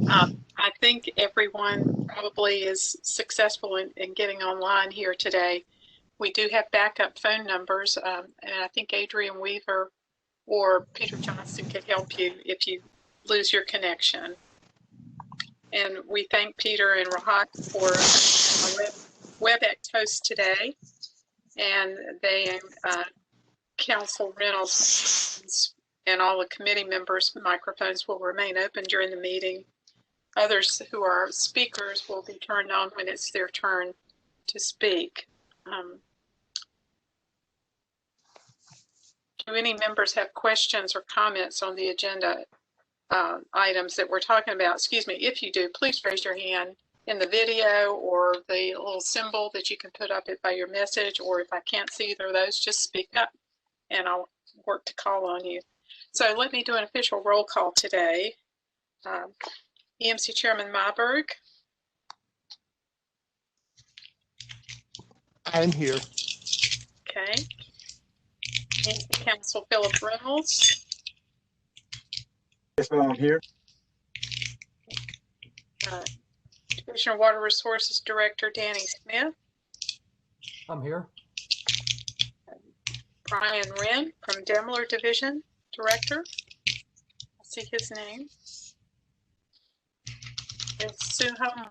I think everyone probably is successful in getting online here today. We do have backup phone numbers, and I think Adrian Weaver or Peter Johnston could help you if you lose your connection. And we thank Peter and Rahat for WebEx host today, and they Council Reynolds and all the committee members' microphones will remain open during the meeting. Others who are speakers will be turned on when it's their turn to speak. Do any members have questions or comments on the agenda items that we're talking about? Excuse me, if you do, please raise your hand in the video or the little symbol that you can put up it by your message, or if I can't see either of those, just speak up and I'll work to call on you. So let me do an official roll call today. EMC Chairman Myberg. I'm here. Okay. Council Philip Reynolds. Yes, I'm here. Division of Water Resources Director Danny Smith. I'm here. Brian Wren from Demler Division Director. I see his name. And Sue Home,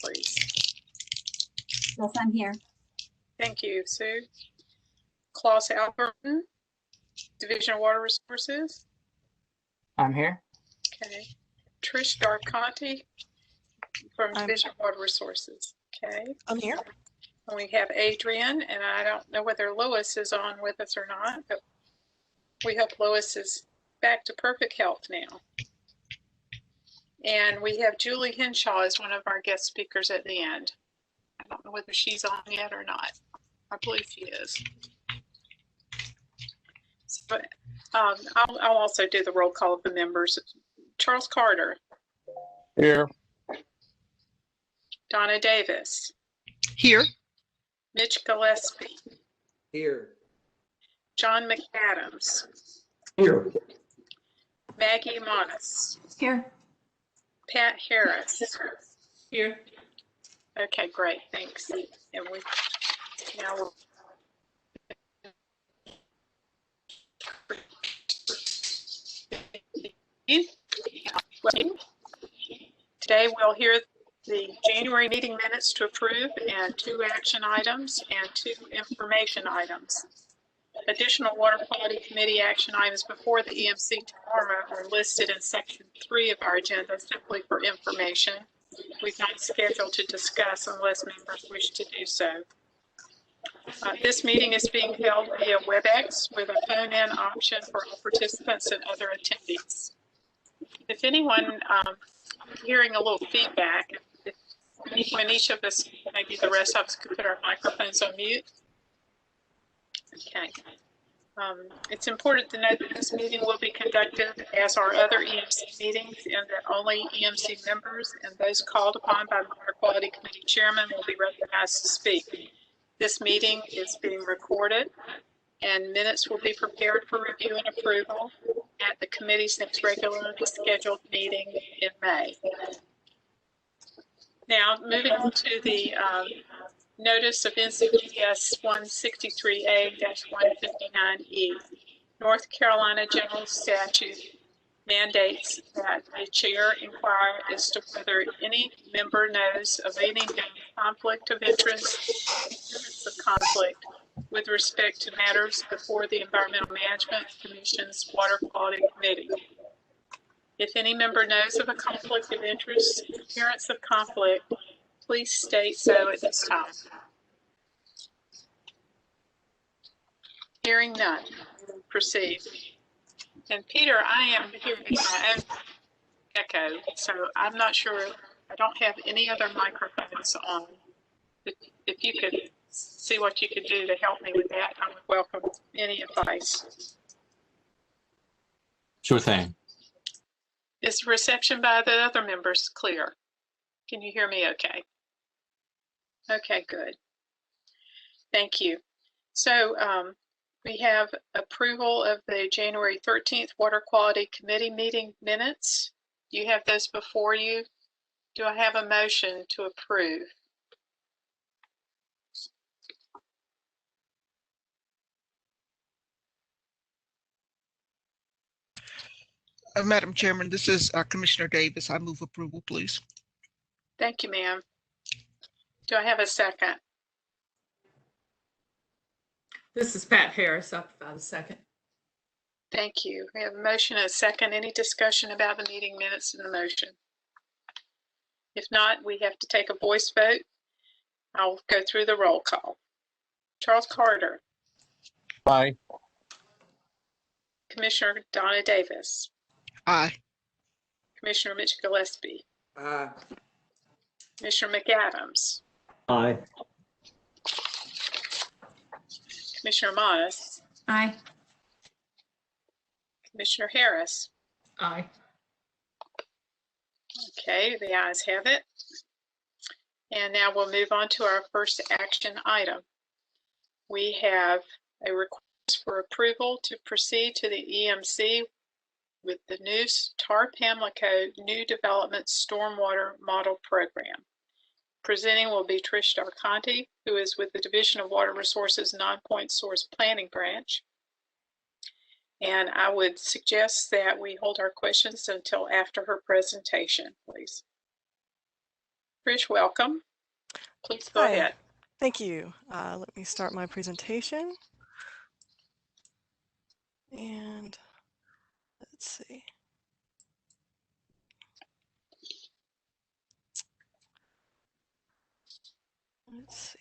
please. Yes, I'm here. Thank you, Sue. Klaus Alberton, Division of Water Resources. I'm here. Okay. Trish Darconti from Division of Water Resources. Okay. I'm here. And we have Adrian, and I don't know whether Lois is on with us or not, but we hope Lois is back to perfect health now. And we have Julie Henshaw as one of our guest speakers at the end. I don't know whether she's on yet or not. I believe she is. So, I'll also do the roll call of the members. Charles Carter. Here. Donna Davis. Here. Mitch Gillespie. Here. John McAdams. Here. Maggie Monis. Here. Pat Harris. Here. Okay, great, thanks. And we now today we'll hear the January meeting minutes to approve and 2 action items and 2 information items. Additional Water Quality Committee action items before the EMC tomorrow are listed in section 3 of our agenda simply for information. We've not scheduled to discuss unless members wish to do so. This meeting is being held via WebEx with a phone-in option for all participants and other attendees. If anyone hearing a little feedback, when each of us, maybe the rest of us, could put our microphones on mute. Okay. It's important to note that this meeting will be conducted as our other EMC meetings, and that only EMC members and those called upon by the Water Quality Committee Chairman will be recognized to speak. This meeting is being recorded, and minutes will be prepared for review and approval at the committee's next regularly scheduled meeting in May. Now, moving on to the notice of NCGS 163A-159E. North Carolina General Statute mandates that the chair inquire as to whether any member knows of any conflict of interest of conflict with respect to matters before the Environmental Management Commission's Water Quality Committee. If any member knows of a conflict of interest, appearance of conflict, please state so at this time. Hearing none, proceed. And Peter, I am hearing my own echo, so I'm not sure. I don't have any other microphones on. If you could see what you could do to help me with that, I would welcome any advice. Sure thing. Is the reception by the other members clear? Can you hear me okay? Okay, good. Thank you. So we have approval of the January 13th Water Quality Committee meeting minutes. You have those before you. Do I have a motion to approve? Madam Chairman, this is Commissioner Davis. I move approval, please. Thank you, ma'am. Do I have a second? This is Pat Harris. I'll provide a second. Thank you. We have a motion and a second. Any discussion about the meeting minutes and the motion? If not, we have to take a voice vote. I'll go through the roll call. Charles Carter, Aye. Commissioner Donna Davis, Aye. Commissioner Mitch Gillespie, Aye. Commissioner McAdams, Aye. Commissioner Monis, Aye. Commissioner Harris. Aye. Okay, the ayes have it. And now we'll move on to our first action item. We have a request for approval to proceed to the EMC with the new TAR-PAMLICO New Development Stormwater Model Program. Presenting will be Trish Darconti, who is with the Division of Water Resources Non-Point Source Planning Branch. And I would suggest that we hold our questions until after her presentation, please. Trish, welcome. Please go Hi. ahead. Thank you. Let me start my presentation. And let's see. Let's see.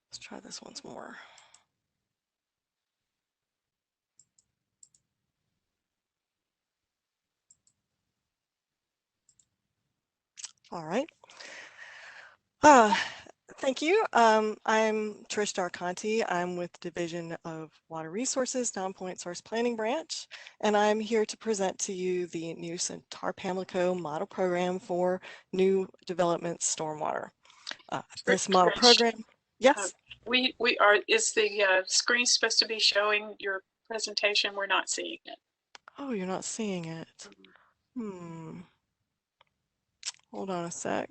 Let's try this once more. All right. Thank you. I'm Trish Darconti. I'm with the Division of Water Resources, Non-Point Source Planning Branch, and I'm here to present to you the new TAR-PAMLICO model program for new development stormwater. This model program, yes? We are, is the screen supposed to be showing your presentation? We're not seeing it. Oh, you're not seeing it. Hold on a sec.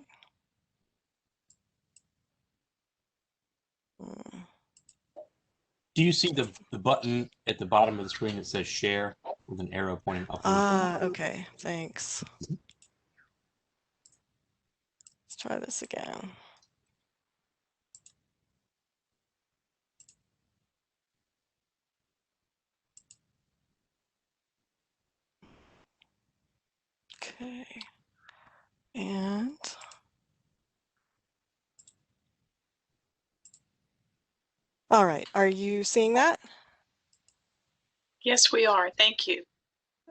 Do you see the button at the bottom of the screen that says share with an arrow pointing upward? Okay, thanks. Let's try this again. Okay, and all right, are you seeing that? Yes, we are. Thank you.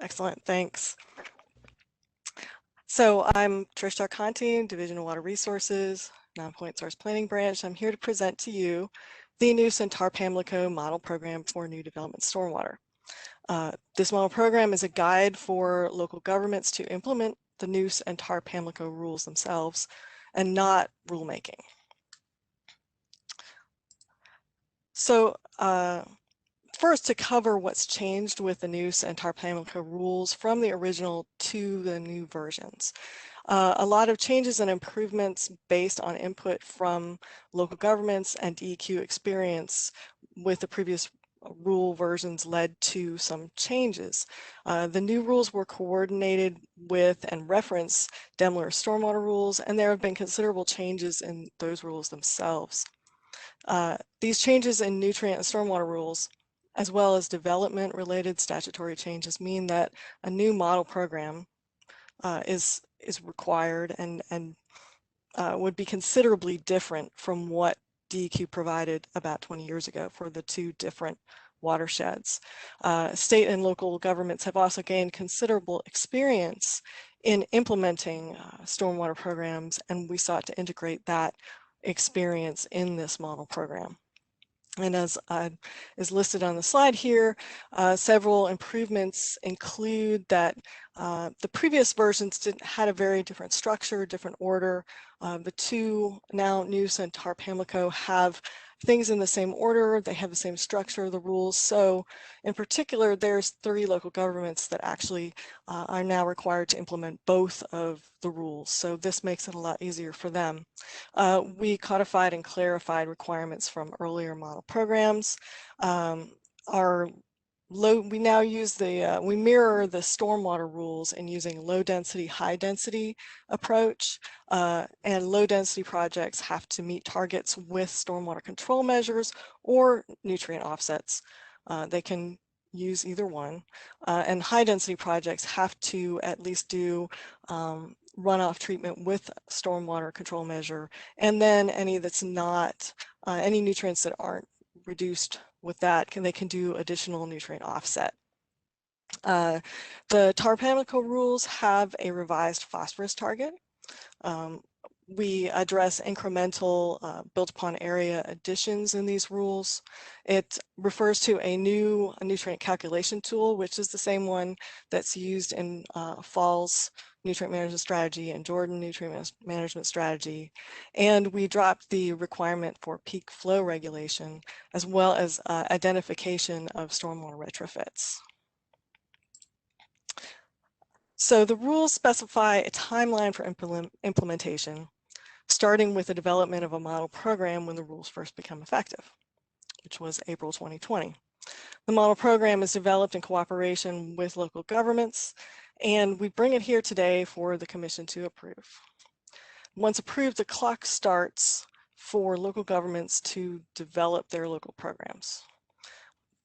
Excellent, thanks. So I'm Trish Darconti, Division of Water Resources, Non-Point Source Planning Branch. I'm here to present to you the new TAR-PAMLICO model program for new development stormwater. This model program is a guide for local governments to implement the NUS and TAR-PAMLICO rules themselves and not rulemaking. So first, to cover what's changed with the NUS and TAR-PAMLICO rules from the original to the new versions. A lot of changes and improvements based on input from local governments and DEQ experience with the previous rule versions led to some changes. The new rules were coordinated with and reference Demler stormwater rules, and there have been considerable changes in those rules themselves. These changes in nutrient and stormwater rules, as well as development-related statutory changes, mean that a new model program is required and would be considerably different from what DEQ provided about 20 years ago for the two different watersheds. State and local governments have also gained considerable experience in implementing stormwater programs, and we sought to integrate that experience in this model program. And as is listed on the slide here, several improvements include that the previous versions had a very different structure, different order. The two now NUS and TAR-PAMLICO have things in the same order, they have the same structure of the rules. So in particular, there's 3 local governments that actually are now required to implement both of the rules. So this makes it a lot easier for them. We codified and clarified requirements from earlier model programs. We now use we mirror the stormwater rules in using low density, high density approach, and low density projects have to meet targets with stormwater control measures or nutrient offsets. They can use either one, and high density projects have to at least do runoff treatment with stormwater control measure, and then any that's not, any nutrients that aren't reduced with that, they can do additional nutrient offset. The tar-Pamlico rules have a revised phosphorus target. We address incremental built upon area additions in these rules. It refers to a new nutrient calculation tool, which is the same one that's used in Falls nutrient management strategy and Jordan nutrient management strategy. And we dropped the requirement for peak flow regulation, as well as identification of stormwater retrofits. So the rules specify a timeline for implementation, starting with the development of a model program when the rules first become effective, which was April 2020. The model program is developed in cooperation with local governments, and we bring it here today for the Commission to approve. Once approved, the clock starts for local governments to develop their local programs.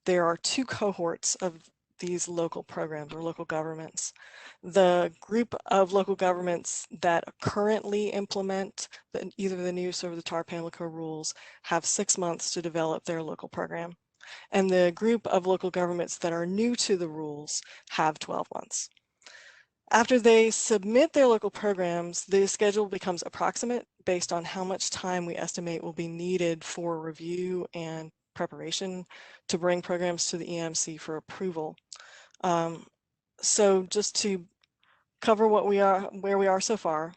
There are 2 cohorts of these local programs or local governments. The group of local governments that currently implement either the NUS or the tar-Pamlico rules have 6 months to develop their local program. And the group of local governments that are new to the rules have 12 months. After they submit their local programs, the schedule becomes approximate based on how much time we estimate will be needed for review and preparation to bring programs to the EMC for approval. So just to cover where we are so far,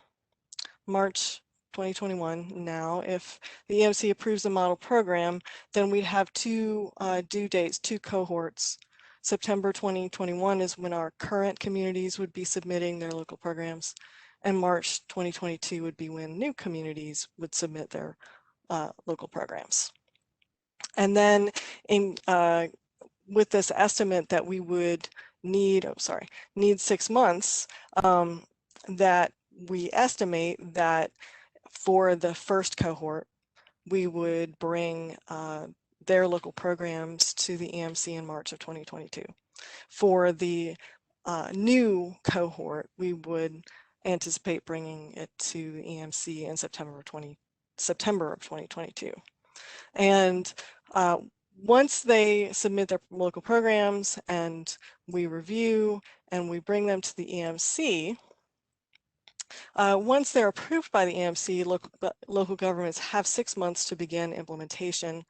March 2021 now, if the EMC approves the model program, then we'd have 2 due dates, 2 cohorts. September 2021 is when our current communities would be submitting their local programs, and March 2022 would be when new communities would submit their local programs. And then with this estimate that we would need 6 months, that we estimate that for the first cohort, we would bring their local programs to the EMC in March of 2022. For the new cohort, we would anticipate bringing it to the EMC in September of 2022. And once they submit their local programs and we review and we bring them to the EMC, once they're approved by the EMC, local governments have 6 months to begin implementation.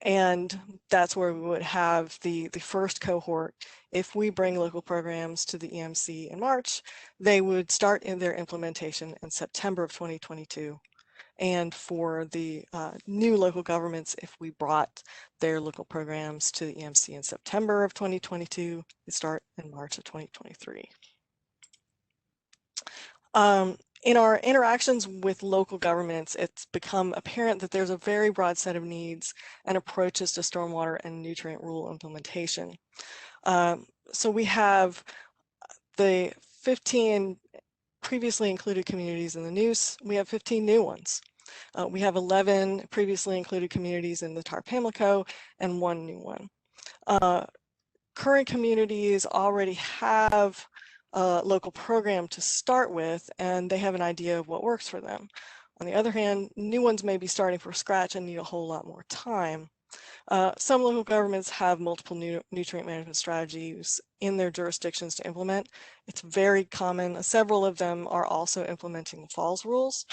And that's where we would have the first cohort. If we bring local programs to the EMC in March, they would start in their implementation in September of 2022. And for the new local governments, if we brought their local programs to the EMC in September of 2022, they start in March of 2023. In our interactions with local governments, it's become apparent that there's a very broad set of needs and approaches to stormwater and nutrient rule implementation. So we have the 15 previously included communities in the NUS. We have 15 new ones. We have 11 previously included communities in the tar-Pamlico and 1 new one. Current communities already have a local program to start with, and they have an idea of what works for them. On the other hand, new ones may be starting from scratch and need a whole lot more time. Some local governments have multiple nutrient management strategies in their jurisdictions to implement. It's very common. Several of them are also implementing the Falls rules.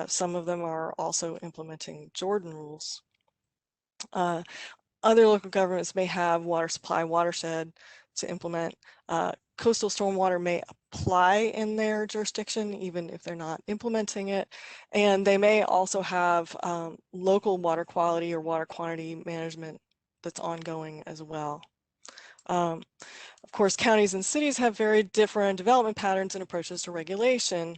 Some of them are also implementing Jordan rules. Other local governments may have water supply watershed to implement. coastal stormwater may apply in their jurisdiction, even if they're not implementing it. And they may also have local water quality or water quantity management that's ongoing as well. Of course, counties and cities have very different development patterns and approaches to regulation.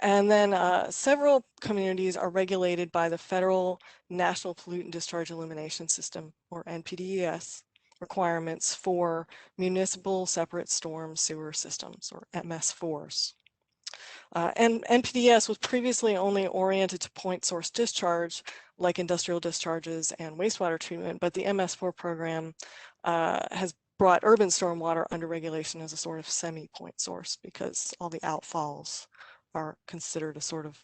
And then several communities are regulated by the Federal National Pollutant Discharge Elimination System, or NPDES, requirements for municipal separate storm sewer systems, or MS4s. And NPDES was previously only oriented to point source discharge, like industrial discharges and wastewater treatment, but the MS4 program has brought urban stormwater under regulation as a sort of semi-point source because all the outfalls are considered a sort of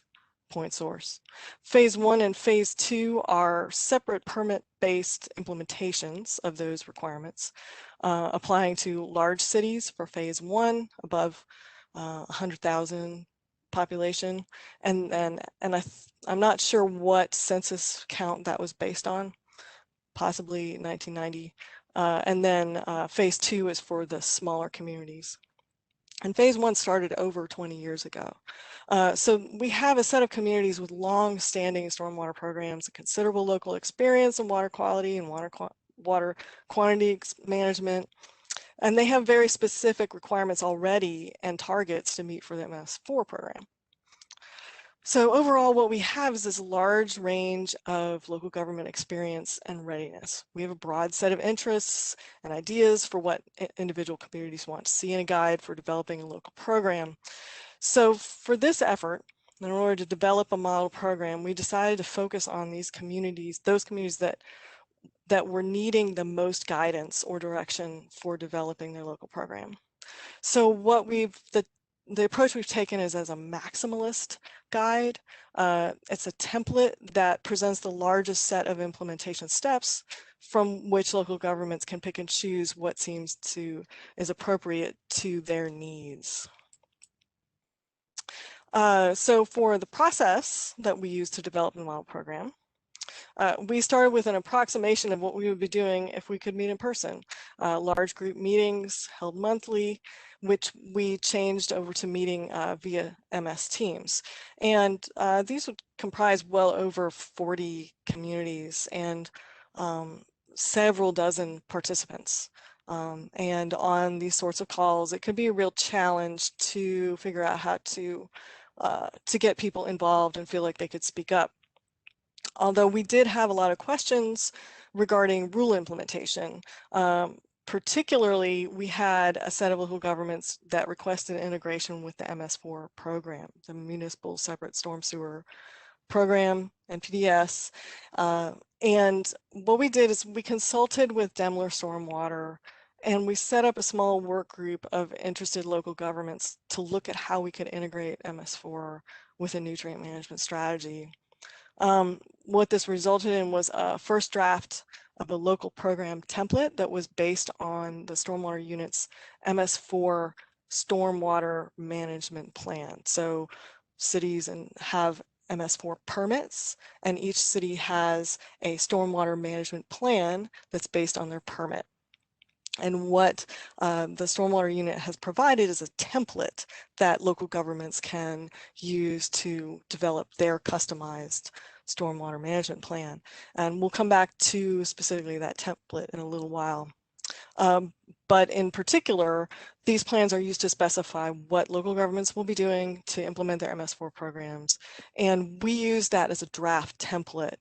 point source. Phase 1 and Phase 2 are separate permit-based implementations of those requirements, applying to large cities for Phase 1 above 100,000 population, and I'm not sure what census count that was based on, possibly 1990. And then Phase 2 is for the smaller communities. And Phase 1 started over 20 years ago. So we have a set of communities with long-standing stormwater programs, a considerable local experience in water quality and water quantity management. And they have very specific requirements already and targets to meet for the MS4 program. So overall, what we have is this large range of local government experience and readiness. We have a broad set of interests and ideas for what individual communities want to see in a guide for developing a local program. So for this effort, in order to develop a model program, we decided to focus on these communities, those communities that were needing the most guidance or direction for developing their local program. So what the approach we've taken is as a maximalist guide. It's a template that presents the largest set of implementation steps from which local governments can pick and choose what is appropriate to their needs. So for the process that we use to develop the model program, we started with an approximation of what we would be doing if we could meet in person. Large group meetings held monthly, which we changed over to meeting via MS Teams. And these would comprise well over 40 communities and several dozen participants. And on these sorts of calls, it could be a real challenge to figure out how to get people involved and feel like they could speak up. Although we did have a lot of questions regarding rule implementation. Particularly, we had a set of local governments that requested integration with the MS4 program, the Municipal Separate Storm Sewer Program, NPDES. And what we did is we consulted with Demler Stormwater, and we set up a small work group of interested local governments to look at how we could integrate MS4 with a nutrient management strategy. What this resulted in was a first draft of a local program template that was based on the stormwater unit's MS4 stormwater management plan. So cities have MS4 permits, and each city has a stormwater management plan that's based on their permit. And what the stormwater unit has provided is a template that local governments can use to develop their customized stormwater management plan. And we'll come back to specifically that template in a little while. But in particular, these plans are used to specify what local governments will be doing to implement their MS4 programs. And we use that as a draft template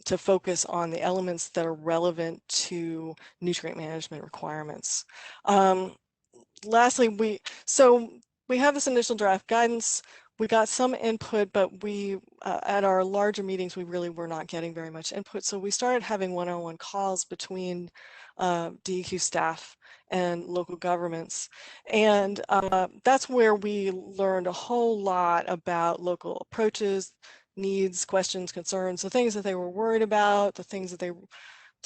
to focus on the elements that are relevant to nutrient management requirements. Lastly, we have this initial draft guidance. We got some input, but at our larger meetings, we really were not getting very much input. So we started having one-on-one calls between DEQ staff and local governments. And that's where we learned a whole lot about local approaches, needs, questions, concerns, the things that they were worried about, the things that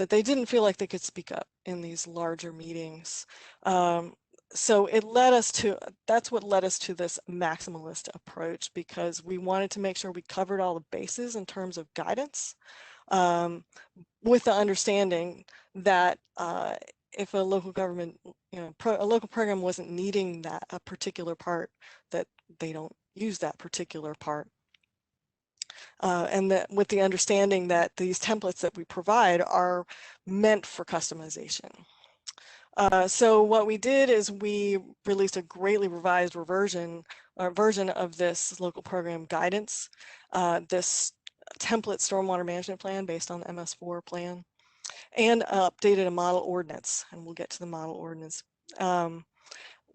they didn't feel like they could speak up in these larger meetings. So that's what led us to this maximalist approach, because we wanted to make sure we covered all the bases in terms of guidance, with the understanding that if a local government, a local program wasn't needing a particular part, that they don't use that particular part. And that with the understanding that these templates that we provide are meant for customization. So what we did is we released a greatly revised version of this local program guidance, this template stormwater management plan based on the MS4 plan, and updated a model ordinance, and we'll get to the model ordinance.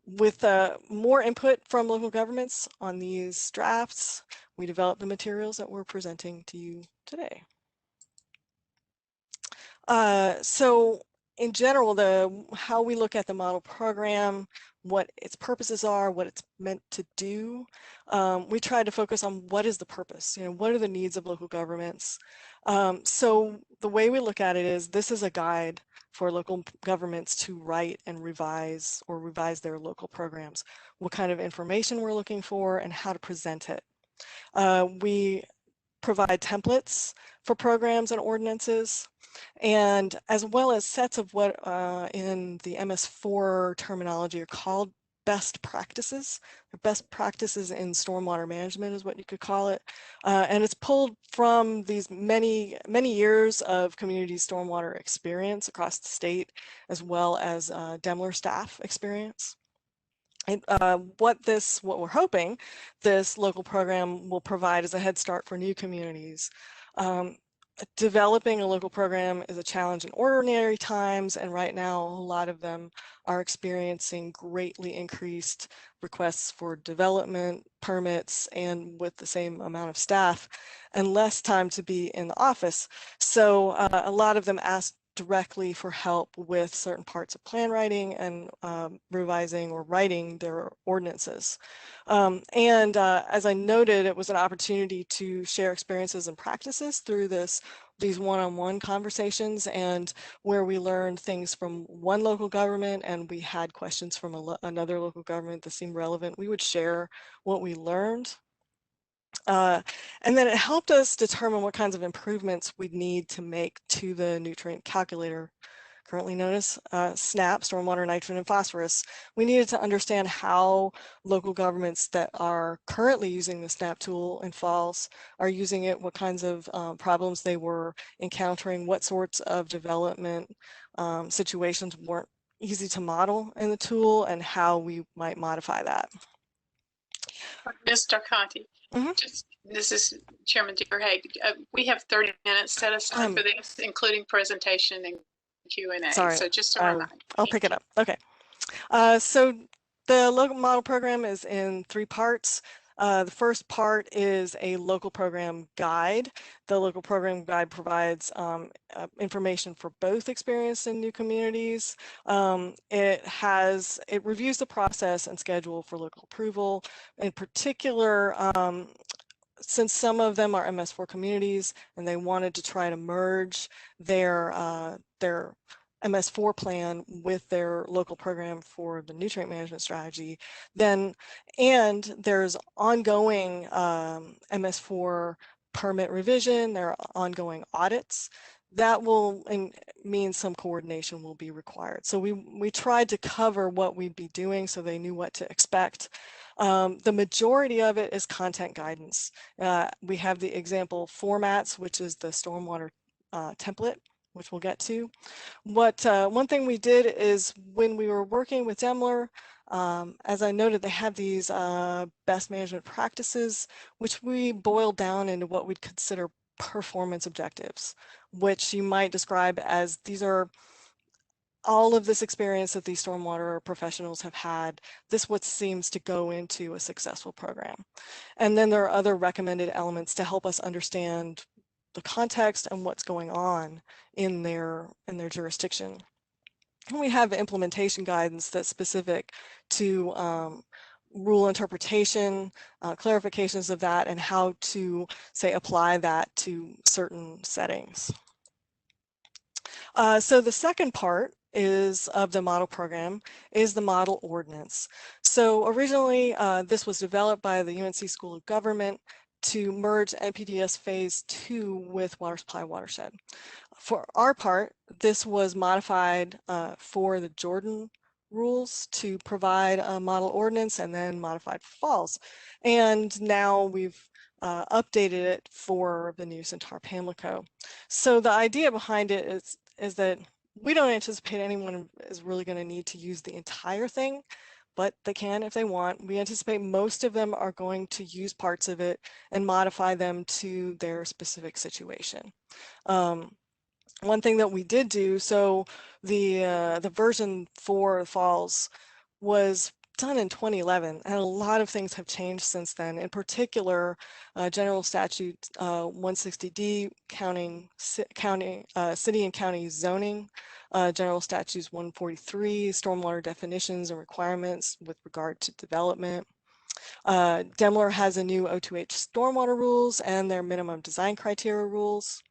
With more input from local governments on these drafts, we developed the materials that we're presenting to you today. So in general, how we look at the model program, what its purposes are, what it's meant to do, we try to focus on what is the purpose, what are the needs of local governments. So the way we look at it is this is a guide for local governments to write and revise their local programs, what kind of information we're looking for and how to present it. We provide templates for programs and ordinances, and as well as sets of what in the MS4 terminology are called best practices. Best practices in stormwater management is what you could call it. And it's pulled from these many years of community stormwater experience across the state, as well as Demler staff experience. And, what we're hoping this local program will provide is a head start for new communities. Developing a local program is a challenge in ordinary times, and right now a lot of them are experiencing greatly increased requests for development permits and with the same amount of staff and less time to be in the office. So a lot of them ask directly for help with certain parts of plan writing and revising or writing their ordinances. As I noted, it was an opportunity to share experiences and practices through these one-on-one conversations, and where we learned things from one local government and we had questions from another local government that seemed relevant, we would share what we learned. And then it helped us determine what kinds of improvements we'd need to make to the nutrient calculator, currently known as SNAP, stormwater, nitrogen, and phosphorus. We needed to understand how local governments that are currently using the SNAP tool in falls are using it, what kinds of problems they were encountering, what sorts of development situations weren't easy to model in the tool, and how we might modify that. Mr. Conti, this is Chairman Deerhague. We have 30 minutes set aside for this, including presentation and Q&A. Sorry, so just a reminder. I'll pick it up. Okay. So the local model program is in 3 parts. The first part is a local program guide. The local program guide provides information for both experienced and new communities. It reviews the process and schedule for local approval. In particular, since some of them are MS4 communities and they wanted to try to merge their MS4 plan with their local program for the nutrient management strategy, and there's ongoing MS4 permit revision, there are ongoing audits, that will mean some coordination will be required. So we tried to cover what we'd be doing so they knew what to expect. The majority of it is content guidance. We have the example formats, which is the stormwater template, which we'll get to. One thing we did is when we were working with Demler, as I noted, they have these best management practices, which we boiled down into what we'd consider performance objectives, which you might describe as these are all of this experience that these stormwater professionals have had, this what seems to go into a successful program. And then there are other recommended elements to help us understand the context and what's going on in their jurisdiction. And we have implementation guidance that's specific to rule interpretation, clarifications of that, and how to, say, apply that to certain settings. So the second part of the model program is the model ordinance. So originally this was developed by the UNC School of Government to merge NPDES Phase 2 with Water Supply Watershed. For our part, this was modified for the Jordan rules to provide a model ordinance and then modified for falls. And now we've updated it for the new Centaur Pamlico. So the idea behind it is that we don't anticipate anyone is really going to need to use the entire thing, but they can if they want. We anticipate most of them are going to use parts of it and modify them to their specific situation. One thing that we did do, so the version for Falls was done in 2011, and a lot of things have changed since then. In particular, General Statute 160D, city and county zoning, General Statutes 143, stormwater definitions and requirements with regard to development. Demler has a new O2H stormwater rules and their minimum design criteria rules.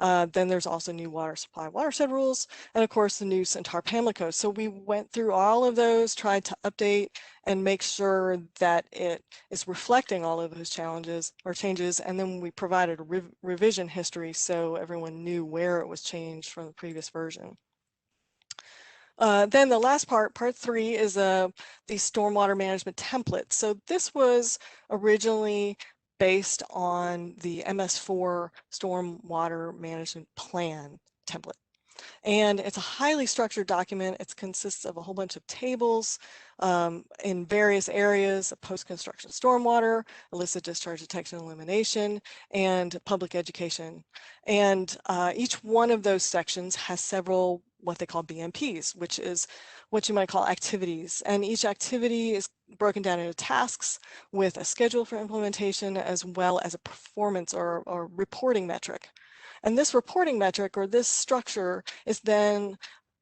Then there's also new water supply watershed rules, and of course the new Centaur Pamlico. So we went through all of those, tried to update and make sure that it is reflecting all of those challenges or changes, and then we provided a revision history so everyone knew where it was changed from the previous version. Then the last part 3, is the stormwater management template. So this was originally based on the MS4 stormwater management plan template. And it's a highly structured document. It consists of a whole bunch of tables in various areas of post-construction stormwater, illicit discharge detection and elimination, and public education. And each one of those sections has several what they call BMPs, which is what you might call activities. And each activity is broken down into tasks with a schedule for implementation as well as a performance or reporting metric. And this reporting metric or this structure is then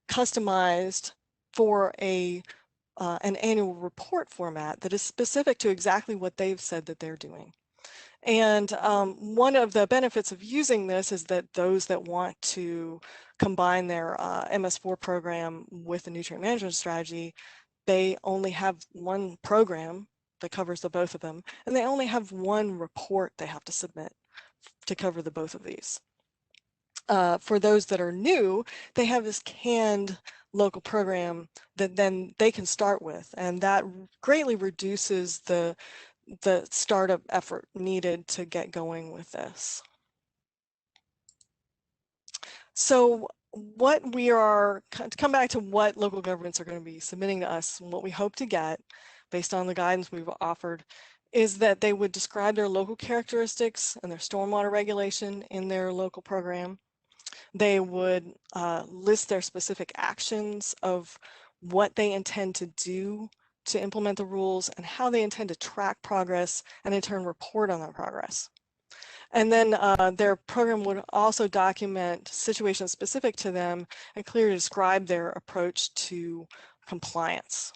customized for an annual report format that is specific to exactly what they've said that they're doing. And one of the benefits of using this is that those that want to combine their MS4 program with a nutrient management strategy, they only have one program that covers the both of them, and they only have one report they have to submit to cover the both of these. For those that are new, they have this canned local program that then they can start with, and that greatly reduces the startup effort needed to get going with this. So what we are, to come back to what local governments are going to be submitting to us, and what we hope to get based on the guidance we've offered, is that they would describe their local characteristics and their stormwater regulation in their local program. They would list their specific actions of what they intend to do to implement the rules and how they intend to track progress and in turn report on that progress. And then their program would also document situations specific to them and clearly describe their approach to compliance.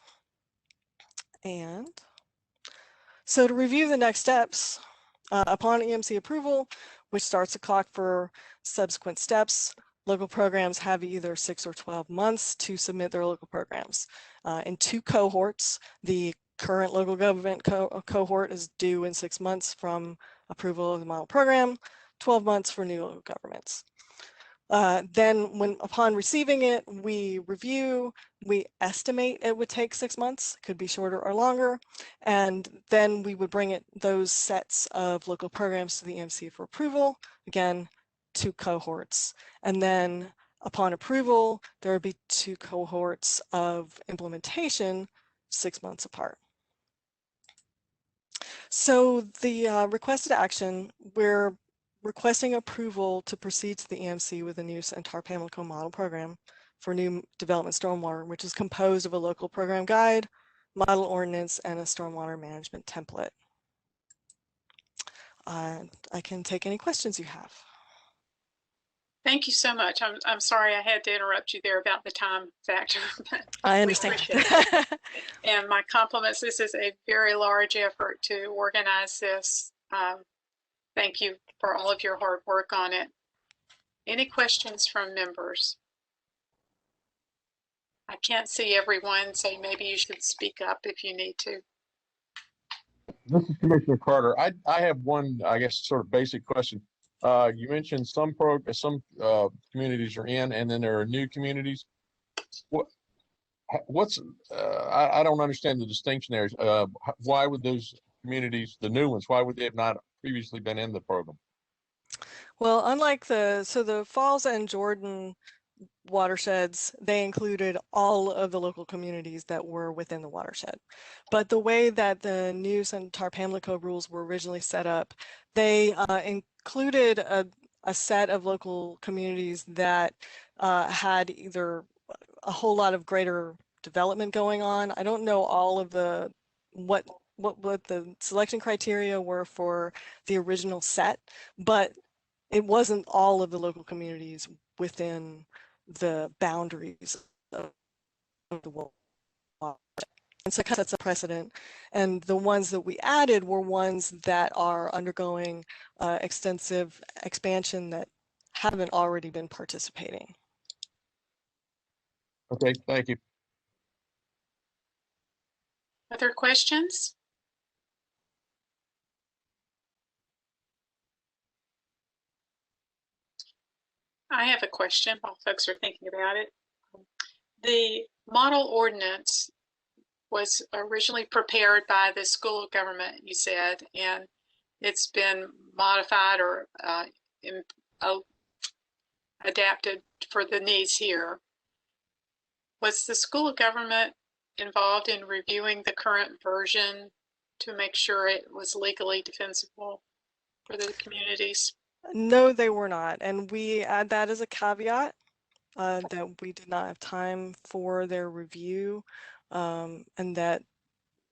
And so to review the next steps, upon EMC approval, which starts the clock for subsequent steps, local programs have either 6 or 12 months to submit their local programs. In 2 cohorts, the current local government cohort is due in 6 months from approval of the model program, 12 months for new local governments. Then upon receiving it, we review, we estimate it would take 6 months, could be shorter or longer, and then we would bring those sets of local programs to the EMC for approval, again, 2 cohorts. And then upon approval, there would be 2 cohorts of implementation 6 months apart. So the requested action, we're requesting approval to proceed to the EMC with the new Centaur Pamlico model program for new development stormwater, which is composed of a local program guide, model ordinance, and a stormwater management template. I can take any questions you have. Thank you so much. I'm sorry I had to interrupt you there about the time factor. I understand. And my compliments. This is a very large effort to organize this. Thank you for all of your hard work on it. Any questions from members? I can't see everyone, so maybe you should speak up if you need to. This is Commissioner Carter. I have one, I guess, sort of basic question. You mentioned some communities are in, and then there are new communities. What's I don't understand the distinction there. Why would those communities, the new ones, why would they have not previously been in the program? Well, unlike the Falls and Jordan watersheds, they included all of the local communities that were within the watershed. But the way that the Neuse and Tarr-Pamlico rules were originally set up, they included a set of local communities that had either a whole lot of greater development going on. I don't know all of what the selection criteria were for the original set, but it wasn't all of the local communities within the boundaries of the watershed. And so it kind of sets a precedent. And the ones that we added were ones that are undergoing extensive expansion that haven't already been participating. Okay, thank you. Other questions? I have a question while folks are thinking about it. The model ordinance was originally prepared by the school of government, you said, and it's been modified or adapted for the needs here. Was the school of government involved in reviewing the current version to make sure it was legally defensible for the communities? No, they were not. And we add that as a caveat that we did not have time for their review and that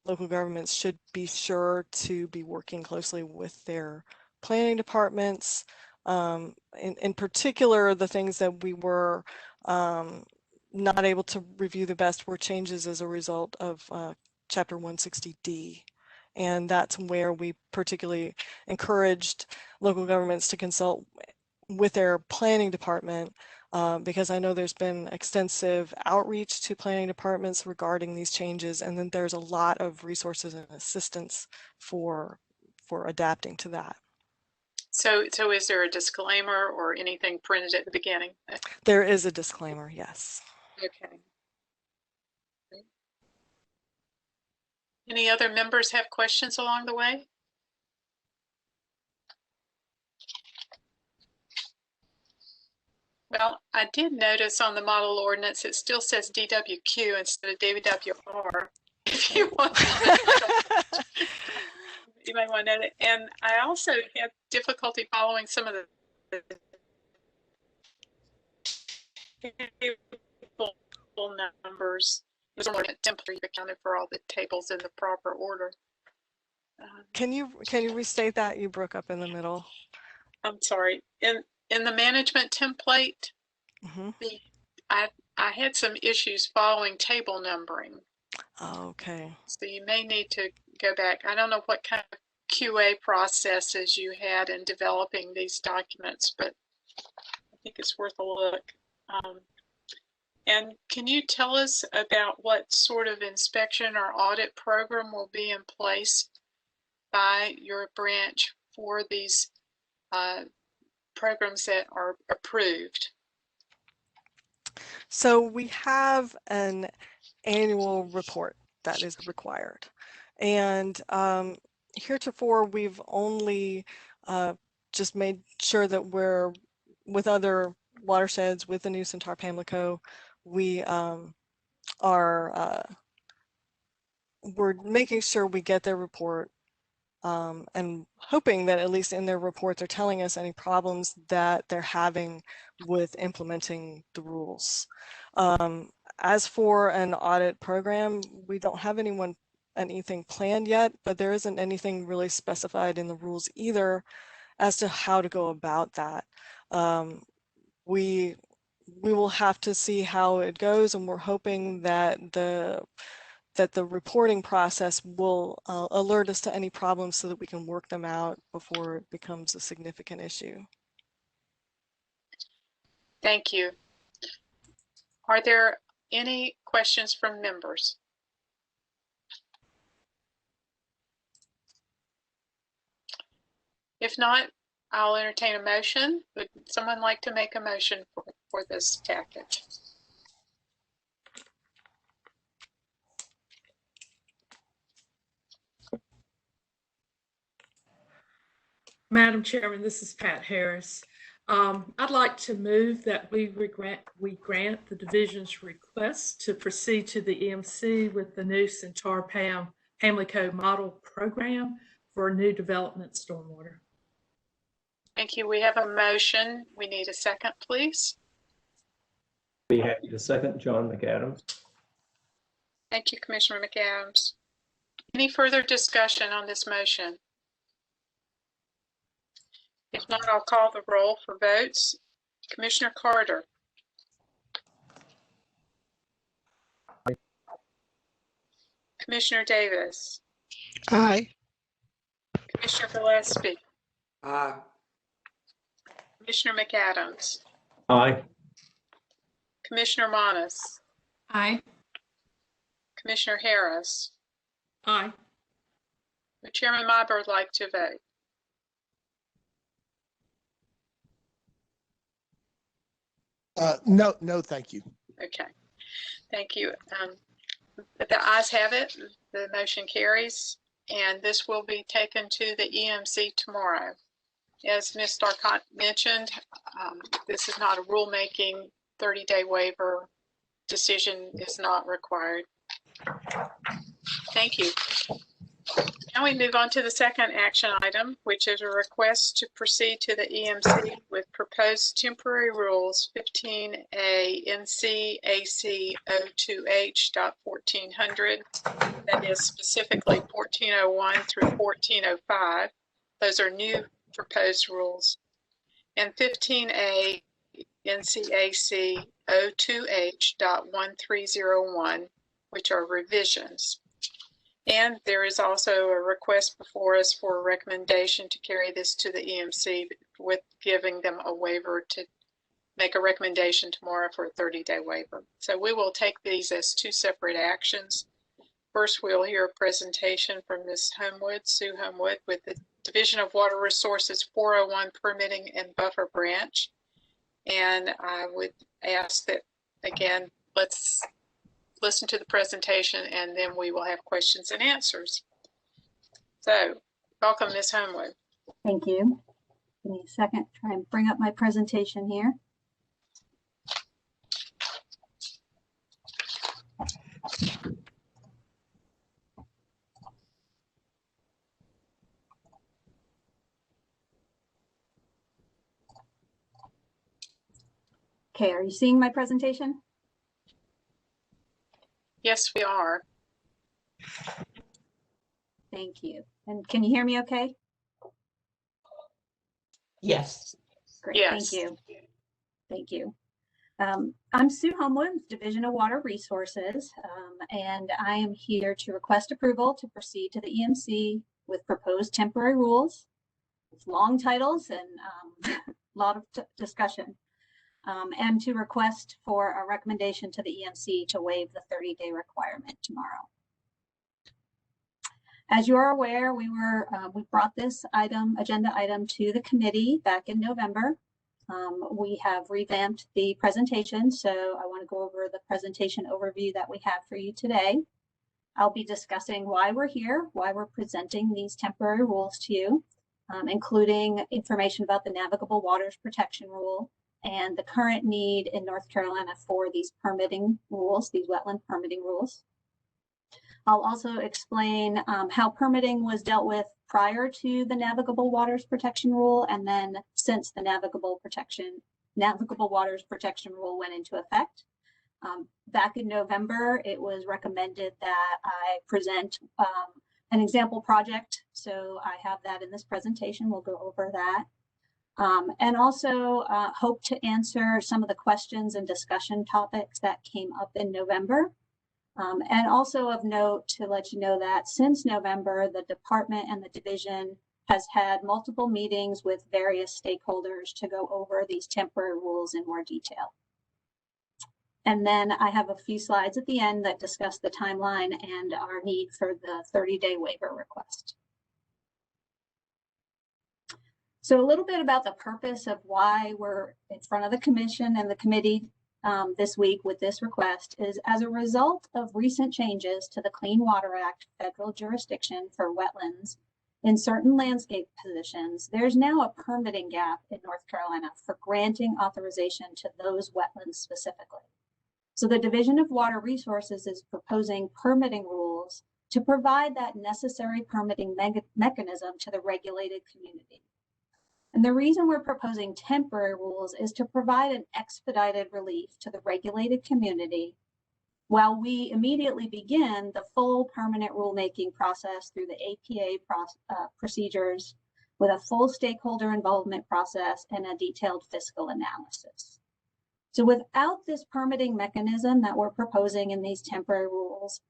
local governments should be sure to be working closely with their planning departments. In particular, the things that we were not able to review the best were changes as a result of Chapter 160D. And that's where we particularly encouraged local governments to consult with their planning department because I know there's been extensive outreach to planning departments regarding these changes, and then there's a lot of resources and assistance for adapting to that. So is there a disclaimer or anything printed at the beginning? There is a disclaimer, yes. Okay. Any other members have questions along the way? Well, I did notice on the model ordinance, it still says DWQ instead of DWR. If you want to, you might want to know that. And I also had difficulty following some of the table numbers. It was more than template accounted for all the tables in the proper order. Can you restate that? You broke up in the middle. I'm sorry. In the management template, I had some issues following table numbering. Okay. So you may need to go back. I don't know what kind of QA processes you had in developing these documents, but I think it's worth a look. And can you tell us about what sort of inspection or audit program will be in place by your branch for these programs that are approved? So we have an annual report that is required. And heretofore, we've only just made sure that we're with other watersheds, with the Neuse and Tarr-Pamlico, we're making sure we get their report and hoping that at least in their report they're telling us any problems that they're having with implementing the rules. As for an audit program, we don't have anything planned yet, but there isn't anything really specified in the rules either as to how to go about that. We will have to see how it goes, and we're hoping that the reporting process will alert us to any problems so that we can work them out before it becomes a significant issue. Thank you. Are there any questions from members? If not, I'll entertain a motion. Would someone like to make a motion for this package? Madam Chairman, this is Pat Harris. I'd like to move that we grant the division's request to proceed to the EMC with the new Centaur Pamlico model program for new development stormwater. Thank you. We have a motion. We need a second, please. Be happy to second. John McAdams. Thank you, Commissioner McAdams. Any further discussion on this motion? If not, I'll call the roll for votes. Commissioner Carter. Aye. Commissioner Davis. Aye. Commissioner Gillespie. Aye. Commissioner McAdams. Aye. Commissioner Monas. Aye. Commissioner Harris. Aye. Would Chairman Myberg like to vote? No, thank you. Okay, thank you. The ayes have it. The motion carries, and this will be taken to the EMC tomorrow. As Ms. Starcott mentioned, this is not a rulemaking. 30-day waiver decision is not required. Thank you. Now we move on to the second action item, which is a request to proceed to the EMC with proposed temporary rules 15A NCAC 02H.1400, that is specifically 1401 through 1405. Those are new proposed rules. And 15A NCAC 02H.1301, which are revisions. And there is also a request before us for a recommendation to carry this to the EMC with giving them a waiver to make a recommendation tomorrow for a 30-day waiver. So we will take these as two separate actions. First, we'll hear a presentation from Ms. Homewood, Sue Homewood, with the Division of Water Resources 401 Permitting and Buffer Branch. And I would ask that, again, let's listen to the presentation, and then we will have questions and answers. So, welcome, Ms. Homewood. Thank you. Give me a second, try and bring up my presentation here. Okay, are you seeing my presentation? Yes, we are. Thank you. And can you hear me okay? Yes. Great, Yes. thank you. Thank you. I'm Sue Homewood, Division of Water Resources, and I am here to request approval to proceed to the EMC with proposed temporary rules. It's long titles and a lot of discussion. And to request for a recommendation to the EMC to waive the 30-day requirement tomorrow. As you are aware, we brought this agenda item to the committee back in November. We have revamped the presentation, so I want to go over the presentation overview that we have for you today. I'll be discussing why we're here, why we're presenting these temporary rules to you, including information about the Navigable Waters Protection Rule and the current need in North Carolina for these permitting rules, these wetland permitting rules. I'll also explain how permitting was dealt with prior to the Navigable Waters Protection Rule, and then since the Navigable Waters Protection Rule went into effect. Back in November, it was recommended that I present an example project, so I have that in this presentation. We'll go over that. And also hope to answer some of the questions and discussion topics that came up in November. And also of note to let you know that since November, the department and the division has had multiple meetings with various stakeholders to go over these temporary rules in more detail. And then I have a few slides at the end that discuss the timeline and our need for the 30-day waiver request. So a little bit about the purpose of why we're in front of the commission and the committee this week with this request is as a result of recent changes to the Clean Water Act federal jurisdiction for wetlands in certain landscape positions, there's now a permitting gap in North Carolina for granting authorization to those wetlands specifically. So the Division of Water Resources is proposing permitting rules to provide that necessary permitting mechanism to the regulated community. And the reason we're proposing temporary rules is to provide an expedited relief to the regulated community while we immediately begin the full permanent rulemaking process through the APA procedures with a full stakeholder involvement process and a detailed fiscal analysis. So without this permitting mechanism that we're proposing in these temporary rules,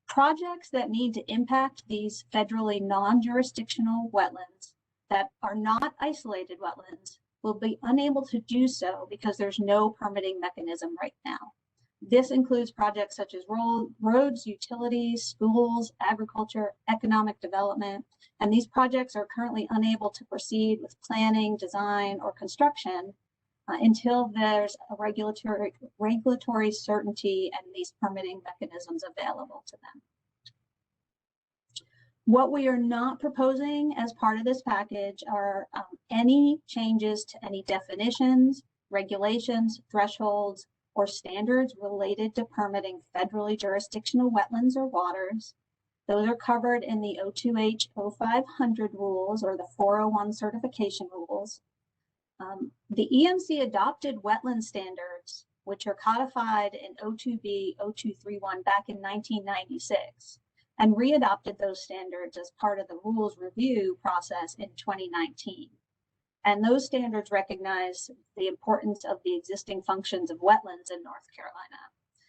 projects that need to impact these federally non-jurisdictional wetlands that are not isolated wetlands will be unable to do so because there's no permitting mechanism right now. This includes projects such as roads, utilities, schools, agriculture, economic development, and these projects are currently unable to proceed with planning, design, or construction until there's a regulatory certainty and these permitting mechanisms available to them. What we are not proposing as part of this package are any changes to any definitions, regulations, thresholds, or standards related to permitting federally jurisdictional wetlands or waters. Those are covered in the O2H 0500 rules or the 401 certification rules. The EMC adopted wetland standards, which are codified in O2B 0231 back in 1996. And readopted those standards as part of the rules review process in 2019. And those standards recognize the importance of the existing functions of wetlands in North Carolina.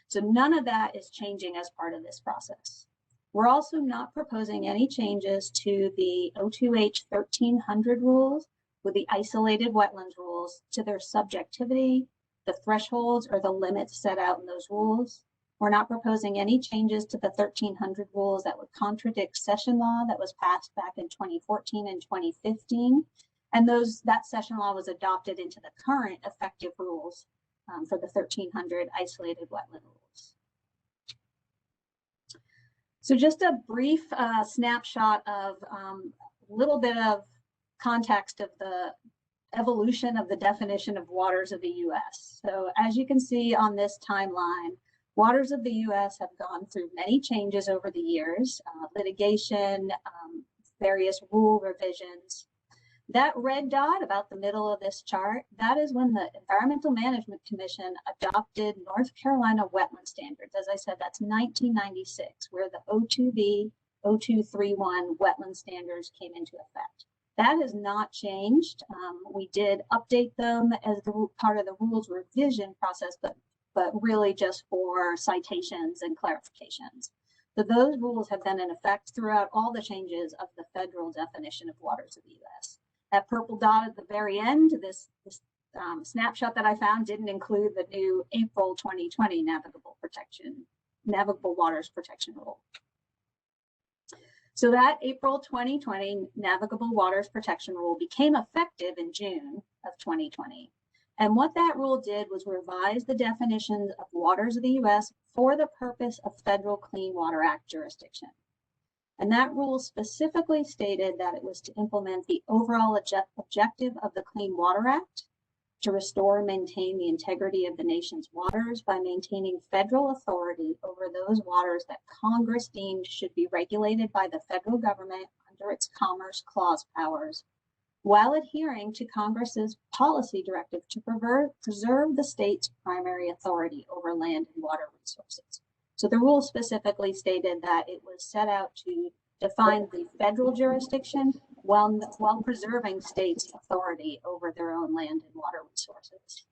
So none of that is changing as part of this process. We're also not proposing any changes to the O2H 1300 rules with the isolated wetlands rules to their subjectivity, the thresholds or the limits set out in those rules. We're not proposing any changes to the 1300 rules that would contradict session law that was passed back in 2014 and 2015. And that session law was adopted into the current effective rules for the 1300 isolated wetland rules. So just a brief snapshot of a little bit of context of the evolution of the definition of waters of the US. So as you can see on this timeline, waters of the US have gone through many changes over the years, litigation, various rule revisions. That red dot about the middle of this chart, that is when the Environmental Management Commission adopted North Carolina wetland standards. As I said, that's 1996, where the O2B 0231 wetland standards came into effect. That has not changed. We did update them as part of the rules revision process, but really just for citations and clarifications. So those rules have been in effect throughout all the changes of the federal definition of waters of the US. That purple dot at the very end, this snapshot that I found didn't include the new April 2020 navigable waters protection rule. So that April 2020 navigable waters protection rule became effective in June of 2020. And what that rule did was revise the definitions of waters of the US for the purpose of Federal Clean Water Act jurisdiction. And that rule specifically stated that it was to implement the overall objective of the Clean Water Act, to restore and maintain the integrity of the nation's waters by maintaining federal authority over those waters that Congress deemed should be regulated by the federal government under its Commerce Clause powers, while adhering to Congress's policy directive to preserve the state's primary authority over land and water resources. So the rule specifically stated that it was set out to define the federal jurisdiction while preserving states' authority over their own land and water resources.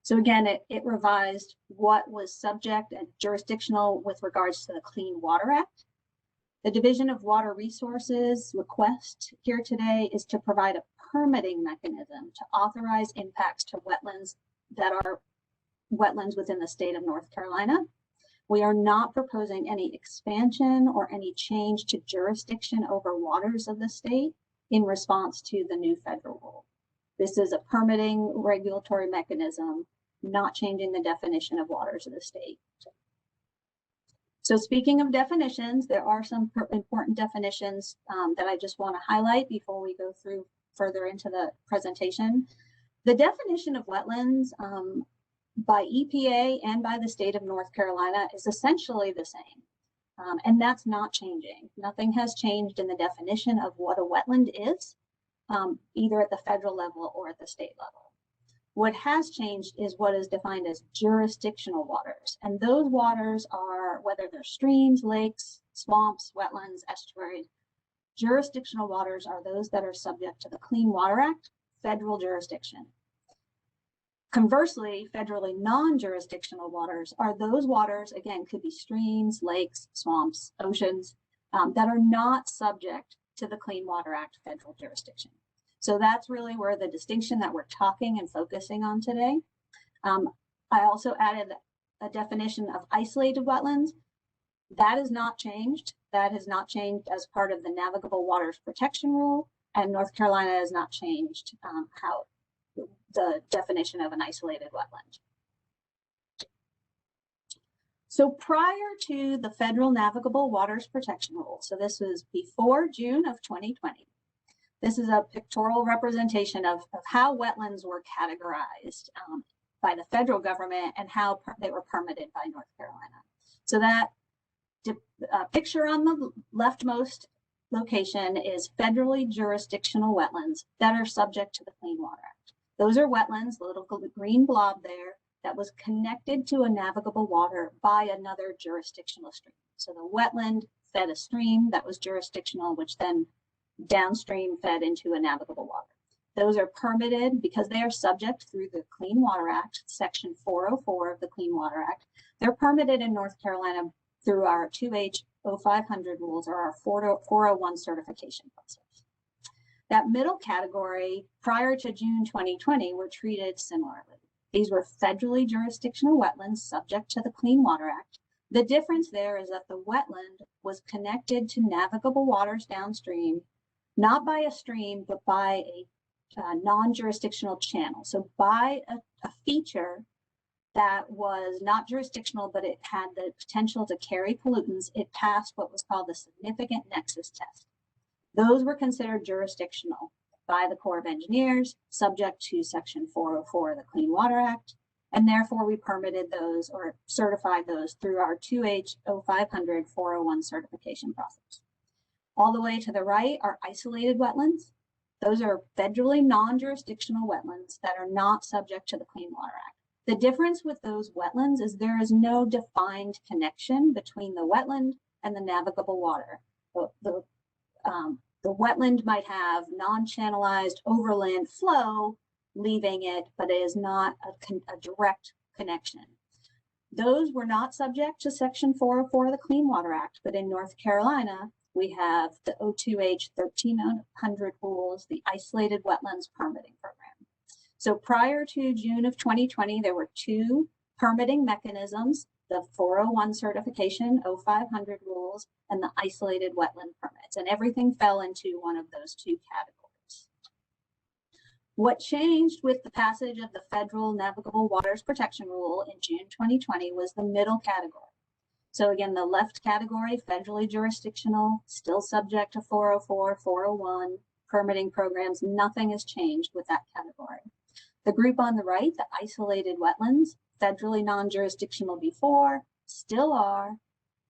So again, it revised what was subject and jurisdictional with regards to the Clean Water Act. The Division of Water Resources request here today is to provide a permitting mechanism to authorize impacts to wetlands that are wetlands within the state of North Carolina. We are not proposing any expansion or any change to jurisdiction over waters of the state. in response to the new federal rule. This is a permitting regulatory mechanism, not changing the definition of waters of the state. So speaking of definitions, there are some important definitions that I just want to highlight before we go through further into the presentation. The definition of wetlands by EPA and by the state of North Carolina is essentially the same. And that's not changing. Nothing has changed in the definition of what a wetland is, either at the federal level or at the state level. What has changed is what is defined as jurisdictional waters. And those waters are, whether they're streams, lakes, swamps, wetlands, estuaries, jurisdictional waters are those that are subject to the Clean Water Act, federal jurisdiction. Conversely, federally non-jurisdictional waters are those waters, again, could be streams, lakes, swamps, oceans, that are not subject to the Clean Water Act federal jurisdiction. So that's really where the distinction that we're talking and focusing on today. I also added a definition of isolated wetlands. That has not changed. That has not changed as part of the Navigable Waters Protection Rule, and North Carolina has not changed how the definition of an isolated wetland. So prior to the federal Navigable Waters Protection Rule, so this was before June of 2020, this is a pictorial representation of how wetlands were categorized by the federal government and how they were permitted by North Carolina. So that picture on the leftmost location is federally jurisdictional wetlands that are subject to the Clean Water Act. Those are wetlands, the little green blob there, that was connected to a navigable water by another jurisdictional stream. So the wetland fed a stream that was jurisdictional, which then downstream fed into a navigable water. Those are permitted because they are subject through the Clean Water Act, Section 404 of the Clean Water Act. They're permitted in North Carolina through our 2H 0500 rules or our 401 certification process. That middle category, prior to June 2020, were treated similarly. These were federally jurisdictional wetlands subject to the Clean Water Act. The difference there is that the wetland was connected to navigable waters downstream, not by a stream, but by a non-jurisdictional channel. So by a feature that was not jurisdictional, but it had the potential to carry pollutants, it passed what was called the significant nexus test. Those were considered jurisdictional by the Corps of Engineers, subject to Section 404 of the Clean Water Act, and therefore we permitted those or certified those through our 2H 0500 401 certification process. All the way to the right are isolated wetlands. Those are federally non-jurisdictional wetlands that are not subject to the Clean Water Act. The difference with those wetlands is there is no defined connection between the wetland and the navigable water. The wetland might have non-channelized overland flow leaving it, but it is not a direct connection. Those were not subject to Section 404 of the Clean Water Act, but in North Carolina, we have the O2H 1300 rules, the Isolated Wetlands Permitting Program. So prior to June of 2020, there were two permitting mechanisms, the 401 certification, 0500 rules, and the isolated wetland permits, and everything fell into one of those two categories. What changed with the passage of the Federal Navigable Waters Protection Rule in June 2020 was the middle category. So again, the left category, federally jurisdictional, still subject to 404, 401, permitting programs, nothing has changed with that category. The group on the right, the isolated wetlands, federally non-jurisdictional before, still are.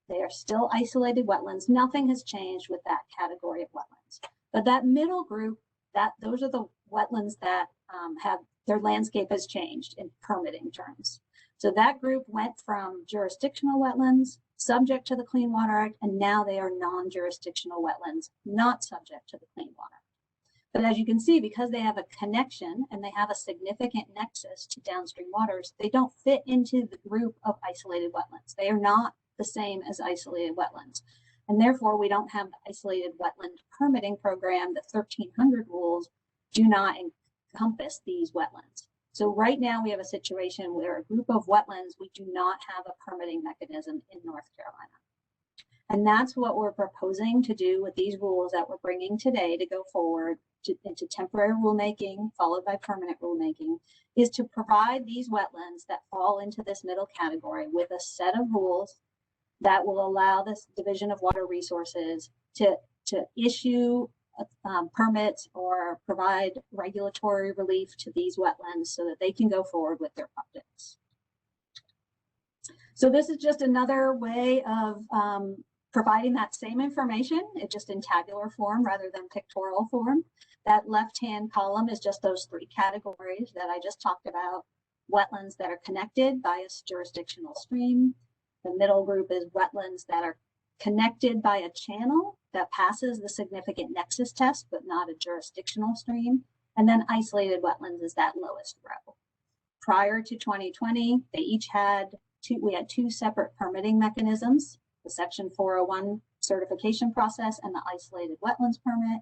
They are still isolated wetlands. Nothing has changed with that category of wetlands. But that middle group, those are the wetlands that have their landscape has changed in permitting terms. So that group went from jurisdictional wetlands, subject to the Clean Water Act, and now they are non-jurisdictional wetlands, not subject to the Clean Water Act. But as you can see, because they have a connection and they have a significant nexus to downstream waters, they don't fit into the group of isolated wetlands. They are not the same as isolated wetlands. And therefore, we don't have the isolated wetland permitting program. The 1300 rules do not encompass these wetlands. So right now we have a situation where a group of wetlands, we do not have a permitting mechanism in North Carolina. And that's what we're proposing to do with these rules that we're bringing today to go forward into temporary rulemaking, followed by permanent rulemaking, is to provide these wetlands that fall into this middle category with a set of rules that will allow this Division of Water Resources to issue permits or provide regulatory relief to these wetlands so that they can go forward with their projects. So this is just another way of providing that same information, it just in tabular form rather than pictorial form. That left-hand column is just those three categories that I just talked about. Wetlands that are connected by a jurisdictional stream. The middle group is wetlands that are connected by a channel that passes the significant nexus test, but not a jurisdictional stream. And then isolated wetlands is that lowest row. Prior to 2020, they each had we had two separate permitting mechanisms, the Section 401 certification process and the isolated wetlands permit.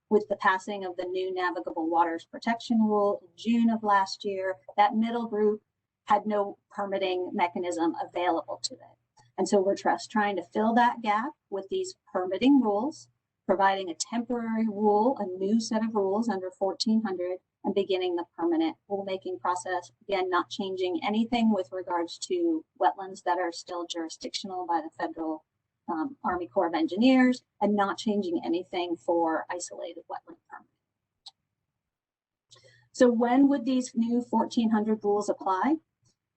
With the passing of the new Navigable Waters Protection Rule in June of last year, that middle group had no permitting mechanism available to it. And so we're just trying to fill that gap with these permitting rules, providing a temporary rule, a new set of rules under 1400, and beginning the permanent rulemaking process. Again, not changing anything with regards to wetlands that are still jurisdictional by the federal Army Corps of Engineers, and not changing anything for isolated wetland permit. So when would these new 1400 rules apply?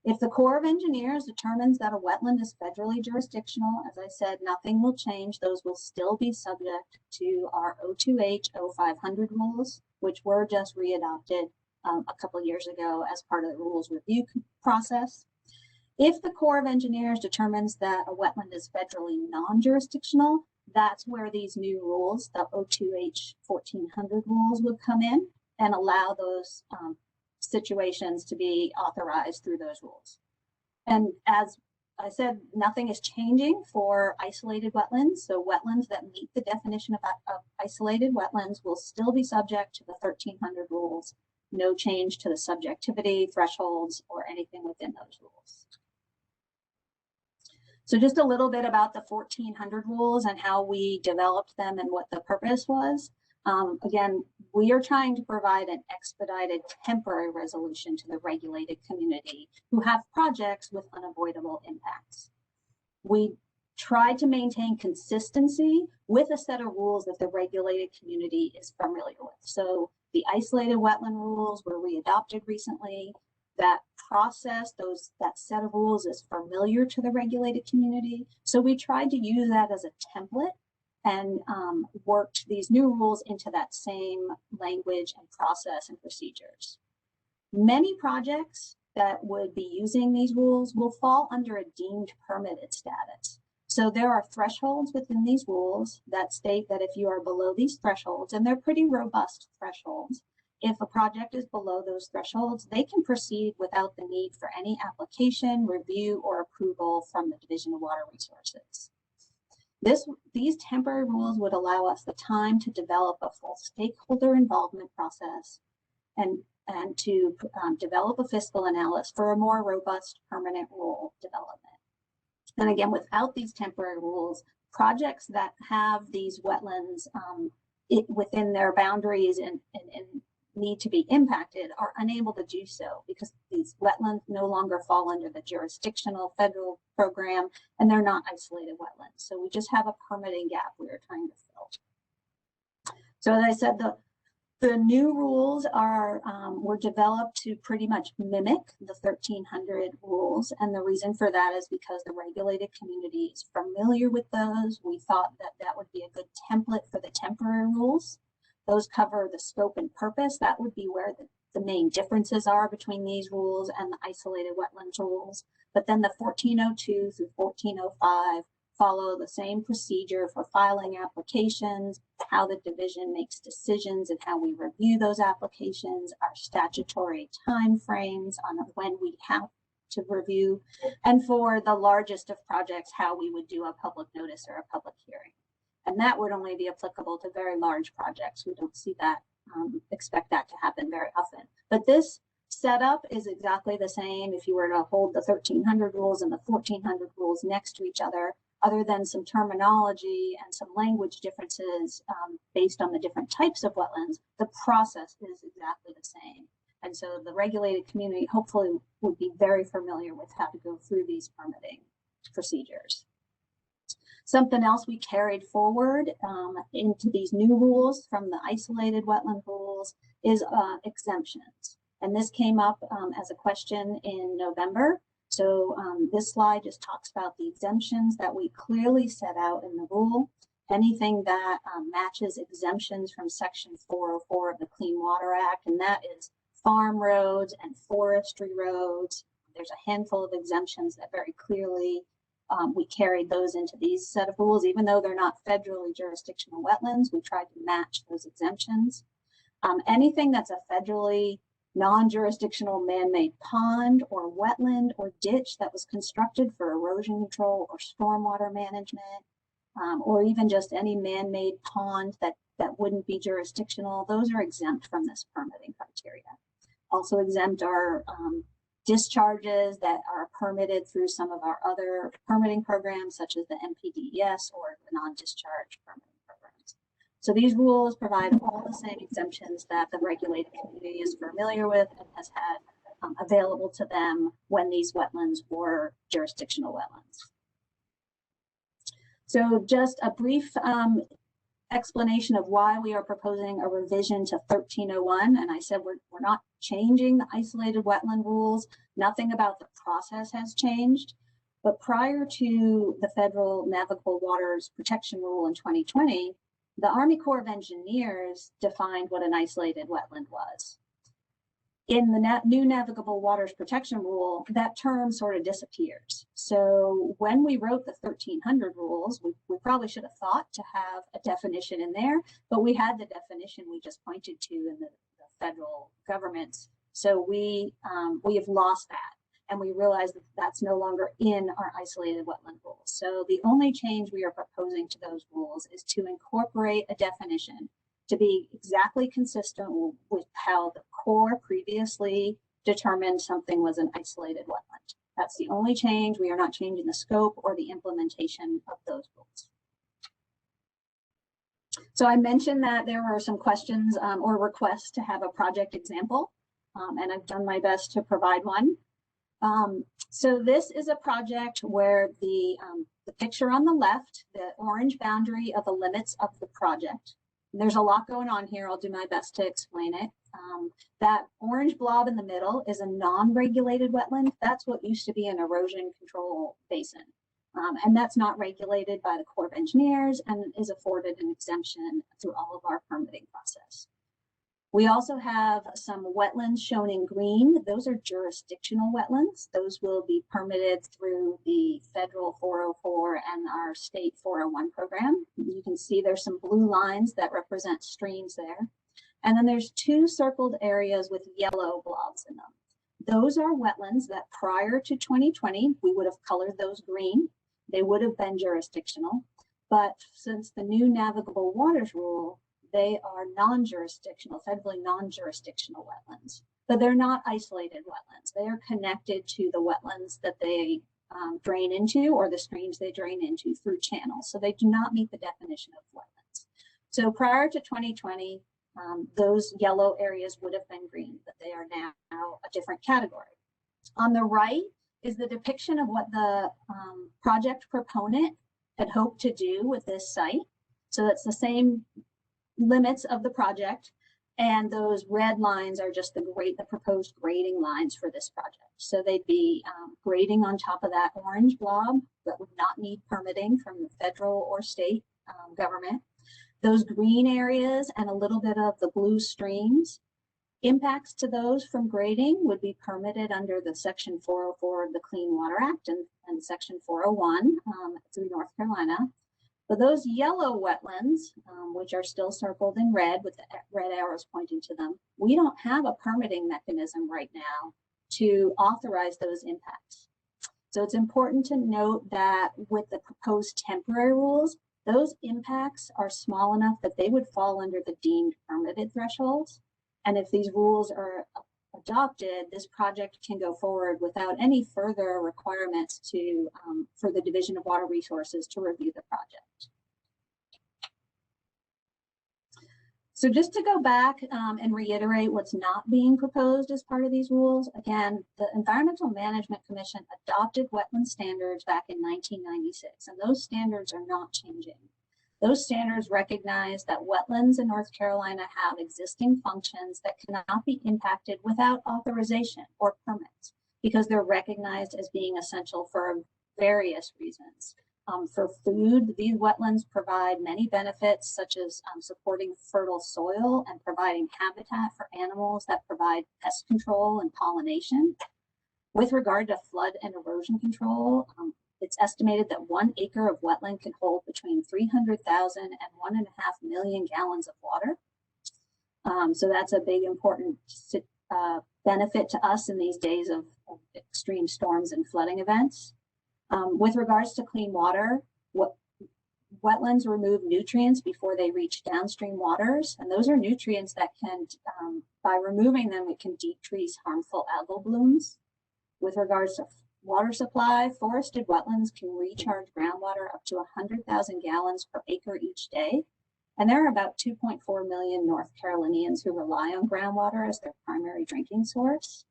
If the Corps of Engineers determines that a wetland is federally jurisdictional, as I said, nothing will change. Those will still be subject to our O2H 0500 rules, which were just readopted a couple of years ago as part of the rules review process. If the Corps of Engineers determines that a wetland is federally non-jurisdictional, that's where these new rules, the O2H 1400 rules, would come in and allow those situations to be authorized through those rules. And as I said, nothing is changing for isolated wetlands. So wetlands that meet the definition of isolated wetlands will still be subject to the 1300 rules. No change to the subjectivity thresholds or anything within those rules. So just a little bit about the 1400 rules and how we developed them and what the purpose was. Again, we are trying to provide an expedited temporary resolution to the regulated community who have projects with unavoidable impacts. We try to maintain consistency with a set of rules that the regulated community is familiar with. So the isolated wetland rules were readopted recently. That process, that set of rules is familiar to the regulated community. So we tried to use that as a template and worked these new rules into that same language and process and procedures. Many projects that would be using these rules will fall under a deemed permitted status. So there are thresholds within these rules that state that if you are below these thresholds, and they're pretty robust thresholds, if a project is below those thresholds, they can proceed without the need for any application, review, or approval from the Division of Water Resources. These temporary rules would allow us the time to develop a full stakeholder involvement process and to develop a fiscal analysis for a more robust permanent rule development. And again, without these temporary rules, projects that have these wetlands within their boundaries and need to be impacted are unable to do so because these wetlands no longer fall under the jurisdictional federal program and they're not isolated wetlands. So we just have a permitting gap we are trying to fill. So as I said, the new rules were developed to pretty much mimic the 1300 rules. And the reason for that is because the regulated community is familiar with those. We thought that that would be a good template for the temporary rules. Those cover the scope and purpose. That would be where the main differences are between these rules and the isolated wetlands rules. But then the 1402 through 1405 follow the same procedure for filing applications, how the division makes decisions and how we review those applications, our statutory timeframes on when we have to review, and for the largest of projects, how we would do a public notice or a public hearing. And that would only be applicable to very large projects. We don't see that, expect that to happen very often. But this setup is exactly the same if you were to hold the 1300 rules and the 1400 rules next to each other. other than some terminology and some language differences based on the different types of wetlands, the process is exactly the same. And so the regulated community hopefully would be very familiar with how to go through these permitting procedures. Something else we carried forward into these new rules from the isolated wetland rules is exemptions. And this came up as a question in November. So this slide just talks about the exemptions that we clearly set out in the rule. Anything that matches exemptions from Section 404 of the Clean Water Act, and that is farm roads and forestry roads. There's a handful of exemptions that very clearly we carried those into these set of rules. Even though they're not federally jurisdictional wetlands, we tried to match those exemptions. Anything that's a federally non-jurisdictional man-made pond or wetland or ditch that was constructed for erosion control or stormwater management, or even just any man-made pond that wouldn't be jurisdictional, those are exempt from this permitting criteria. Also exempt are discharges that are permitted through some of our other permitting programs, such as the MPDES or the non-discharge permitting programs. So these rules provide all the same exemptions that the regulated community is familiar with and has had available to them when these wetlands were jurisdictional wetlands. So just a brief explanation of why we are proposing a revision to 1301. And I said we're not changing the isolated wetland rules. Nothing about the process has changed. But prior to the Federal Navigable Waters Protection Rule in 2020, the Army Corps of Engineers defined what an isolated wetland was. In the new Navigable Waters Protection Rule, that term sort of disappears. So when we wrote the 1300 rules, we probably should have thought to have a definition in there, but we had the definition we just pointed to in the federal governments. So we have lost that, and we realized that that's no longer in our isolated wetland rules. So the only change we are proposing to those rules is to incorporate a definition to be exactly consistent with how the Corps previously determined something was an isolated wetland. That's the only change. We are not changing the scope or the implementation of those rules. So I mentioned that there were some questions or requests to have a project example, and I've done my best to provide one. So this is a project where the picture on the left, the orange boundary of the limits of the project. There's a lot going on here. I'll do my best to explain it. That orange blob in the middle is a non-regulated wetland. That's what used to be an erosion control basin. And that's not regulated by the Corps of Engineers and is afforded an exemption through all of our permitting process. We also have some wetlands shown in green. Those are jurisdictional wetlands. Those will be permitted through the federal 404 and our state 401 program. You can see there's some blue lines that represent streams there. And then there's two circled areas with yellow blobs in them. Those are wetlands that prior to 2020, we would have colored those green. They would have been jurisdictional. But since the new navigable waters rule, they are non-jurisdictional, federally non-jurisdictional wetlands, but they're not isolated wetlands. They are connected to the wetlands that they drain into or the streams they drain into through channels. So they do not meet the definition of wetlands. So prior to 2020, those yellow areas would have been green, but they are now a different category. On the right is the depiction of what the project proponent had hoped to do with this site. So that's the same limits of the project, and those red lines are just the proposed grading lines for this project. So they'd be grading on top of that orange blob that would not need permitting from the federal or state government. Those green areas and a little bit of the blue streams, impacts to those from grading would be permitted under the Section 404 of the Clean Water Act and Section 401 through North Carolina. But those yellow wetlands, which are still circled in red with the red arrows pointing to them, we don't have a permitting mechanism right now to authorize those impacts. So it's important to note that with the proposed temporary rules, those impacts are small enough that they would fall under the deemed permitted thresholds. And if these rules are adopted, this project can go forward without any further requirements to for the Division of Water Resources to review the project. So just to go back and reiterate what's not being proposed as part of these rules, again, the Environmental Management Commission adopted wetland standards back in 1996, and those standards are not changing. Those standards recognize that wetlands in North Carolina have existing functions that cannot be impacted without authorization or permits because they're recognized as being essential for various reasons. For food, these wetlands provide many benefits, such as supporting fertile soil and providing habitat for animals that provide pest control and pollination. With regard to flood and erosion control, it's estimated that 1 acre of wetland can hold between 300,000 and 1.5 million gallons of water. So that's a big important benefit to us in these days of extreme storms and flooding events. With regards to clean water, wetlands remove nutrients before they reach downstream waters, and those are nutrients that can, by removing them, it can decrease harmful algal blooms. With regards to water supply, forested wetlands can recharge groundwater up to 100,000 gallons per acre each day, and there are about 2.4 million North Carolinians who rely on groundwater as their primary drinking source.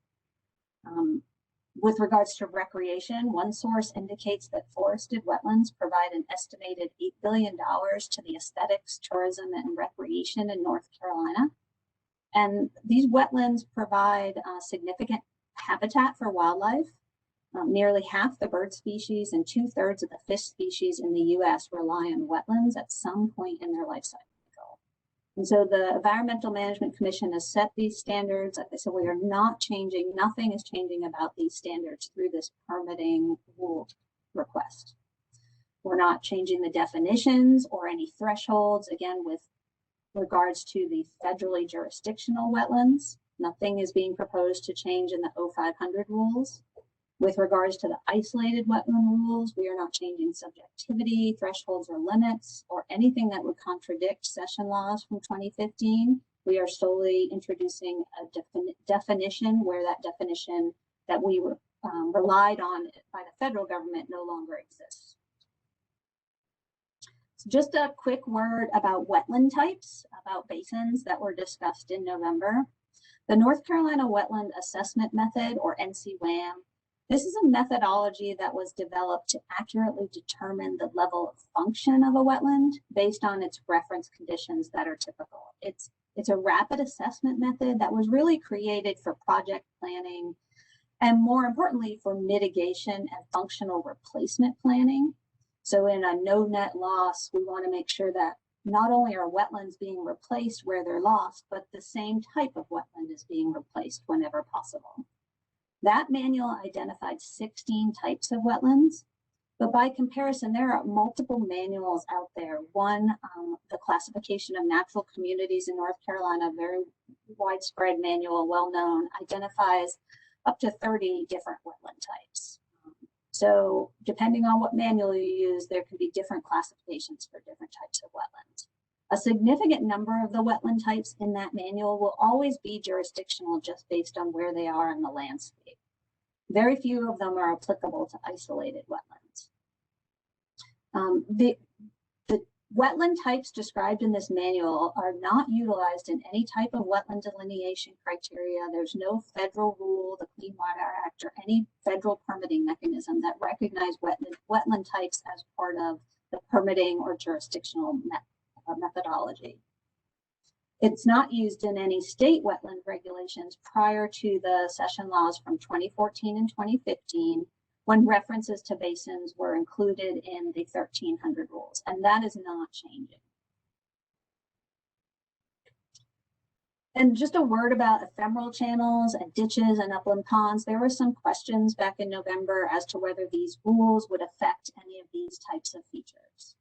With regards to recreation, one source indicates that forested wetlands provide an estimated $8 billion to the aesthetics, tourism, and recreation in North Carolina. And these wetlands provide significant habitat for wildlife. Nearly half the bird species and 2/3 of the fish species in the US rely on wetlands at some point in their life cycle. And so the Environmental Management Commission has set these standards. Like I said, we are not changing, nothing is changing about these standards through this permitting rule request. We're not changing the definitions or any thresholds. Again, with regards to the federally jurisdictional wetlands, nothing is being proposed to change in the 0500 rules. With regards to the isolated wetland rules, we are not changing subjectivity, thresholds, or limits, or anything that would contradict session laws from 2015. We are solely introducing a definition where that definition that we were relied on by the federal government no longer exists. So just a quick word about wetland types, about basins that were discussed in November. The North Carolina Wetland Assessment Method, or NCWAM, this is a methodology that was developed to accurately determine the level of function of a wetland based on its reference conditions that are typical. It's a rapid assessment method that was really created for project planning and, more importantly, for mitigation and functional replacement planning. So in a no net loss, we want to make sure that not only are wetlands being replaced where they're lost, but the same type of wetland is being replaced whenever possible. That manual identified 16 types of wetlands, but by comparison, there are multiple manuals out there. One, the Classification of Natural Communities in North Carolina, very widespread manual, well-known, identifies up to 30 different wetland types. So depending on what manual you use, there can be different classifications for different types of wetlands. A significant number of the wetland types in that manual will always be jurisdictional just based on where they are in the landscape. Very few of them are applicable to isolated wetlands. The wetland types described in this manual are not utilized in any type of wetland delineation criteria. There's no federal rule, the Clean Water Act, or any federal permitting mechanism that recognize wetland types as part of the permitting or jurisdictional methodology. It's not used in any state wetland regulations prior to the session laws from 2014 and 2015, when references to basins were included in the 1300 rules, and that is not changing. And just a word about ephemeral channels and ditches and upland ponds. There were some questions back in November as to whether these rules would affect any of these types of features.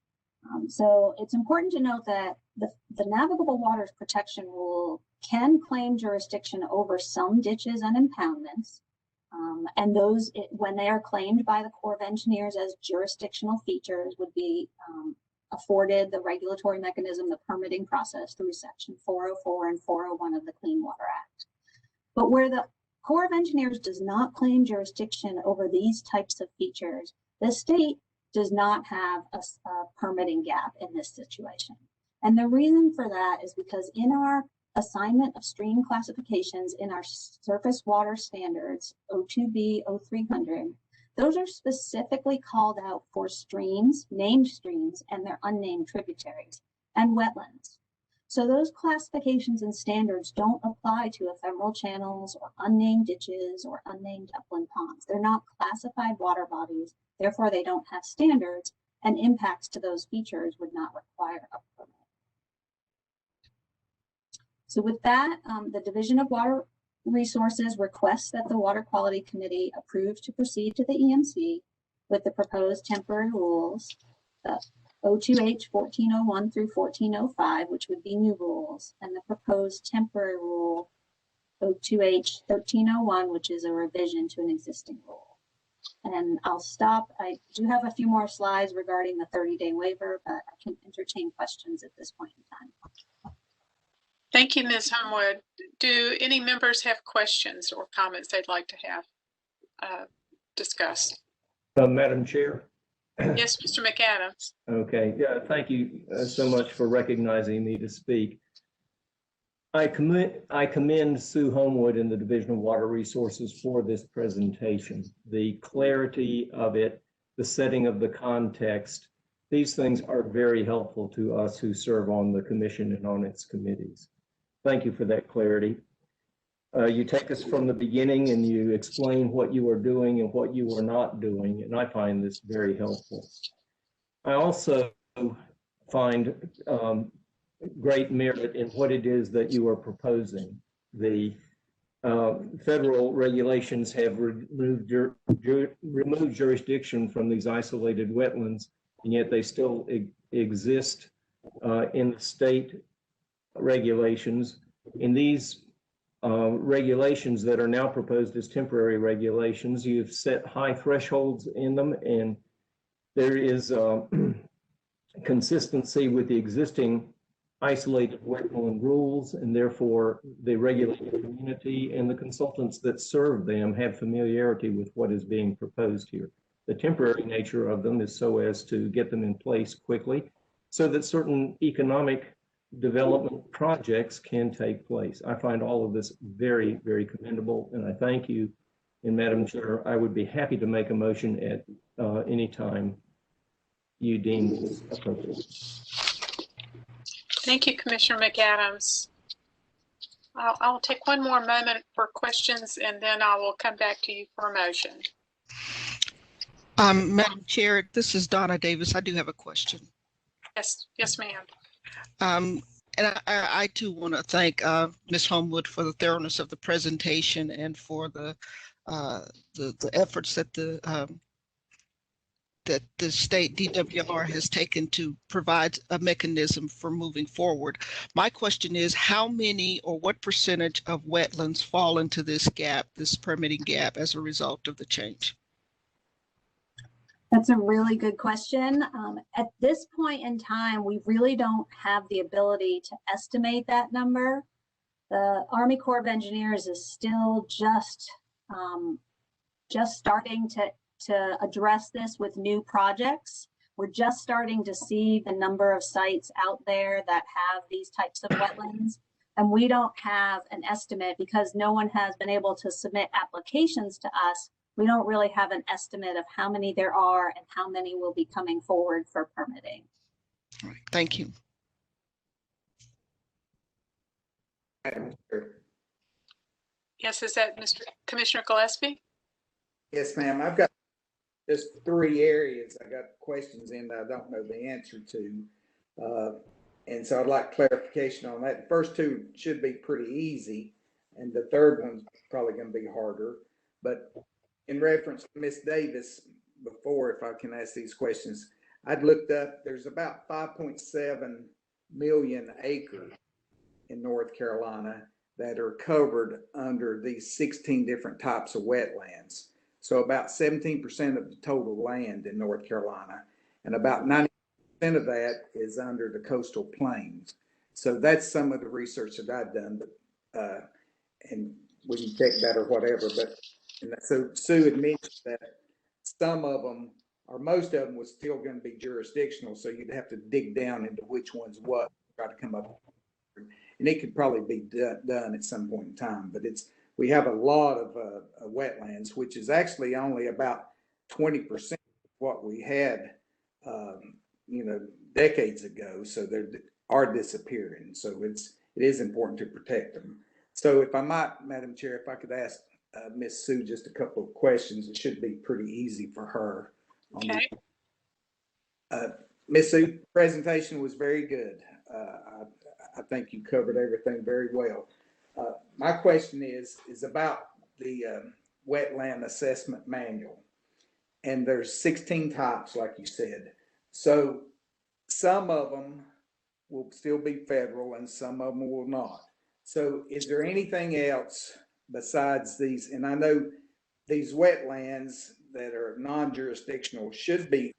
So it's important to note that the Navigable Waters Protection Rule can claim jurisdiction over some ditches and impoundments. And those, when they are claimed by the Corps of Engineers as jurisdictional features, would be afforded the regulatory mechanism, the permitting process through Section 404 and 401 of the Clean Water Act. But where the Corps of Engineers does not claim jurisdiction over these types of features. The state does not have a permitting gap in this situation. And the reason for that is because in our assignment of stream classifications in our surface water standards, O2B, O300, those are specifically called out for streams, named streams, and their unnamed tributaries, and wetlands. So those classifications and standards don't apply to ephemeral channels or unnamed ditches or unnamed upland ponds. They're not classified water bodies, therefore they don't have standards, and impacts to those features would not require a permit. So with that, the Division of Water Resources requests that the Water Quality Committee approve to proceed to the EMC with the proposed temporary rules, O2H 1401 through 1405, which would be new rules, and the proposed temporary rule O2H 1301, which is a revision to an existing rule. And I'll stop. I do have a few more slides regarding the 30-day waiver, but I can entertain questions at this point in time. Thank you, Ms. Homewood. Do any members have questions or comments they'd like to have discussed? Madam Chair. Yes, Mr. McAdams. Okay, yeah, thank you so much for recognizing me to speak. I commend Sue Homewood and the Division of Water Resources for this presentation. The clarity of it, the setting of the context, these things are very helpful to us who serve on the commission and on its committees. Thank you for that clarity. You take us from the beginning and you explain what you are doing and what you are not doing, and I find this very helpful. I also find great merit in what it is that you are proposing. The federal regulations have removed jurisdiction from these isolated wetlands, and yet they still exist in the state regulations. In these regulations that are now proposed as temporary regulations, you've set high thresholds in them, and there is consistency with the existing isolated wetland rules, and therefore the regulated community and the consultants that serve them have familiarity with what is being proposed here. The temporary nature of them is so as to get them in place quickly so that certain economic development projects can take place. I find all of this very, very commendable, and I thank you. And Madam Chair, I would be happy to make a motion at any time you deem this appropriate. Thank you, Commissioner McAdams. I'll take one more moment for questions, and then I will come back to you for a motion. Madam Chair, this is Donna Davis. I do have a question. Yes, ma'am. And I too want to thank Ms. Homewood for the thoroughness of the presentation and for the efforts that the state DWR has taken to provide a mechanism for moving forward. My question is, how many or what percentage of wetlands fall into this gap, this permitting gap, as a result of the change? That's a really good question. At this point in time, we really don't have the ability to estimate that number. The Army Corps of Engineers is still just starting to address this with new projects. We're just starting to see the number of sites out there that have these types of wetlands. And we don't have an estimate because no one has been able to submit applications to us. We don't really have an estimate of how many there are and how many will be coming forward for permitting. All right, thank you. Yes, is that Commissioner Gillespie? Yes, ma'am. I've got just 3 areas I got questions in that I don't know the answer to. And so I'd like clarification on that. The first 2 should be pretty easy, and the third one's probably going to be harder. But in reference to Ms. Davis before, if I can ask these questions, I'd looked up, there's about 5.7 million acres in North Carolina that are covered under these 16 different types of wetlands. So about 17% of the total land in North Carolina, and about 90% of that is under the coastal plains. So that's some of the research that I've done. And we can check that or whatever, but, and so Sue had mentioned that some of them, or most of them was still gonna be jurisdictional, so you'd have to dig down into which one's what, try to come up. And it could probably be done at some point in time, but we have a lot of wetlands, which is actually only about 20% of what we had, decades ago. So they are disappearing. So it is important to protect them. So if I might, Madam Chair, if I could ask Miss Sue just a couple of questions, it should be pretty easy for her. Okay. Miss Sue, presentation was very good. I think you covered everything very well. My question is about the wetland assessment manual. And there's 16 types, like you said. So some of them will still be federal and some of them will not. So is there anything else besides these? And I know these wetlands that are non-jurisdictional should be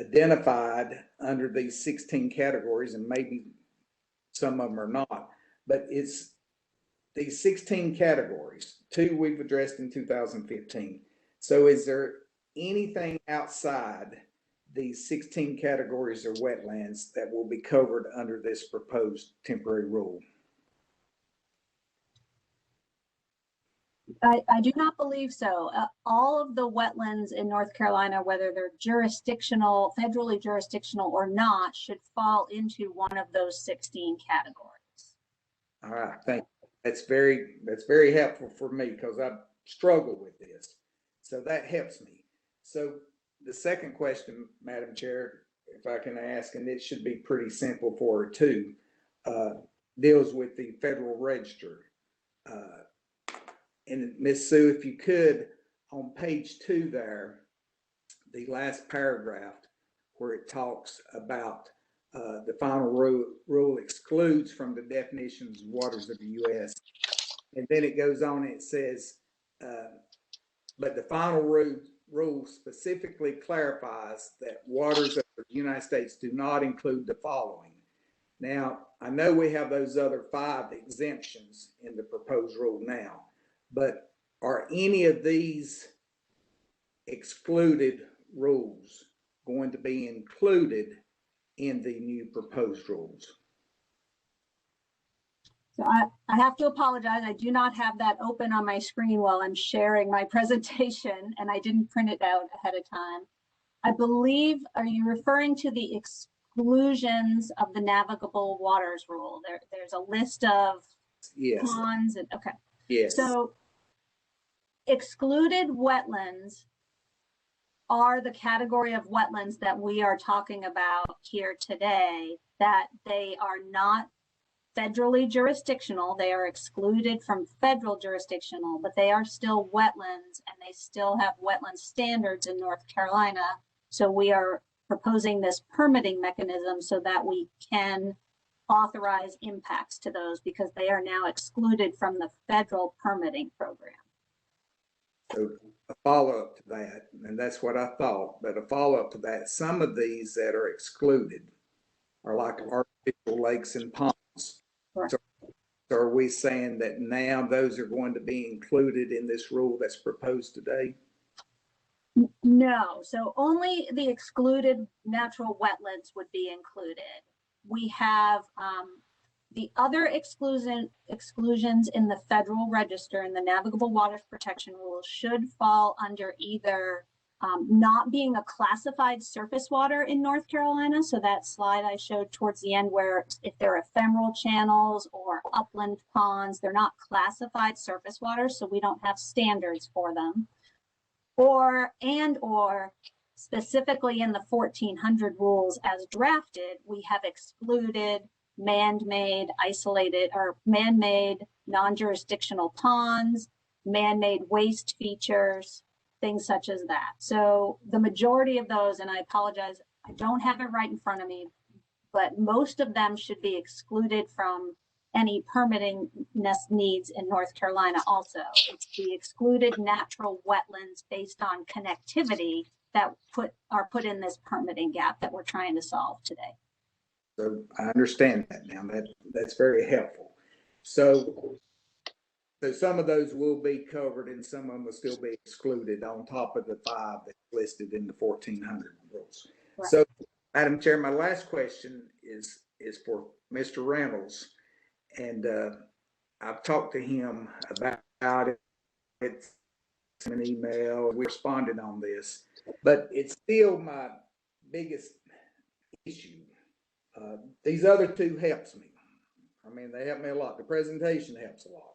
identified under these 16 categories, and maybe some of them are not, but it's these 16 categories. 2 we've addressed in 2015. So is there anything outside these 16 categories of wetlands that will be covered under this proposed temporary rule? I do not believe so. All of the wetlands in North Carolina, whether they're jurisdictional, federally jurisdictional or not, should fall into one of those 16 categories. All right, thank you. That's very helpful for me because I struggle with this. So that helps me. So the second question, Madam Chair, if I can ask, and it should be pretty simple for her too, deals with the Federal Register. And Ms. Sue, if you could, on page 2 there, the last paragraph where it talks about the final rule excludes from the definitions of waters of the U.S. And then it goes on and it says, but the final rule specifically clarifies that waters of the United States do not include the following. Now, I know we have those other 5 exemptions in the proposed rule now, but are any of these excluded rules going to be included in the new proposed rules? So I have to apologize. I do not have that open on my screen while I'm sharing my presentation, and I didn't print it out ahead of time. I believe, are you referring to the exclusions of the navigable waters rule? There's a list of Yes. ponds and okay. Yes. So excluded wetlands are the category of wetlands that we are talking about here today, that they are not federally jurisdictional. They are excluded from federal jurisdictional, but they are still wetlands and they still have wetland standards in North Carolina. So we are proposing this permitting mechanism so that we can authorize impacts to those because they are now excluded from the federal permitting program. So a follow-up to that, and that's what I thought, but a follow-up to that, some of these that are excluded are like artificial lakes and ponds. Sure. So are we saying that now those are going to be included in this rule that's proposed today? No, so only the excluded natural wetlands would be included. We have the other exclusions in the Federal Register and the Navigable Waters Protection Rules should fall under either not being a classified surface water in North Carolina. So that slide I showed towards the end where if they're ephemeral channels or upland ponds, they're not classified surface waters, so we don't have standards for them. Or specifically in the 1400 rules as drafted, we have excluded man-made isolated or man-made non-jurisdictional ponds, man-made waste features, things such as that. So the majority of those, and I apologize, I don't have it right in front of me, but most of them should be excluded from any permitting needs in North Carolina also. It's the excluded natural wetlands based on connectivity that are put in this permitting gap that we're trying to solve today. So I understand that now. That's very helpful. So So some of those will be covered and some of them will still be excluded on top of the 5 that's listed in the 1400 rules. Right. So, Madam Chair, my last question is for Mr. Reynolds. And I've talked to him about it. It's an email. We responded on this, but it's still my biggest issue. These other 2 helps me. I mean, they help me a lot. The presentation helps a lot.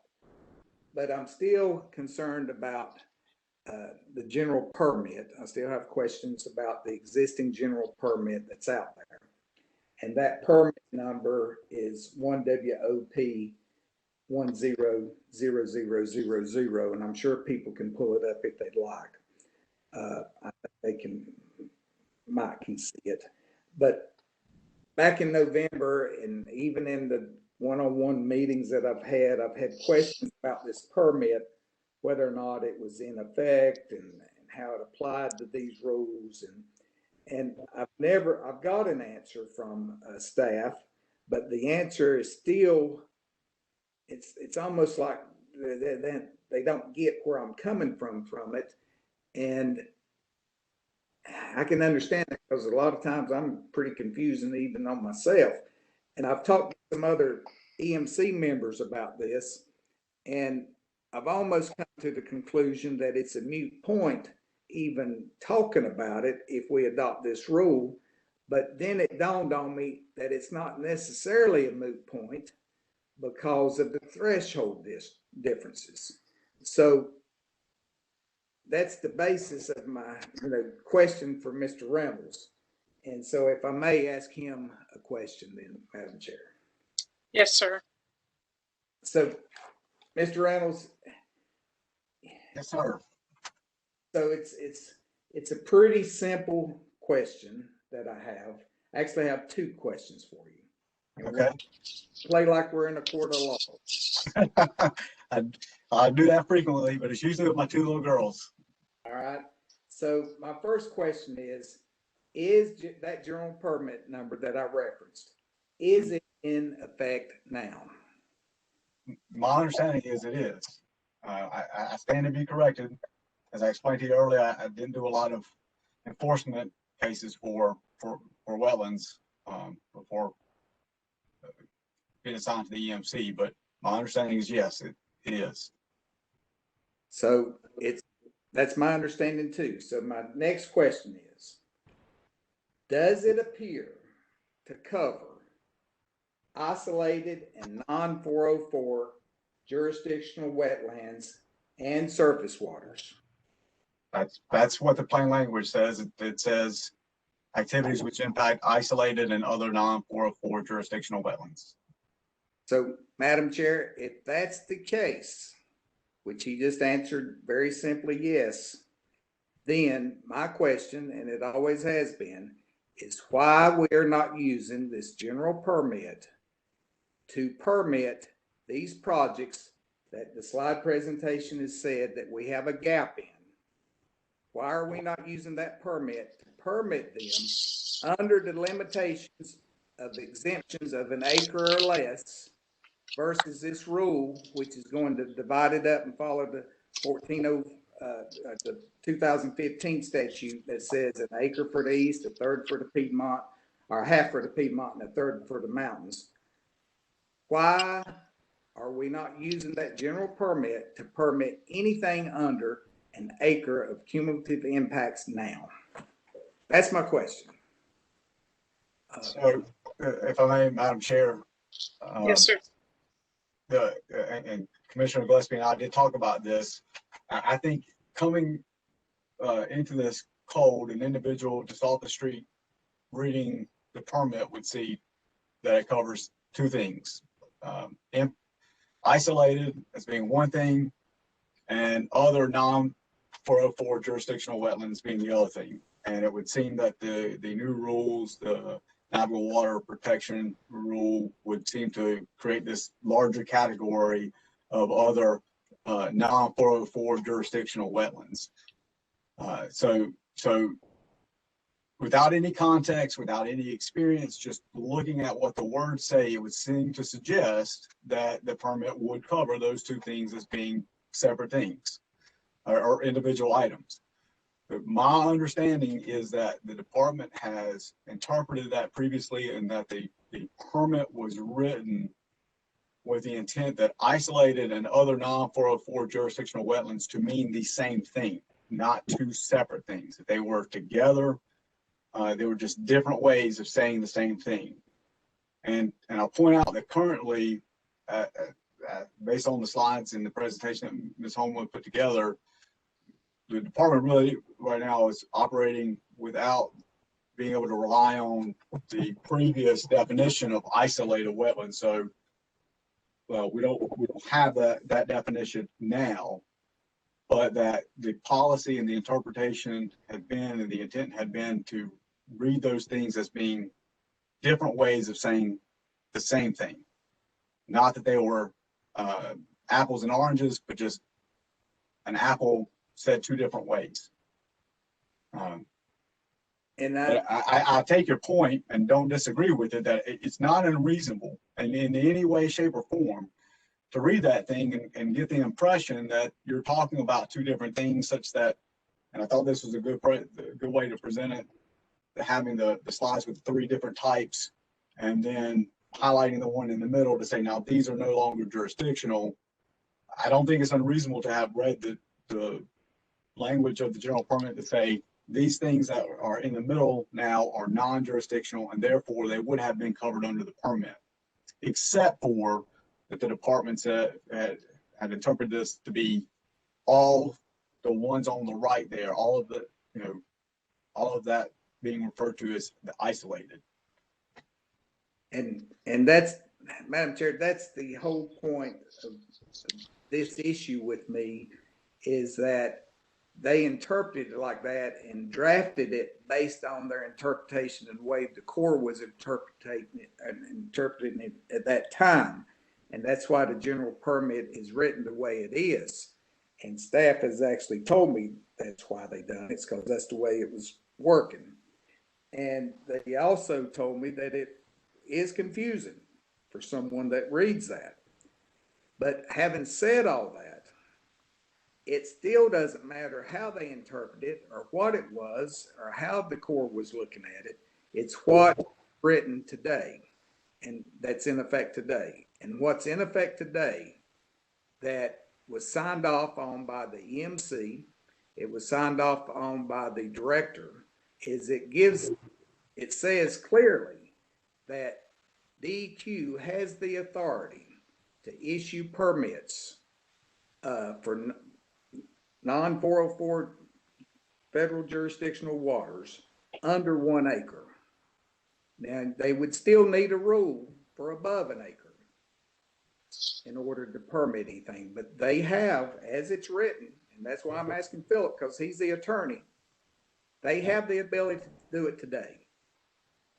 But I'm still concerned about the general permit. I still have questions about the existing general permit that's out there. And that permit number is 1WOP 100000, and I'm sure people can pull it up if they'd like. They might can see it. But back in November, and even in the one-on-one meetings that I've had questions about this permit, whether or not it was in effect and how it applied to these rules. And I've got an answer from staff, but the answer is still, it's almost like they don't get where I'm coming from it. And I can understand that because a lot of times I'm pretty confusing even on myself. And I've talked to some other EMC members about this, and I've almost come to the conclusion that it's a moot point even talking about it if we adopt this rule. But then it dawned on me that it's not necessarily a moot point because of the threshold differences. So that's the basis of my question for Mr. Reynolds. And so if I may ask him a question then, Madam Chair. Yes, sir. So, Mr. Reynolds. Yes, sir. So it's a pretty simple question that I have. I actually have 2 questions for you. Okay. Play like we're in a court of law. I do that frequently, but it's usually with my 2 little girls. All right. So my first question is that general permit number that I referenced, is it in effect now? My understanding is it is. I stand to be corrected. As I explained to you earlier, I didn't do a lot of enforcement cases for wetlands before being assigned to the EMC, but my understanding is yes, it is. So that's my understanding too. So my next question is, does it appear to cover isolated and non-404 jurisdictional wetlands and surface waters? That's what the plain language says. It says activities which impact isolated and other non-404 jurisdictional wetlands. So, Madam Chair, if that's the case, which he just answered very simply yes, then my question, and it always has been, is why we're not using this general permit to permit these projects that the slide presentation has said that we have a gap in. Why are we not using that permit to permit them under the limitations of exemptions of an acre or less versus this rule, which is going to divide it up and follow the the 2015 statute that says an acre for the east, a third for the Piedmont, or a half for the Piedmont and a third for the mountains. Why are we not using that general permit to permit anything under an acre of cumulative impacts now? That's my question. So, if I may, Madam Chair. Yes, sir. And Commissioner Gillespie and I did talk about this. I think coming into this cold, an individual just off the street reading the permit would see that it covers 2 things. Isolated as being one thing, and other non-404 jurisdictional wetlands being the other thing. And it would seem that the new rules, the navigable water protection rule, would seem to create this larger category of other non-404 jurisdictional wetlands. So without any context, without any experience, just looking at what the words say, it would seem to suggest that the permit would cover those two things as being separate things or individual items. But my understanding is that the department has interpreted that previously, and that the permit was written with the intent that isolated and other non-404 jurisdictional wetlands to mean the same thing, not two separate things. If they were together, they were just different ways of saying the same thing. And I'll point out that currently, based on the slides in the presentation that Ms. Homewood put together, the department really right now is operating without being able to rely on the previous definition of isolated wetlands. So we don't have that definition now, but that the policy and the interpretation had been, and the intent had been, to read those things as being different ways of saying the same thing. Not that they were apples and oranges, but just an apple said two different ways. And I take your point and don't disagree with it, that it's not unreasonable and in any way, shape, or form to read that thing and get the impression that you're talking about two different things, such that, and I thought this was a good way to present it, having the slides with three different types and then highlighting the one in the middle to say, now these are no longer jurisdictional. I don't think it's unreasonable to have read the language of the general permit to say these things that are in the middle now are non-jurisdictional, and therefore they would have been covered under the permit, except for that the department had interpreted this to be all the ones on the right there, all of the, all of that being referred to as the isolated. And that's, Madam Chair, that's the whole point of this issue with me, is that they interpreted it like that and drafted it based on their interpretation and the way the Corps was interpreting it at that time. And that's why the general permit is written the way it is. And staff has actually told me that's why they done it. It's because that's the way it was working. And they also told me that it is confusing for someone that reads that. But having said all that, it still doesn't matter how they interpret it or what it was or how the Corps was looking at it. It's what's written today, and that's in effect today. And what's in effect today that was signed off on by the EMC, it was signed off on by the director, is it says clearly that DEQ has the authority to issue permits for non-404 federal jurisdictional waters under 1 acre. Now, they would still need a rule for above an acre in order to permit anything, but they have, as it's written, and that's why I'm asking Philip, because he's the attorney, they have the ability to do it today,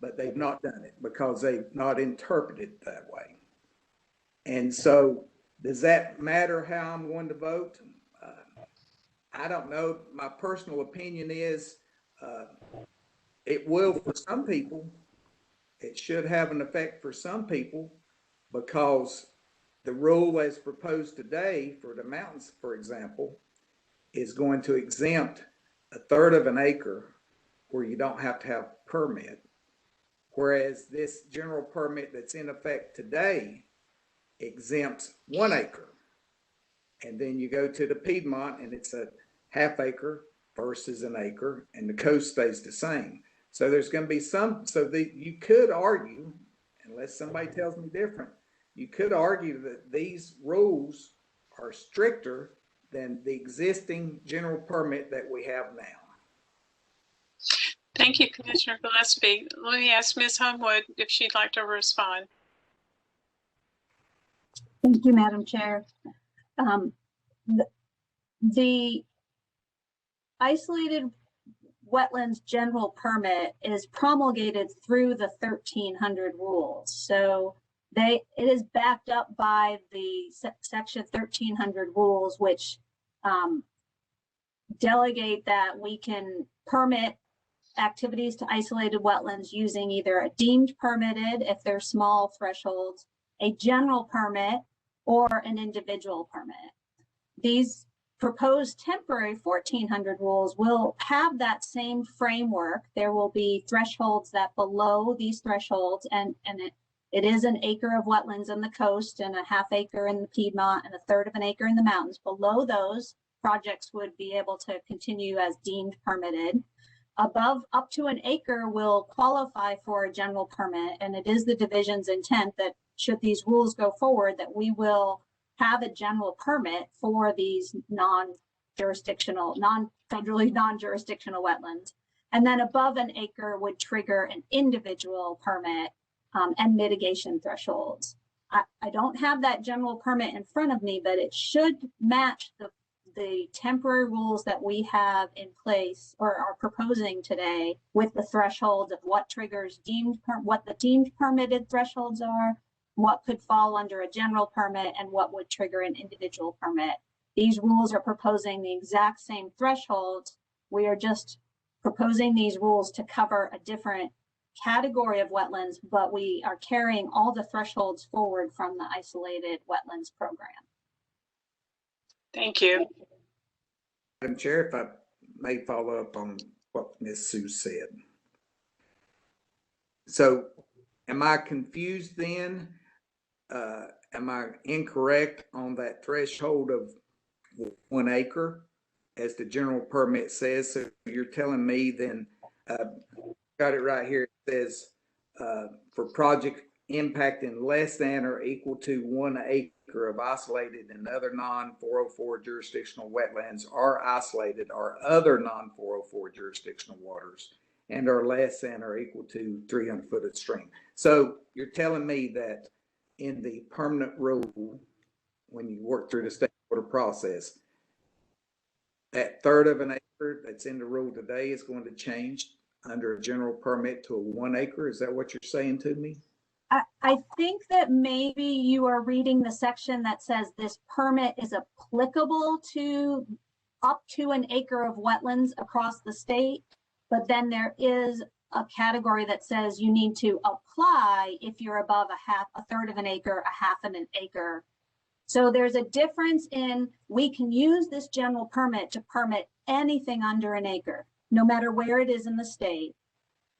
but they've not done it because they've not interpreted it that way. And so, does that matter how I'm going to vote? I don't know. My personal opinion is it will for some people. It should have an effect for some people, because the rule as proposed today for the mountains, for example, is going to exempt 1/3 of an acre where you don't have to have a permit. Whereas this general permit that's in effect today exempts 1 acre. And then you go to the Piedmont and it's a 1/2 acre versus an acre, and the coast stays the same. So there's going to be you could argue, unless somebody tells me different, you could argue that these rules are stricter than the existing general permit that we have now. Thank you, Commissioner Gillespie. Let me ask Ms. Homewood if she'd like to respond. Thank you, Madam Chair. The isolated wetlands general permit is promulgated through the 1300 rules. So it is backed up by the section 1300 rules, which delegate that we can permit activities to isolated wetlands using either a deemed permitted, if they're small thresholds, a general permit, or an individual permit. These proposed temporary 1400 rules will have that same framework. There will be thresholds that below these thresholds, and it is an acre of wetlands on the coast and a half acre in the Piedmont and a third of an acre in the mountains. Below those, projects would be able to continue as deemed permitted. Above, up to an acre will qualify for a general permit, and it is the division's intent that should these rules go forward, that we will have a general permit for these non-jurisdictional, federally non-jurisdictional wetlands. And then above an acre would trigger an individual permit and mitigation thresholds. I don't have that general permit in front of me, but it should match the temporary rules that we have in place or are proposing today, with the thresholds of what triggers what the deemed permitted thresholds are, what could fall under a general permit, and what would trigger an individual permit. These rules are proposing the exact same thresholds. We are just proposing these rules to cover a different category of wetlands, but we are carrying all the thresholds forward from the isolated wetlands program. Thank you. Madam Chair, if I may follow up on what Ms. Sue said. So am I confused then? Am I incorrect on that threshold of 1 acre as the general permit says? So you're telling me then, got it right here, it says for project impacting less than or equal to 1 acre of isolated and other non-404 jurisdictional wetlands are isolated or other non-404 jurisdictional waters and are less than or equal to 300 foot of stream. So you're telling me that in the permanent rule, when you work through the state order process, that third of an acre that's in the rule today is going to change under a general permit to a 1 acre. Is that what you're saying to me? I think that maybe you are reading the section that says this permit is applicable to up to an acre of wetlands across the state, but then there is a category that says you need to apply if you're above a third of an acre, a half of an acre. So there's a difference in, we can use this general permit to permit anything under an acre, no matter where it is in the state.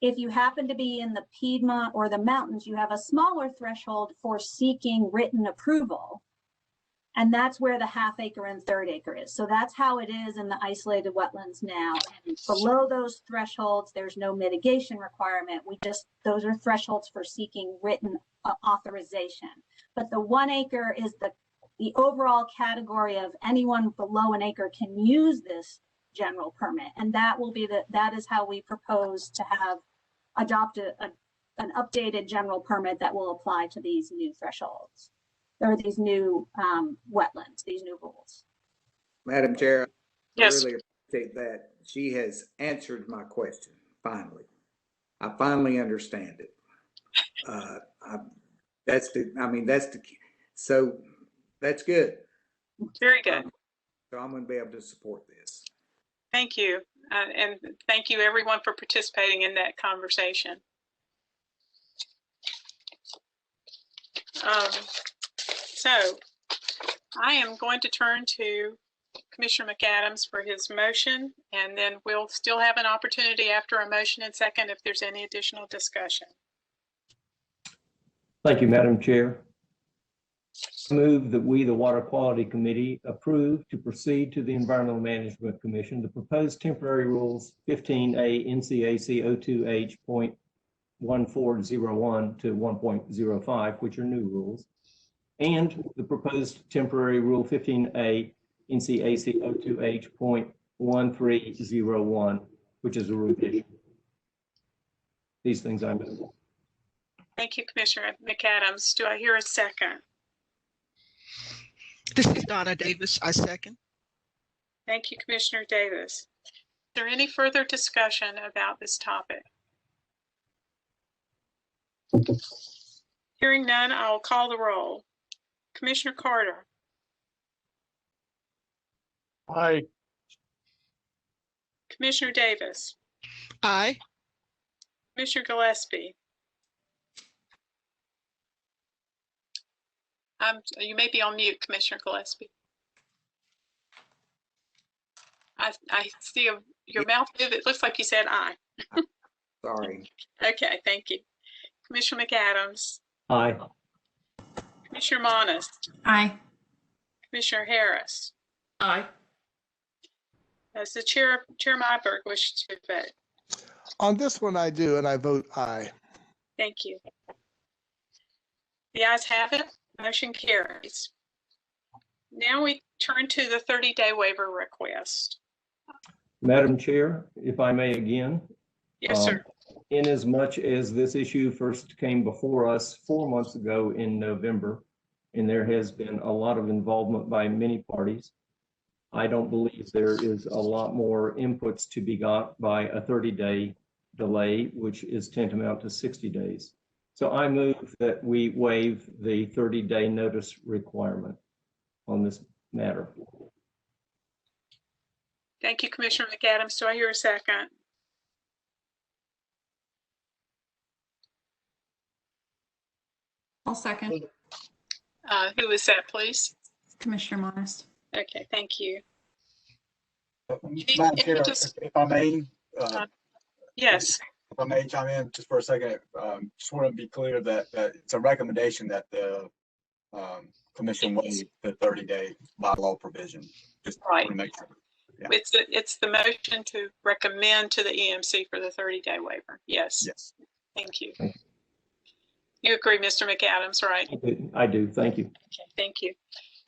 If you happen to be in the Piedmont or the mountains, you have a smaller threshold for seeking written approval. And that's where the half acre and third acre is. So that's how it is in the isolated wetlands now. And below those thresholds, there's no mitigation requirement. Those are thresholds for seeking written authorization. But the 1 acre is the overall category of anyone below an acre can use this general permit. And that will be that is how we propose to have adopted an updated general permit that will apply to these new thresholds, or these new wetlands, these new rules. Madam Chair, Yes. I really appreciate that. She has answered my question, finally. I finally understand it. So that's good. Very good. So I'm going to be able to support this. Thank you. And thank you everyone for participating in that conversation. So I am going to turn to Commissioner McAdams for his motion, and then we'll still have an opportunity after a motion and second if there's any additional discussion. Thank you, Madam Chair. I move that we, the Water Quality Committee, approve to proceed to the Environmental Management Commission the proposed temporary rules 15A NCAC 02H.1401 to 1.05, which are new rules, and the proposed temporary rule 15A NCAC 02H.1301, which is a revision. These things I move. Thank you, Commissioner McAdams. Do I hear a second? This is Donna Davis. I second. Thank you, Commissioner Davis. Is there any further discussion about this topic? Hearing none, I'll call the roll. Commissioner Carter. Aye. Commissioner Davis. Aye. Commissioner Gillespie. You may be on mute, Commissioner Gillespie. I see your mouth move. It looks like you said aye. Sorry. Okay, thank you. Commissioner McAdams. Aye. Commissioner Monas. Aye. Commissioner Harris. Aye. As the Chair Myberg wishes to vote. On this one, I do, and I vote aye. Thank you. The ayes have it. Motion carries. Now we turn to the 30-day waiver request. Madam Chair, if I may again. Yes, sir. Inasmuch as this issue first came before us 4 months ago in November, and there has been a lot of involvement by many parties, I don't believe there is a lot more inputs to be got by a 30-day delay, which is tantamount to 60 days. So I move that we waive the 30-day notice requirement on this matter. Thank you, Commissioner McAdams. Do I hear a second? I'll second. Who is that, please? Commissioner Monas. Okay, thank you. Madam Chair, if I may, yes. if I may chime in just for a second, just want to be clear that it's a recommendation that the commission waive the 30-day bylaw provision. Just right. Want to make sure. Yeah. It's the motion to recommend to the EMC for the 30-day waiver. Yes. Yes. Thank you. You agree, Mr. McAdams, right? I do. Thank you. Okay, thank you.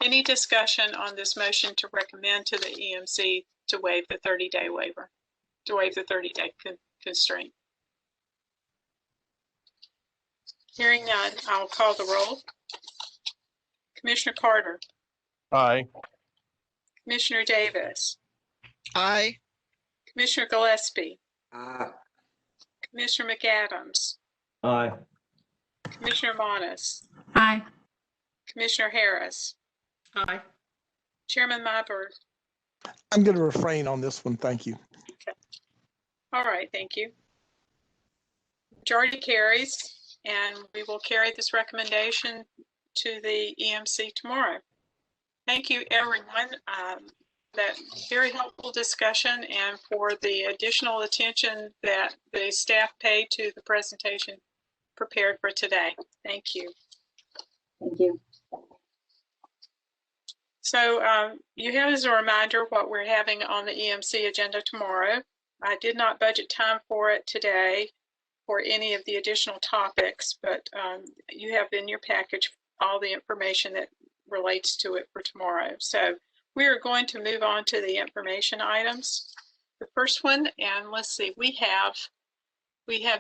Any discussion on this motion to recommend to the EMC to waive the 30-day waiver, to waive the 30-day constraint? Hearing none, I'll call the roll. Commissioner Carter. Aye. Commissioner Davis. Aye. Commissioner Gillespie. Aye. Commissioner McAdams. Aye. Commissioner Monas. Aye. Commissioner Harris. Aye. Chairman Myberg. I'm going to refrain on this one. Thank you. Okay. All right, thank you. Majority carries, and we will carry this recommendation to the EMC tomorrow. Thank you, everyone. That very helpful discussion and for the additional attention that the staff paid to the presentation prepared for today. Thank you. Thank you. So you have as a reminder what we're having on the EMC agenda tomorrow. I did not budget time for it today for any of the additional topics, but you have in your package all the information that relates to it for tomorrow. So we are going to move on to the information items. The first one, and let's see, we have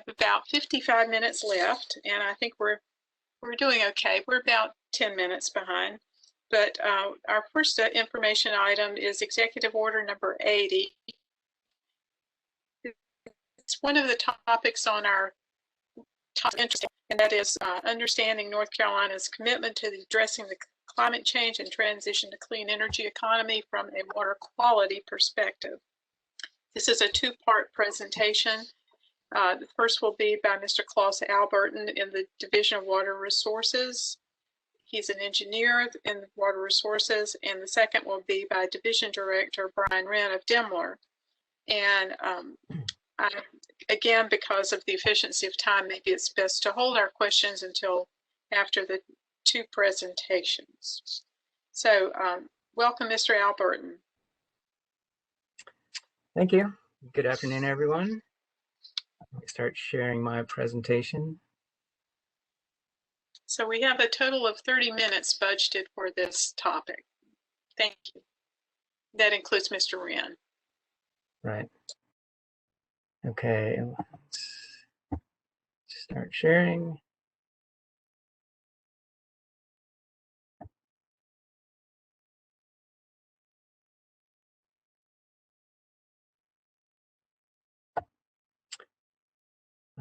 about 55 minutes left, and I think we're doing okay. We're about 10 minutes behind. But our first information item is Executive Order number 80. It's one of the topics on our top interest, and that is understanding North Carolina's commitment to addressing the climate change and transition to clean energy economy from a water quality perspective. This is a two-part presentation. The first will be by Mr. Klaus Alberton in the Division of Water Resources. He's an engineer in water resources, and the second will be by Division Director Brian Wren of Demler. And again, because of the efficiency of time, maybe it's best to hold our questions until after the two presentations. So welcome, Mr. Alberton. Thank you. Good afternoon, everyone. Let me start sharing my presentation. So we have a total of 30 minutes budgeted for this topic. Thank you. That includes Mr. Wren. Right. Okay, let's start sharing.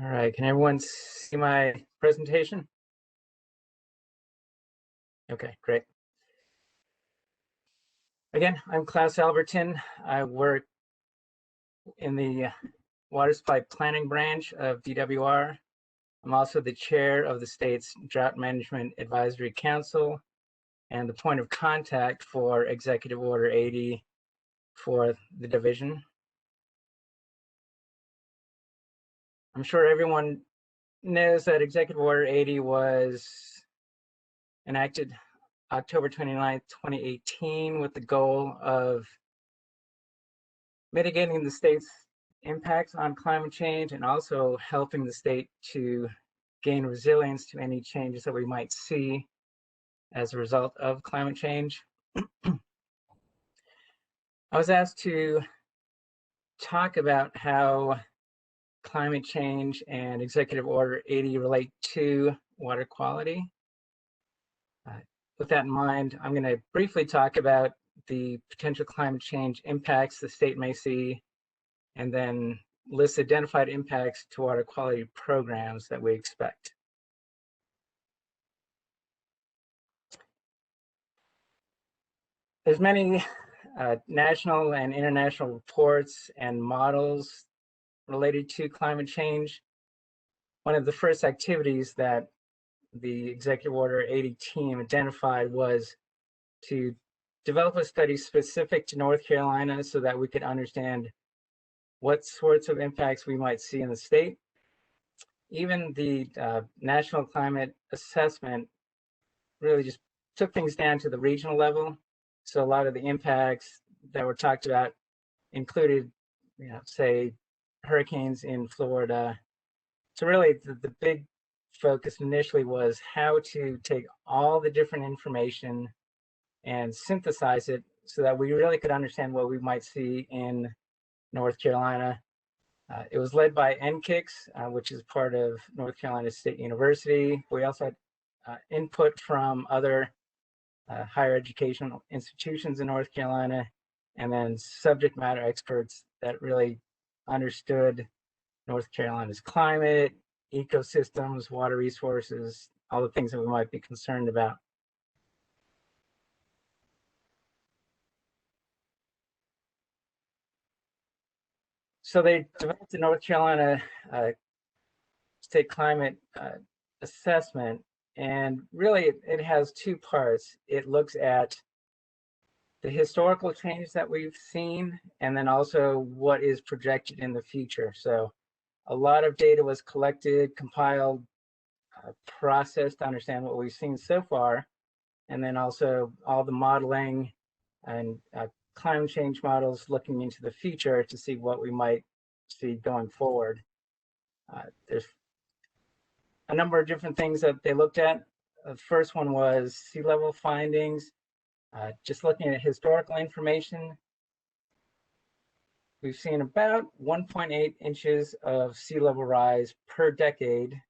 All right, can everyone see my presentation? Okay, great. Again, I'm Klaus Alberton. I work in the Water Supply Planning Branch of DWR. I'm also the chair of the state's Drought Management Advisory Council and the point of contact for Executive Order 80 for the division. I'm sure everyone knows that Executive Order 80 was enacted October 29, 2018, with the goal of mitigating the state's impacts on climate change and also helping the state to gain resilience to any changes that we might see as a result of climate change. I was asked to talk about how climate change and Executive Order 80 relate to water quality. With that in mind, I'm going to briefly talk about the potential climate change impacts the state may see, and then list identified impacts to water quality programs that we expect. There's many national and international reports and models related to climate change. One of the first activities that the Executive Order 80 team identified was to develop a study specific to North Carolina so that we could understand what sorts of impacts we might see in the state. Even the National Climate Assessment really just took things down to the regional level. So a lot of the impacts that were talked about included, say, hurricanes in Florida. So really the big focus initially was how to take all the different information and synthesize it so that we really could understand what we might see in North Carolina. It was led by NCICS, which is part of North Carolina State University. We also had input from other higher educational institutions in North Carolina, and then subject matter experts that really understood North Carolina's climate, ecosystems, water resources, all the things that we might be concerned about. So they developed the North Carolina State Climate Assessment, and really it has two parts. It looks at the historical change that we've seen, and then also what is projected in the future. So a lot of data was collected, compiled, processed to understand what we've seen so far, and then also all the modeling and climate change models looking into the future to see what we might see going forward. There's a number of different things that they looked at. The first one was sea level findings. Just looking at historical information, we've seen about 1.8 inches of sea level rise per decade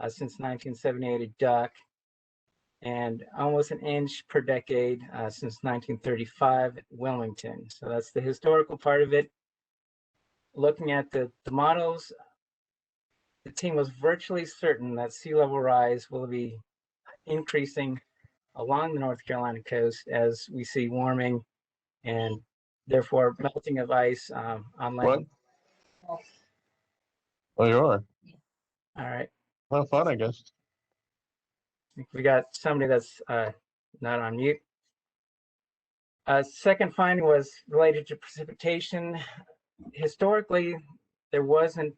since 1978 at Duck, and almost an inch per decade since 1935 at Wilmington. So that's the historical part of it. Looking at the models, the team was virtually certain that sea level rise will be increasing along the North Carolina coast as we see warming and therefore melting of ice on land. What? Oh, you are. All right. Well, fun, I guess. I think we got somebody that's not on mute. Second finding was related to precipitation. Historically, there wasn't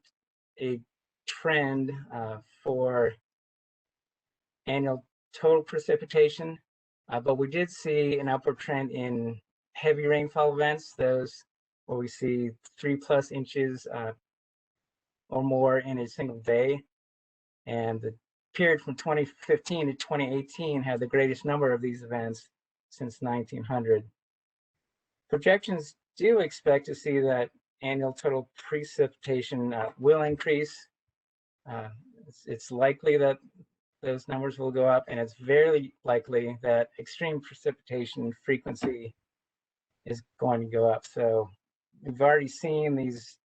a trend for annual total precipitation, but we did see an upward trend in heavy rainfall events, those where we see 3+ inches or more in a single day. And the period from 2015 to 2018 had the greatest number of these events since 1900. Projections do expect to see that annual total precipitation will increase. It's likely that those numbers will go up, and it's very likely that extreme precipitation frequency is going to go up. So we've already seen these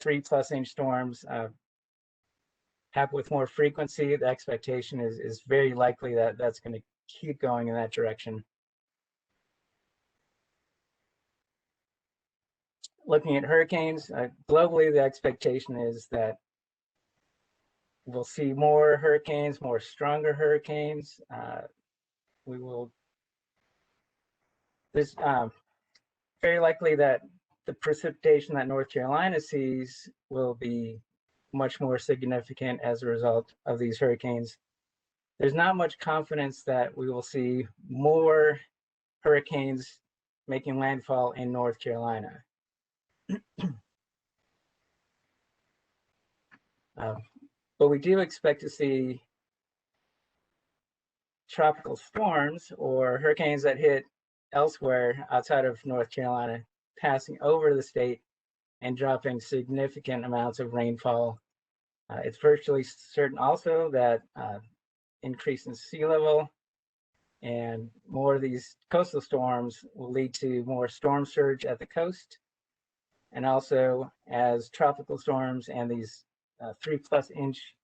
3+ inch storms happen with more frequency. The expectation is very likely that that's going to keep going in that direction. looking at hurricanes, globally, the expectation is that we'll see more hurricanes, more stronger hurricanes. There's very likely that the precipitation that North Carolina sees will be much more significant as a result of these hurricanes. There's not much confidence that we will see more hurricanes making landfall in North Carolina. But we do expect to see tropical storms or hurricanes that hit elsewhere outside of North Carolina passing over the state and dropping significant amounts of rainfall. It's virtually certain also that increase in sea level and more of these coastal storms will lead to more storm surge at the coast. And also as tropical storms and these 3+ inch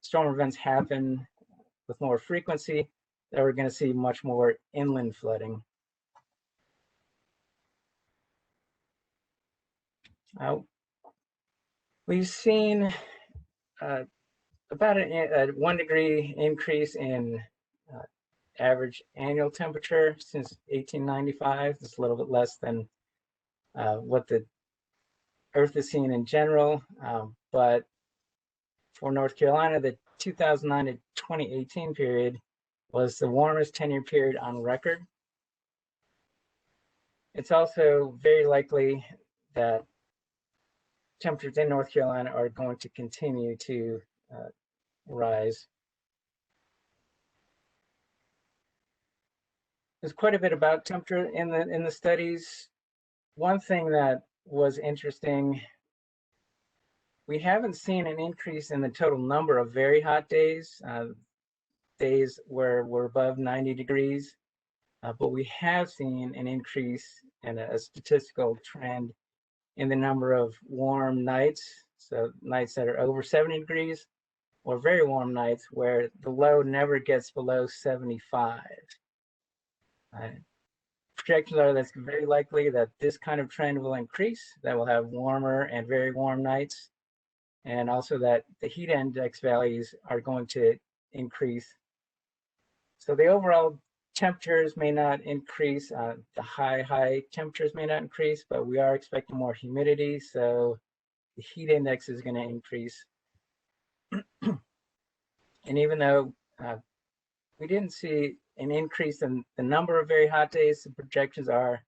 storm events happen with more frequency, that we're going to see much more inland flooding. We've seen about a 1 degree increase in average annual temperature since 1895. It's a little bit less than what the Earth is seeing in general, but for North Carolina, the 2009 to 2018 period was the warmest 10-year period on record. It's also very likely that temperatures in North Carolina are going to continue to rise. There's quite a bit about temperature in the studies. One thing that was interesting, we haven't seen an increase in the total number of very hot days, days where we're above 90 degrees, but we have seen an increase and a statistical trend in the number of warm nights, so nights that are over 70 degrees, or very warm nights where the low never gets below 75. Projections are that's very likely that this kind of trend will increase, that we'll have warmer and very warm nights, and also that the heat index values are going to increase. So the overall temperatures may not increase, the high temperatures may not increase, but we are expecting more humidity, so the heat index is going to increase. And even though we didn't see an increase in the number of very hot days, the projections are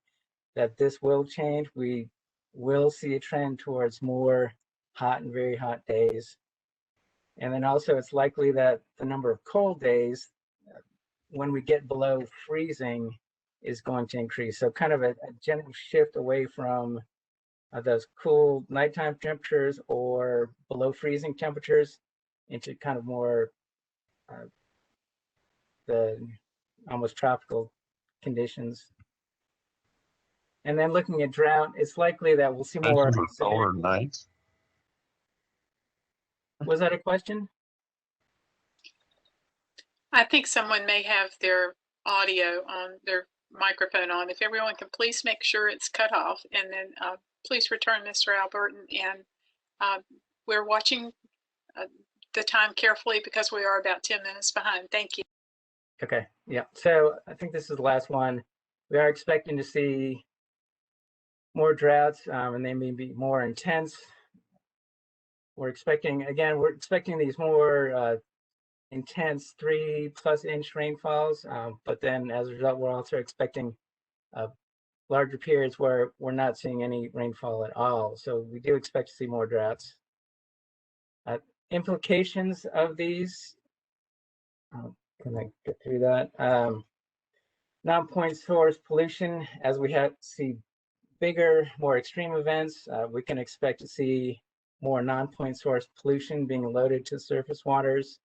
that this will change. We will see a trend towards more hot and very hot days. And then also it's likely that the number of cold days, when we get below freezing, is going to increase. So kind of a general shift away from those cool nighttime temperatures or below freezing temperatures into kind of more the almost tropical conditions. And then looking at drought, it's likely that we'll see more Solar nights. Was that a question? I think someone may have their audio on, their microphone on. If everyone can please make sure it's cut off, and then please return, Mr. Albertin. And we're watching the time carefully because we are about 10 minutes behind. Thank you. Okay, yeah. So I think this is the last one. We are expecting to see more droughts, and they may be more intense. We're expecting these more intense 3+ inch rainfalls, but then as a result, we're also expecting larger periods where we're not seeing any rainfall at all. So we do expect to see more droughts. Implications of these, can I get through that? Non-point source pollution, as we see bigger, more extreme events, we can expect to see more non-point source pollution being loaded to surface waters.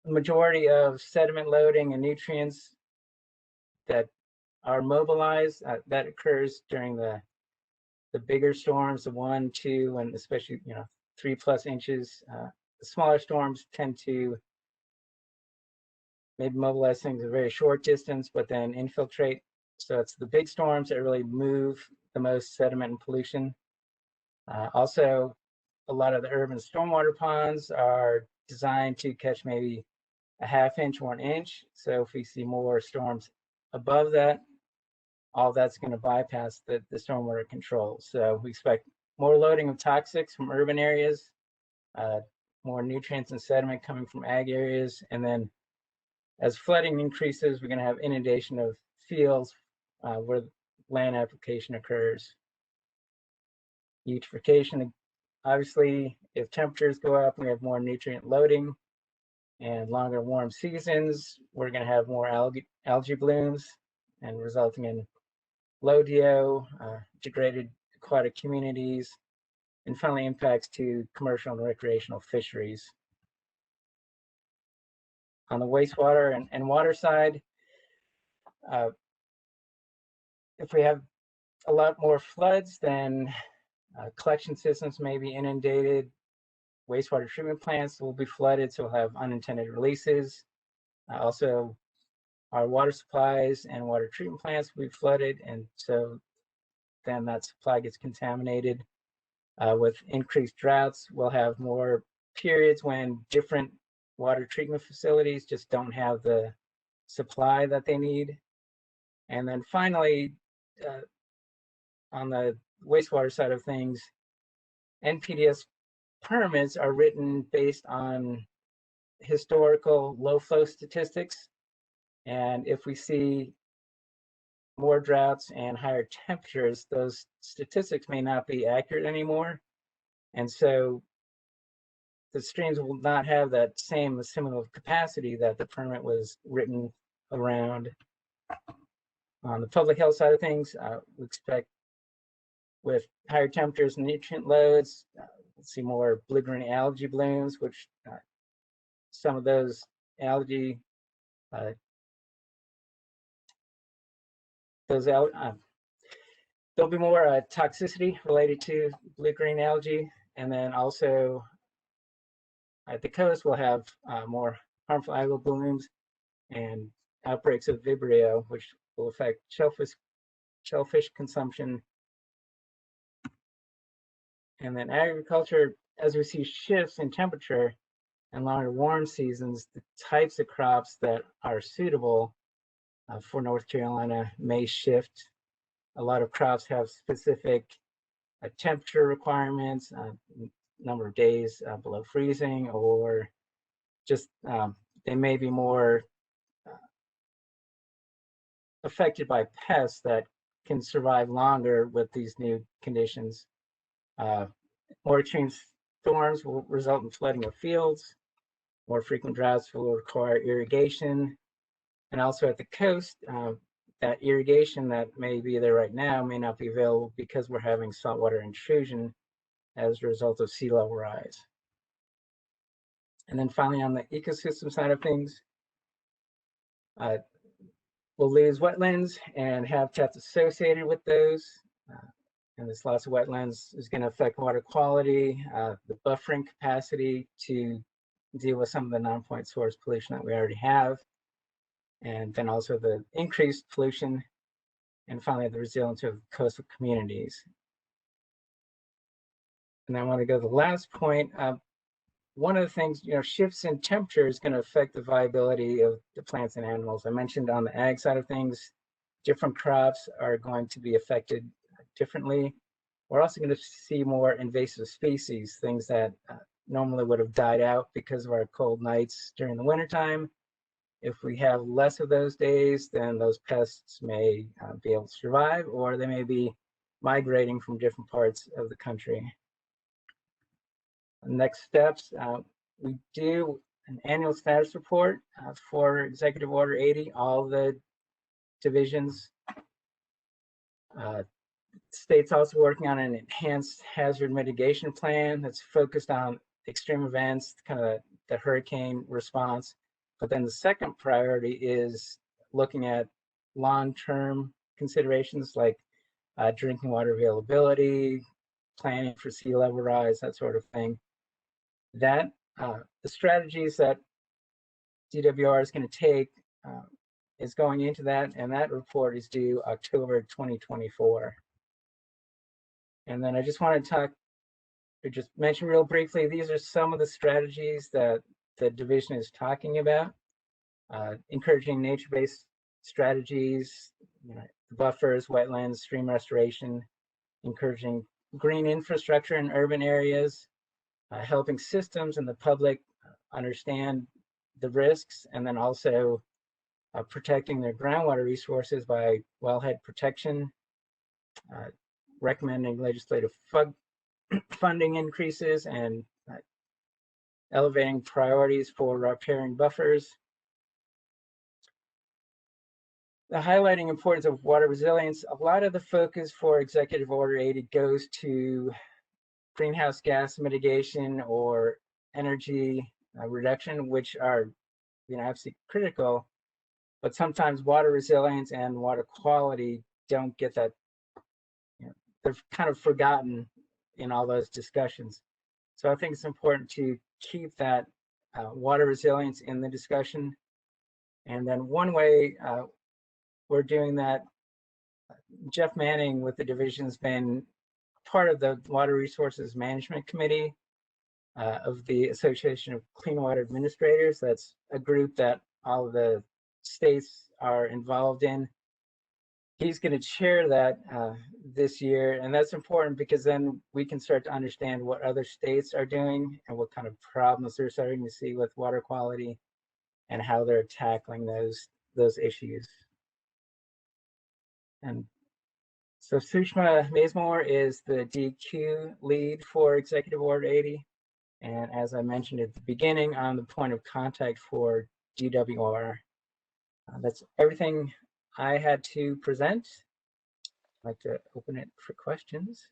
The majority of sediment loading and nutrients that are mobilized, that occurs during the bigger storms, the 1, 2, and especially 3+ inches. The smaller storms tend to maybe mobilize things a very short distance, but then infiltrate. So it's the big storms that really move the most sediment and pollution. Also, a lot of the urban stormwater ponds are designed to catch maybe a ½ inch or 1 inch. So if we see more storms above that, all that's going to bypass the stormwater control. So we expect more loading of toxics from urban areas, more nutrients and sediment coming from ag areas. And then as flooding increases, we're going to have inundation of fields where land application occurs. Eutrophication, obviously, if temperatures go up, we have more nutrient loading and longer warm seasons, we're going to have more algae blooms and resulting in low DO, degraded aquatic communities, and finally impacts to commercial and recreational fisheries. On the wastewater and water side, if we have a lot more floods, then collection systems may be inundated. Wastewater treatment plants will be flooded, so we'll have unintended releases. Also, our water supplies and water treatment plants will be flooded, and so then that supply gets contaminated. With increased droughts, we'll have more periods when different water treatment facilities just don't have the supply that they need. And then finally, on the wastewater side of things, NPDES permits are written based on historical low flow statistics. And if we see more droughts and higher temperatures, those statistics may not be accurate anymore. And so the streams will not have that same assimilative capacity that the permit was written around. On the public health side of things, we expect with higher temperatures and nutrient loads, we'll see more blue-green algae blooms, which some of those algae, there'll be more toxicity related to blue-green algae, and then also at the coast we'll have more harmful algal blooms and outbreaks of Vibrio, which will affect shellfish consumption. And then agriculture, as we see shifts in temperature and longer warm seasons, the types of crops that are suitable for North Carolina may shift. A lot of crops have specific temperature requirements, number of days below freezing, or just they may be more affected by pests that can survive longer with these new conditions. More extreme storms will result in flooding of fields. More frequent droughts will require irrigation. And also at the coast, that irrigation that may be there right now may not be available because we're having saltwater intrusion as a result of sea level rise. And then finally, on the ecosystem side of things, we'll lose wetlands and habitats associated with those. And this loss of wetlands is going to affect water quality, the buffering capacity to deal with some of the non-point source pollution that we already have, and then also the increased pollution, and finally the resilience of coastal communities. And I want to go to the last point. One of the things, shifts in temperature is going to affect the viability of the plants and animals. I mentioned on the ag side of things, different crops are going to be affected differently. We're also going to see more invasive species, things that normally would have died out because of our cold nights during the wintertime. If we have less of those days, then those pests may be able to survive, or they may be migrating from different parts of the country. Next steps, we do an annual status report for Executive Order 80, all the divisions. State's also working on an enhanced hazard mitigation plan that's focused on extreme events, kind of the hurricane response. But then the second priority is looking at long-term considerations like drinking water availability, planning for sea level rise, that sort of thing. That the strategies that DWR is going to take is going into that, and that report is due October 2024. And then I just want to talk to just mention real briefly, these are some of the strategies that the division is talking about. Encouraging nature-based strategies, buffers, wetlands, stream restoration, encouraging green infrastructure in urban areas, helping systems and the public understand the risks, and then also protecting their groundwater resources by wellhead protection, recommending legislative funding increases, and elevating priorities for repairing buffers. The highlighting importance of water resilience, a lot of the focus for Executive Order 80 goes to greenhouse gas mitigation or energy reduction, which are absolutely critical, but sometimes water resilience and water quality don't get that, they're kind of forgotten in all those discussions. So I think it's important to keep that water resilience in the discussion. And then one way we're doing that, Jeff Manning with the division's been part of the Water Resources Management Committee of the Association of Clean Water Administrators. That's a group that all of the states are involved in. He's going to chair that this year, and that's important because then we can start to understand what other states are doing and what kind of problems they're starting to see with water quality and how they're tackling those issues. And so Sushma Mazemore is the DQ lead for Executive Order 80. And as I mentioned at the beginning, I'm the point of contact for DWR. That's everything I had to present. I'd like to open it for questions.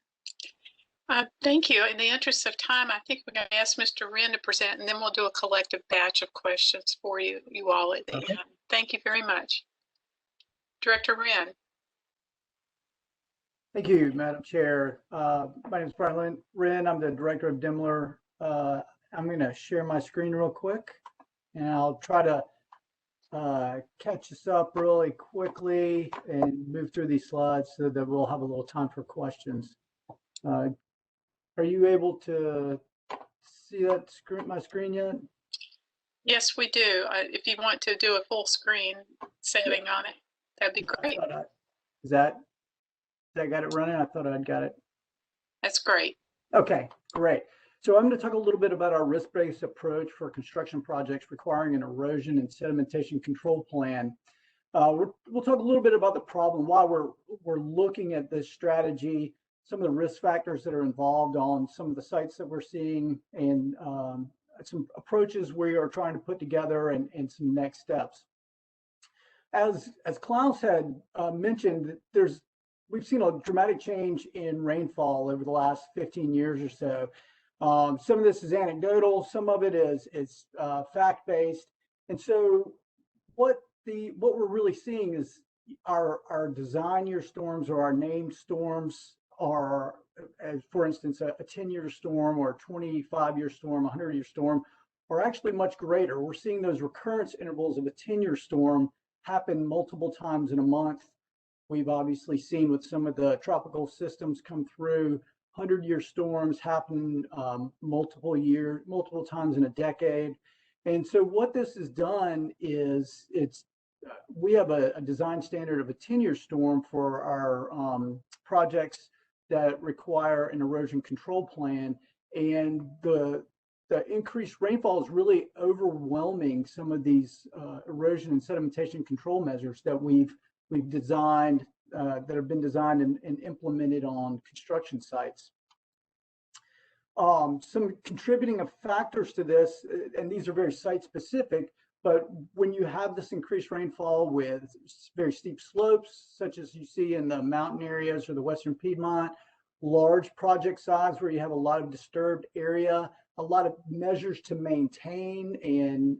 Thank you. In the interest of time, I think we're going to ask Mr. Wren to present, and then we'll do a collective batch of questions for you all at the end. Thank you very much. Director Wren. Thank you, Madam Chair. My name is Brian Wren. I'm the Director of DMLR. I'm going to share my screen real quick, and I'll try to catch us up really quickly and move through these slides so that we'll have a little time for questions. Are you able to see that screen, my screen yet? Yes, we do. If you want to do a full screen setting on it, that'd be great. Is that got it running? I thought I'd got it. That's great. Okay, great. So I'm going to talk a little bit about our risk-based approach for construction projects requiring an erosion and sedimentation control plan. We'll talk a little bit about the problem, why we're looking at this strategy, some of the risk factors that are involved on some of the sites that we're seeing, and some approaches we are trying to put together and some next steps. As Klaus had mentioned, we've seen a dramatic change in rainfall over the last 15 years or so. Some of this is anecdotal, some of it is fact-based. And so what we're really seeing is our design year storms or our named storms are, as for instance, a 10-year storm or a 25-year storm, a 100-year storm, are actually much greater. We're seeing those recurrence intervals of a 10-year storm happen multiple times in a month. We've obviously seen with some of the tropical systems come through, 100-year storms happen multiple times in a decade. And so what this has done is we have a design standard of a 10-year storm for our projects that require an erosion control plan. And the increased rainfall is really overwhelming some of these erosion and sedimentation control measures that we've designed, that have been designed and implemented on construction sites. Some contributing factors to this, and these are very site specific, but when you have this increased rainfall with very steep slopes, such as you see in the mountain areas or the Western Piedmont, large project size where you have a lot of disturbed area, a lot of measures to maintain, and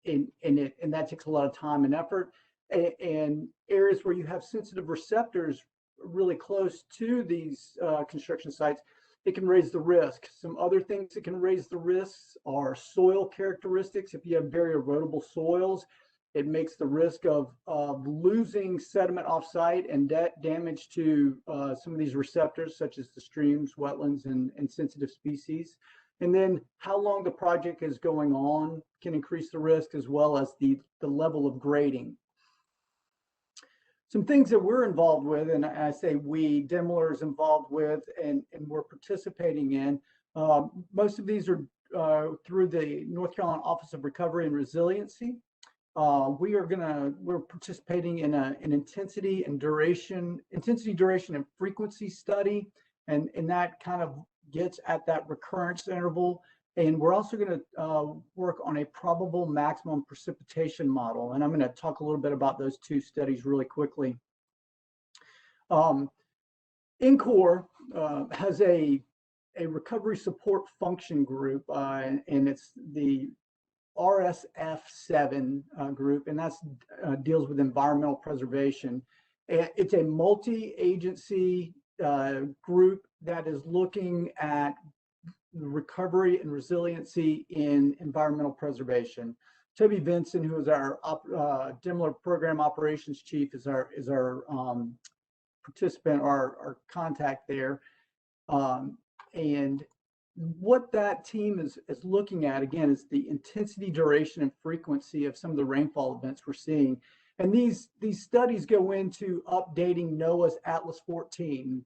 that takes a lot of time and effort. And areas where you have sensitive receptors really close to these construction sites, it can raise the risk. Some other things that can raise the risks are soil characteristics. If you have very erodible soils, It makes the risk of losing sediment offsite and damage to some of these receptors, such as the streams, wetlands, and sensitive species. And then how long the project is going on can increase the risk, as well as the level of grading. Some things that we're involved with, and I say we, Daimler is involved with, and we're participating in. Most of these are through the North Carolina Office of Recovery and Resiliency. We're participating in an intensity, duration, and frequency study, and that kind of gets at that recurrence interval. And we're also going to work on a probable maximum precipitation model. And I'm going to talk a little bit about those two studies really quickly. INCOR has a recovery support function group, and it's the RSF7 group, and that's deals with environmental preservation. It's a multi-agency group that is looking at recovery and resiliency in environmental preservation. Toby Vinson, who is our Daimler Program Operations Chief, is our participant, our contact there. And what that team is looking at, again, is the intensity, duration, and frequency of some of the rainfall events we're seeing. And these studies go into updating NOAA's Atlas 14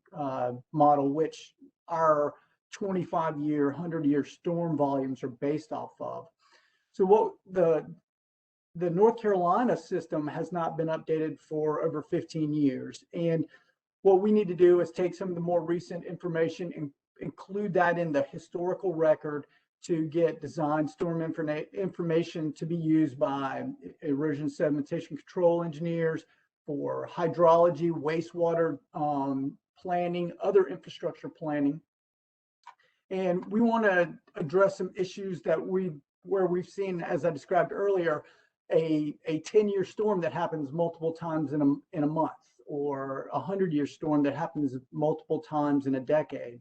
model, which our 25-year, 100-year storm volumes are based off of. So what the North Carolina system has not been updated for over 15 years. And what we need to do is take some of the more recent information and include that in the historical record to get design storm information to be used by erosion sedimentation control engineers for hydrology, wastewater planning, other infrastructure planning. And we want to address some issues that where we've seen, as I described earlier, a 10-year storm that happens multiple times in a month, or a 100-year storm that happens multiple times in a decade.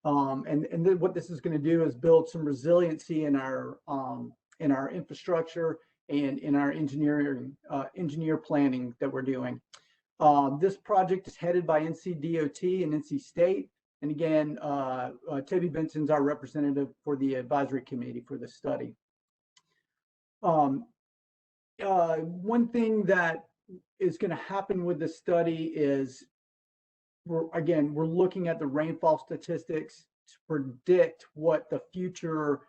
And then what this is going to do is build some resiliency in our infrastructure and in our engineer planning that we're doing. This project is headed by NCDOT and NC State. And again, Toby Benson's our representative for the advisory committee for this study. One thing that is going to happen with this study is, we're looking at the rainfall statistics to predict what the future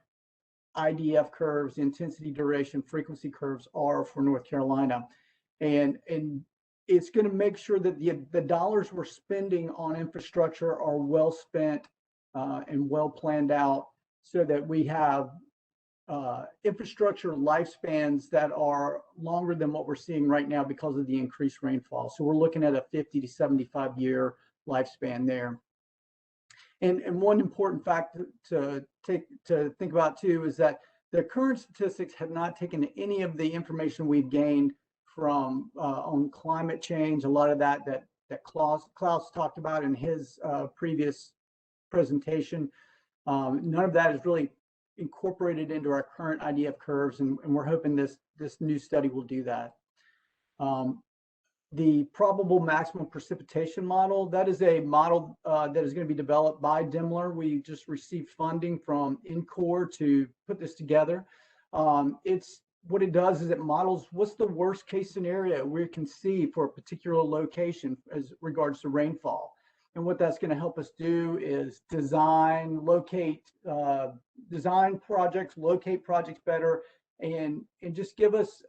IDF curves, intensity, duration, frequency curves are for North Carolina. And it's going to make sure that the dollars we're spending on infrastructure are well spent and well planned out, so that we have infrastructure lifespans that are longer than what we're seeing right now because of the increased rainfall. So we're looking at a 50 to 75 year lifespan there. And one important fact to think about too is that the current statistics have not taken any of the information we've gained from on climate change. A lot of that Klaus talked about in his previous presentation. None of that is really incorporated into our current IDF curves, and we're hoping this new study will do that. The probable maximum precipitation model, that is a model that is going to be developed by Daimler. We just received funding from INCOR to put this together. What it does is it models what's the worst case scenario we can see for a particular location as regards to rainfall. And what that's going to help us do is design projects, locate projects better, and just give us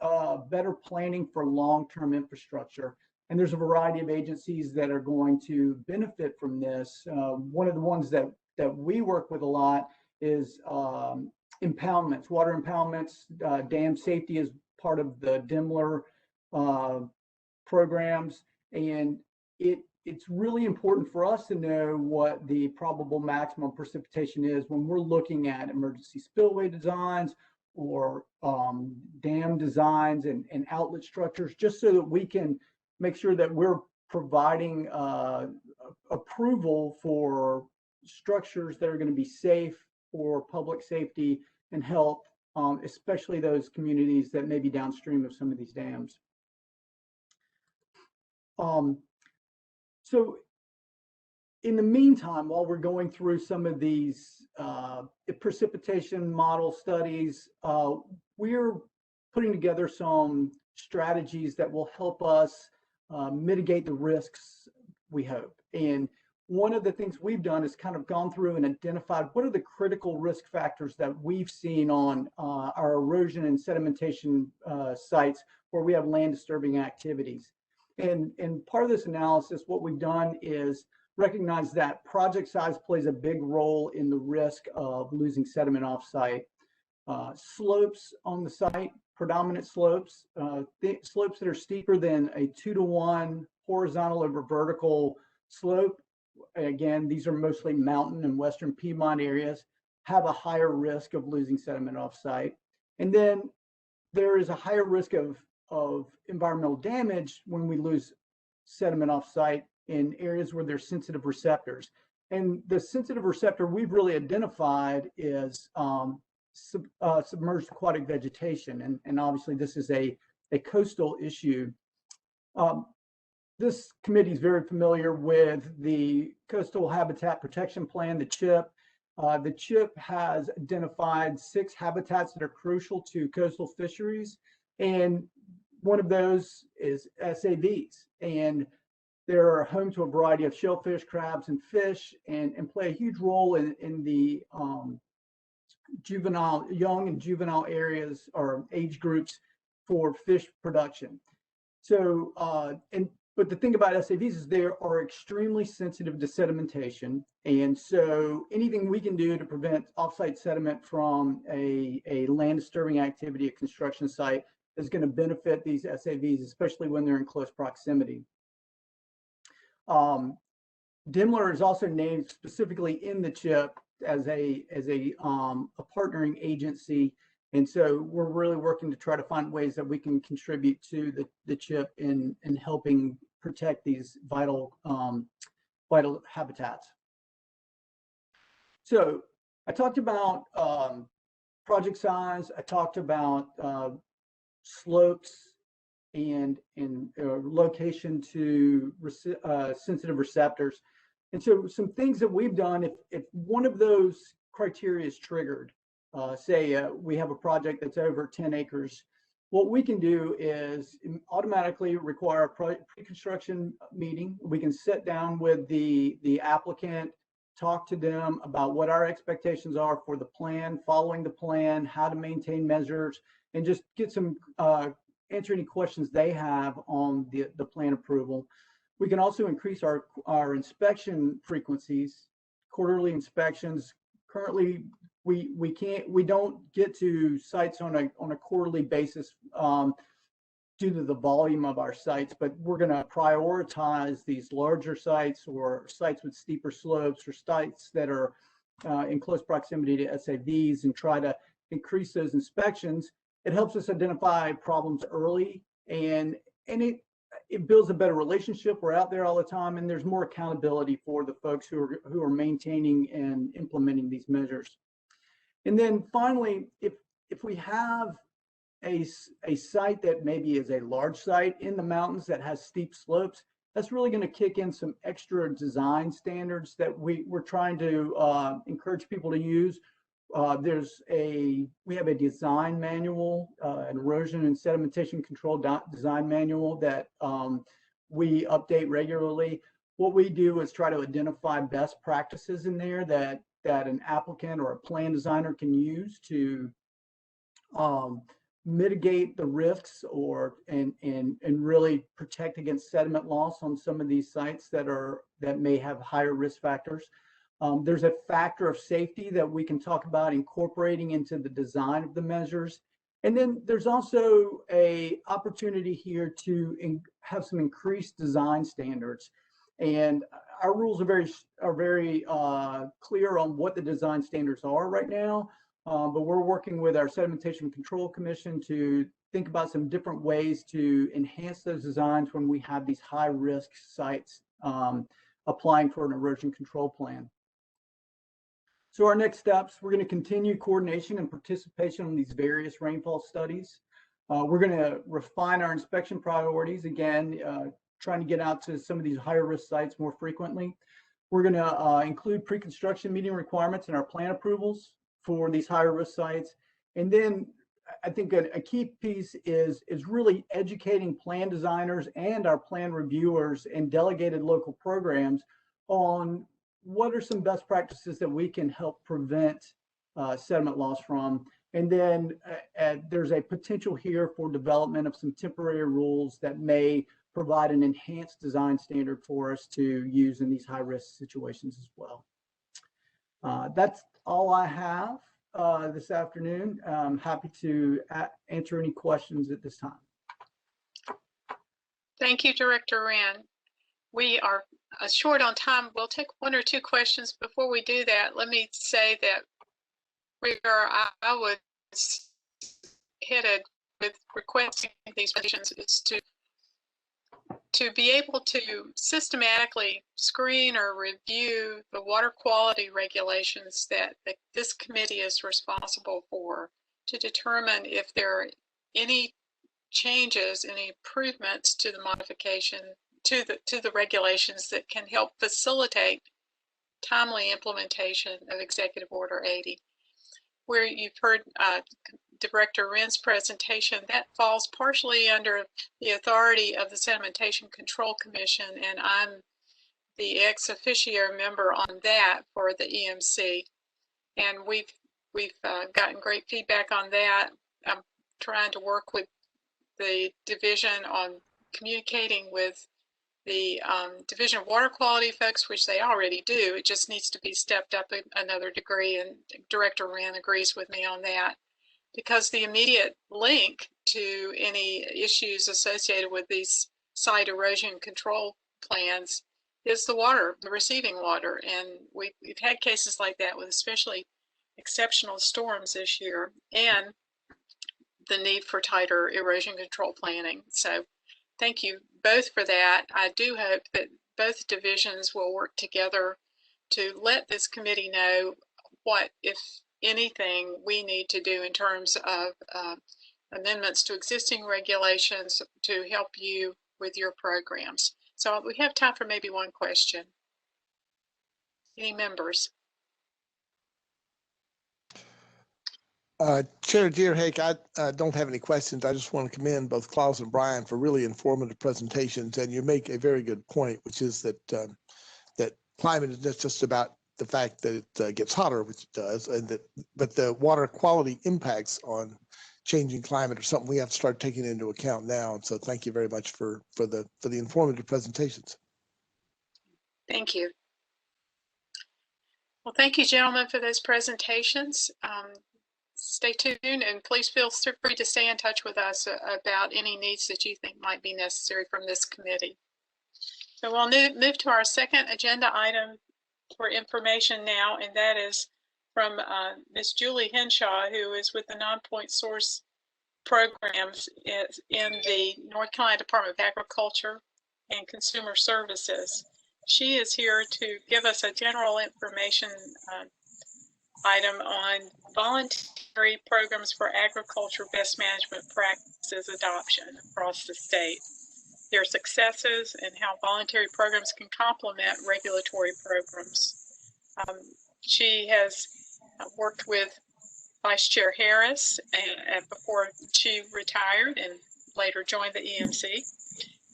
better planning for long-term infrastructure. And there's a variety of agencies that are going to benefit from this. One of the ones that we work with a lot is impoundments, water impoundments. Dam safety is part of the Daimler programs, and it's really important for us to know what the probable maximum precipitation is when we're looking at emergency spillway designs or dam designs and outlet structures, just so that we can make sure that we're providing approval for structures that are going to be safe for public safety and health especially those communities that may be downstream of some of these dams. So in the meantime, while we're going through some of these precipitation model studies, we're putting together some strategies that will help us mitigate the risks, we hope. And one of the things we've done is kind of gone through and identified what are the critical risk factors that we've seen on our erosion and sedimentation sites where we have land disturbing activities. And part of this analysis, what we've done is recognize that project size plays a big role in the risk of losing sediment off-site. Slopes on the site, predominant slopes, slopes that are steeper than a 2-to-1 horizontal over vertical slope. Again, these are mostly mountain and western Piedmont areas, have a higher risk of losing sediment off-site. And then there is a higher risk of environmental damage when we lose sediment off-site in areas where there's sensitive receptors. And the sensitive receptor we've really identified is submerged aquatic vegetation. And obviously this is a coastal issue. This committee is very familiar with the Coastal Habitat Protection Plan, the CHIP. The CHIP has identified 6 habitats that are crucial to coastal fisheries. And one of those is SAVs. And they're home to a variety of shellfish, crabs, and fish, and play a huge role in the young and juvenile areas or age groups for fish production. So, but the thing about SAVs is they are extremely sensitive to sedimentation. And so anything we can do to prevent offsite sediment from a land disturbing activity, a construction site, is going to benefit these SAVs, especially when they're in close proximity. Daimler is also named specifically in the CHIP as a partnering agency. And so we're really working to try to find ways that we can contribute to the CHIP in helping protect these vital habitats. So I talked about project size. I talked about slopes and location to sensitive receptors. And so some things that we've done, if one of those criteria is triggered, say we have a project that's over 10 acres, what we can do is automatically require a pre-construction meeting. We can sit down with the applicant, talk to them about what our expectations are for the plan, following the plan, how to maintain measures, and just get some, answer any questions they have on the plan approval. We can also increase our inspection frequencies, quarterly inspections. Currently, we don't get to sites on a quarterly basis due to the volume of our sites, but we're going to prioritize these larger sites or sites with steeper slopes or sites that are in close proximity to SAVs and try to increase those inspections. It helps us identify problems early, and it builds a better relationship. We're out there all the time, and there's more accountability for the folks who are maintaining and implementing these measures. And then finally, if we have a site that maybe is a large site in the mountains that has steep slopes, that's really going to kick in some extra design standards that we're trying to encourage people to use. We have a design manual, an erosion and sedimentation control design manual that we update regularly. What we do is try to identify best practices in there that an applicant or a plan designer can use to mitigate the risks and really protect against sediment loss on some of these sites that may have higher risk factors. There's a factor of safety that we can talk about incorporating into the design of the measures. And then there's also a opportunity here to have some increased design standards. And our rules are very clear on what the design standards are right now. But we're working with our Sedimentation Control Commission to think about some different ways to enhance those designs when we have these high risk sites applying for an erosion control plan. So our next steps, we're going to continue coordination and participation on these various rainfall studies. We're going to refine our inspection priorities, again, trying to get out to some of these higher risk sites more frequently. We're going to include pre-construction meeting requirements in our plan approvals for these higher risk sites. And then I think a key piece is really educating plan designers and our plan reviewers and delegated local programs on what are some best practices that we can help prevent sediment loss from. And then there's a potential here for development of some temporary rules that may provide an enhanced design standard for us to use in these high risk situations as well. That's all I have this afternoon. I'm happy to answer any questions at this time. Thank you, Director Wren. We are short on time. We'll take one or two questions. Before we do that, let me say that I was headed with requesting these positions is to be able to systematically screen or review the water quality regulations that this committee is responsible for, to determine if there are any changes, any improvements to the modification to the regulations that can help facilitate timely implementation of Executive Order 80. Where you've heard Director Wren's presentation, that falls partially under the authority of the Sedimentation Control Commission, and I'm the ex officio member on that for the EMC. And we've gotten great feedback on that. I'm trying to work with the division on communicating with the Division of Water Quality folks, which they already do. It just needs to be stepped up another degree, and Director Wren agrees with me on that, because the immediate link to any issues associated with these site erosion control plans is the water, the receiving water. And we've had cases like that with especially exceptional storms this year, and the need for tighter erosion control planning. So thank you both for that. I do hope that both divisions will work together to let this committee know what, if anything, we need to do in terms of amendments to existing regulations to help you with your programs. So we have time for maybe one question. Any members? Chair Deerhake, I don't have any questions. I just want to commend both Klaus and Brian for really informative presentations. And you make a very good point, which is that that climate is not just about the fact that it gets hotter, which it does, and but the water quality impacts on changing climate are something we have to start taking into account now. And so thank you very much for the informative presentations. Thank you. Well, thank you, gentlemen, for those presentations. Stay tuned, and please feel free to stay in touch with us about any needs that you think might be necessary from this committee. So we'll move to our second agenda item for information now, and that is from Ms. Julie Henshaw, who is with the Non-Point Source programs in the North Carolina Department of Agriculture and Consumer Services. She is here to give us a general information item on voluntary programs for agriculture best management practices adoption across the state, their successes, and how voluntary programs can complement regulatory programs. She has worked with Vice Chair Harris before she retired and later joined the EMC.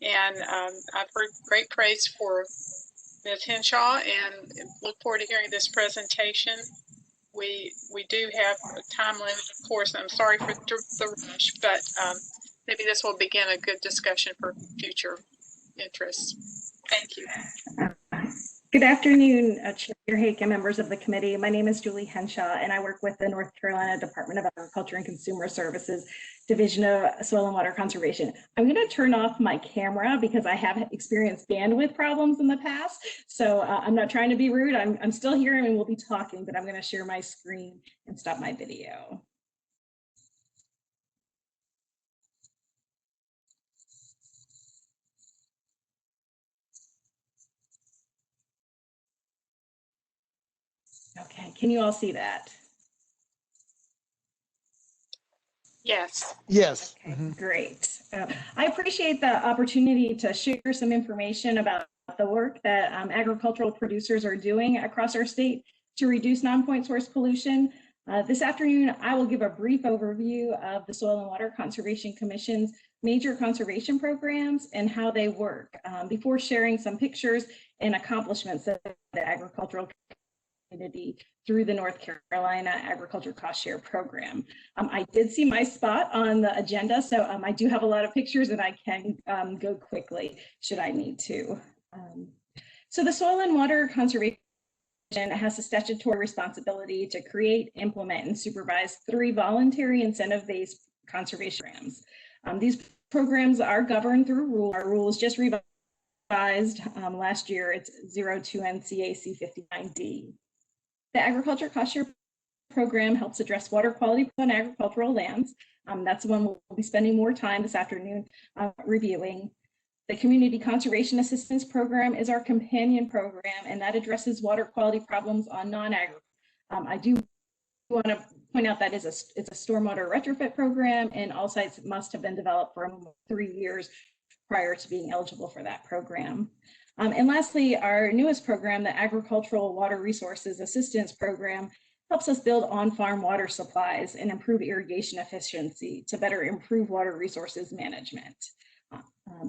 And I've heard great praise for Ms. Henshaw and look forward to hearing this presentation. We do have a time limit, of course. I'm sorry for the rush, but maybe this will begin a good discussion for future interests. Thank you. Good afternoon, Chair Hake and members of the committee. My name is Julie Henshaw, and I work with the North Carolina Department of Agriculture and Consumer Services Division of Soil and Water Conservation. I'm going to turn off my camera because I have experienced bandwidth problems in the past. So I'm not trying to be rude. I'm still here and we'll be talking, but I'm going to share my screen and stop my video. Okay, can you all see that? Yes. Yes. Okay, great. I appreciate the opportunity to share some information about the work that agricultural producers are doing across our state to reduce non-point source pollution. This afternoon, I will give a brief overview of the Soil and Water Conservation Commission's major conservation programs and how they work before sharing some pictures and accomplishments of the agricultural community through the North Carolina Agriculture Cost Share Program. I did see my spot on the agenda, so I do have a lot of pictures and I can go quickly should I need to. So the Soil and Water Conservation has a statutory responsibility to create, implement, and supervise 3 voluntary incentive-based conservation programs. These programs are governed through rules. Our rules just revised last year. It's 02 NCAC 59D. The Agriculture Cost Share Program helps address water quality on agricultural lands. That's the one we'll be spending more time this afternoon reviewing. The Community Conservation Assistance Program is our companion program, and that addresses water quality problems on non-agricultural. I do want to point out that it's a stormwater retrofit program, and all sites must have been developed for 3 years prior to being eligible for that program. And lastly, our newest program, the Agricultural Water Resources Assistance Program, helps us build on-farm water supplies and improve irrigation efficiency to better improve water resources management.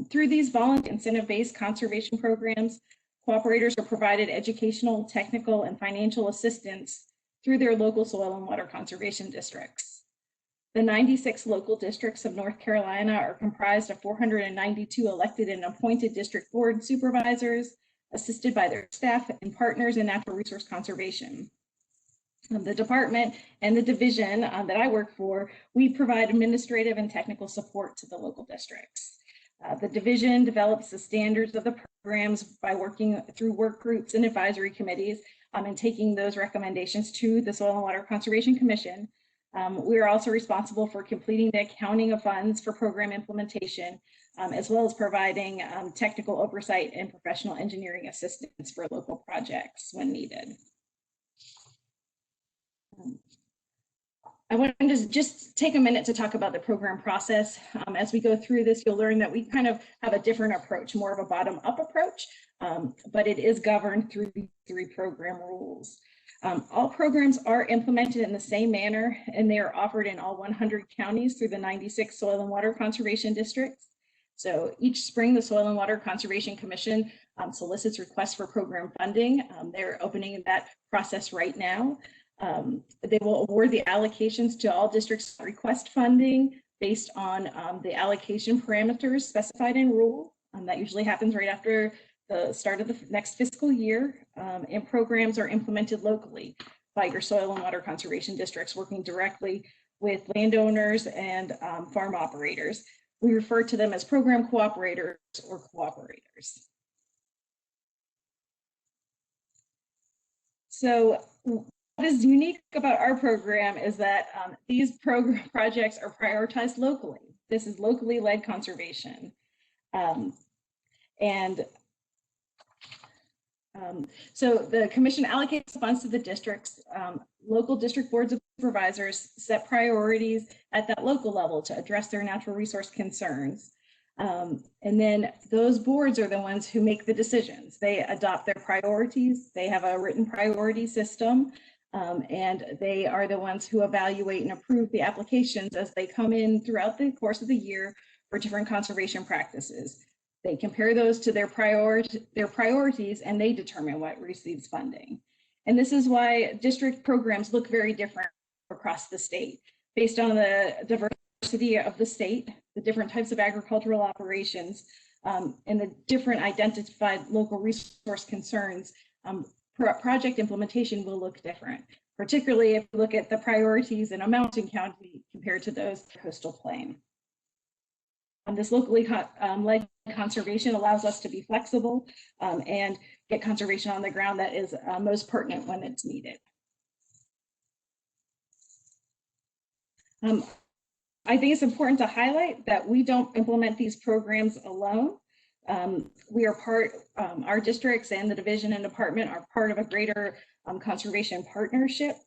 Through these voluntary incentive-based conservation programs, cooperators are provided educational, technical, and financial assistance through their local soil and water conservation districts. The 96 local districts of North Carolina are comprised of 492 elected and appointed district board supervisors, assisted by their staff and partners in natural resource conservation. The department and the division that I work for, we provide administrative and technical support to the local districts. The division develops the standards of the programs by working through work groups and advisory committees and taking those recommendations to the Soil and Water Conservation Commission. We are also responsible for completing the accounting of funds for program implementation, as well as providing technical oversight and professional engineering assistance for local projects when needed. I wanted to just take a minute to talk about the program process. As we go through this, you'll learn that we kind of have a different approach, more of a bottom-up approach, but it is governed through the 3 program rules. All programs are implemented in the same manner, and they are offered in all 100 counties through the 96 Soil and Water Conservation Districts. So each spring, the Soil and Water Conservation Commission solicits requests for program funding. They're opening that process right now. They will award the allocations to all districts that request funding based on the allocation parameters specified in rule. That usually happens right after the start of the next fiscal year, and programs are implemented locally by your soil and water conservation districts, working directly with landowners and farm operators. We refer to them as program cooperators or cooperators. So what is unique about our program is that these projects are prioritized locally. This is locally led conservation. So the commission allocates funds to the districts. Local district boards of supervisors set priorities at that local level to address their natural resource concerns. And then those boards are the ones who make the decisions. They adopt their priorities. They have a written priority system, and they are the ones who evaluate and approve the applications as they come in throughout the course of the year for different conservation practices. They compare those to their priorities, and they determine what receives funding. And this is why district programs look very different across the state, based on the diversity of the state, the different types of agricultural operations, and the different identified local resource concerns. Project implementation will look different, particularly if you look at the priorities in a mountain county compared to those in the coastal plain. This locally led conservation allows us to be flexible and get conservation on the ground that is most pertinent when it's needed. I think it's important to highlight that we don't implement these programs alone. We are our districts and the division and department are part of a greater conservation partnership.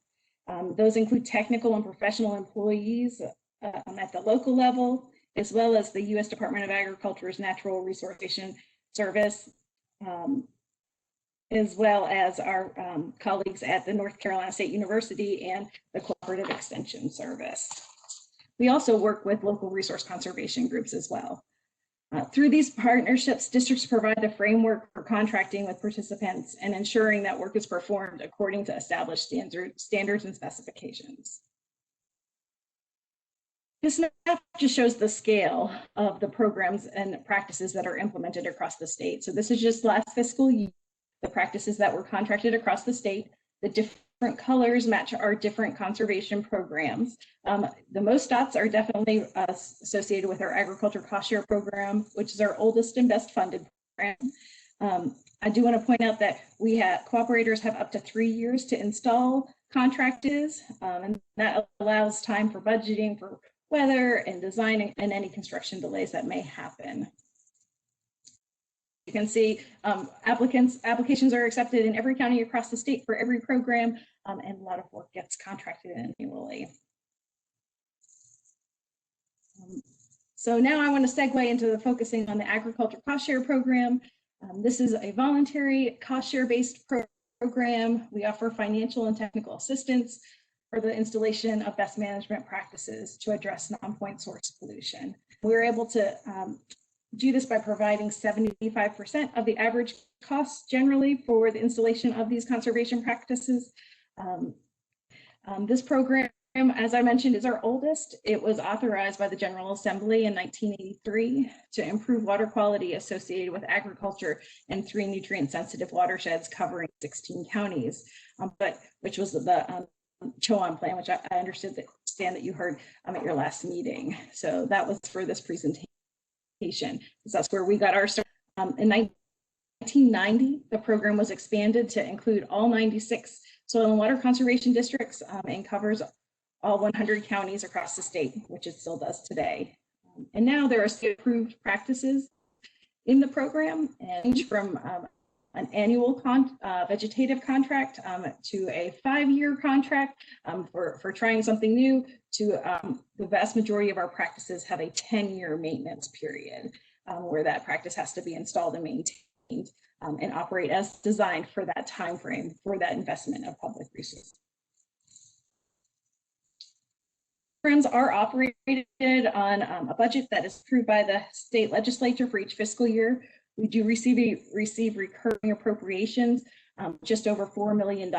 Those include technical and professional employees at the local level, as well as the U.S. Department of Agriculture's Natural Resource Service, as well as our colleagues at the North Carolina State University and the Cooperative Extension Service. We also work with local resource conservation groups as well. Through these partnerships, districts provide the framework for contracting with participants and ensuring that work is performed according to established standards and specifications. This map just shows the scale of the programs and practices that are implemented across the state. So this is just last fiscal year, the practices that were contracted across the state. The different colors match our different conservation programs. The most dots are definitely associated with our agriculture cost share program, which is our oldest and best funded program. I do want to point out that cooperators have up to 3 years to install contractors, and that allows time for budgeting for weather and design and any construction delays that may happen. You can see applications are accepted in every county across the state for every program, and a lot of work gets contracted annually. So now I want to segue into focusing on the agriculture cost share program. This is a voluntary cost share based program. We offer financial and technical assistance for the installation of best management practices to address non-point source pollution. We were able to do this by providing 75% of the average costs generally for the installation of these conservation practices. This program, as I mentioned, is our oldest. It was authorized by the General Assembly in 1983 to improve water quality associated with agriculture in 3 nutrient sensitive watersheds covering 16 counties, which was the CHOAM plan, which I understand that you heard at your last meeting. So that was for this presentation, because that's where we got our start. In 1990, the program was expanded to include all 96 soil and water conservation districts and covers all 100 counties across the state, which it still does today. And now there are state approved practices in the program, and from an annual vegetative contract to a 5-year contract for trying something new, to the vast majority of our practices have a 10-year maintenance period where that practice has to be installed and maintained and operate as designed for that time frame for that investment of public resources. Programs are operated on a budget that is approved by the state legislature for each fiscal year. We do receive recurring appropriations, just over $4 million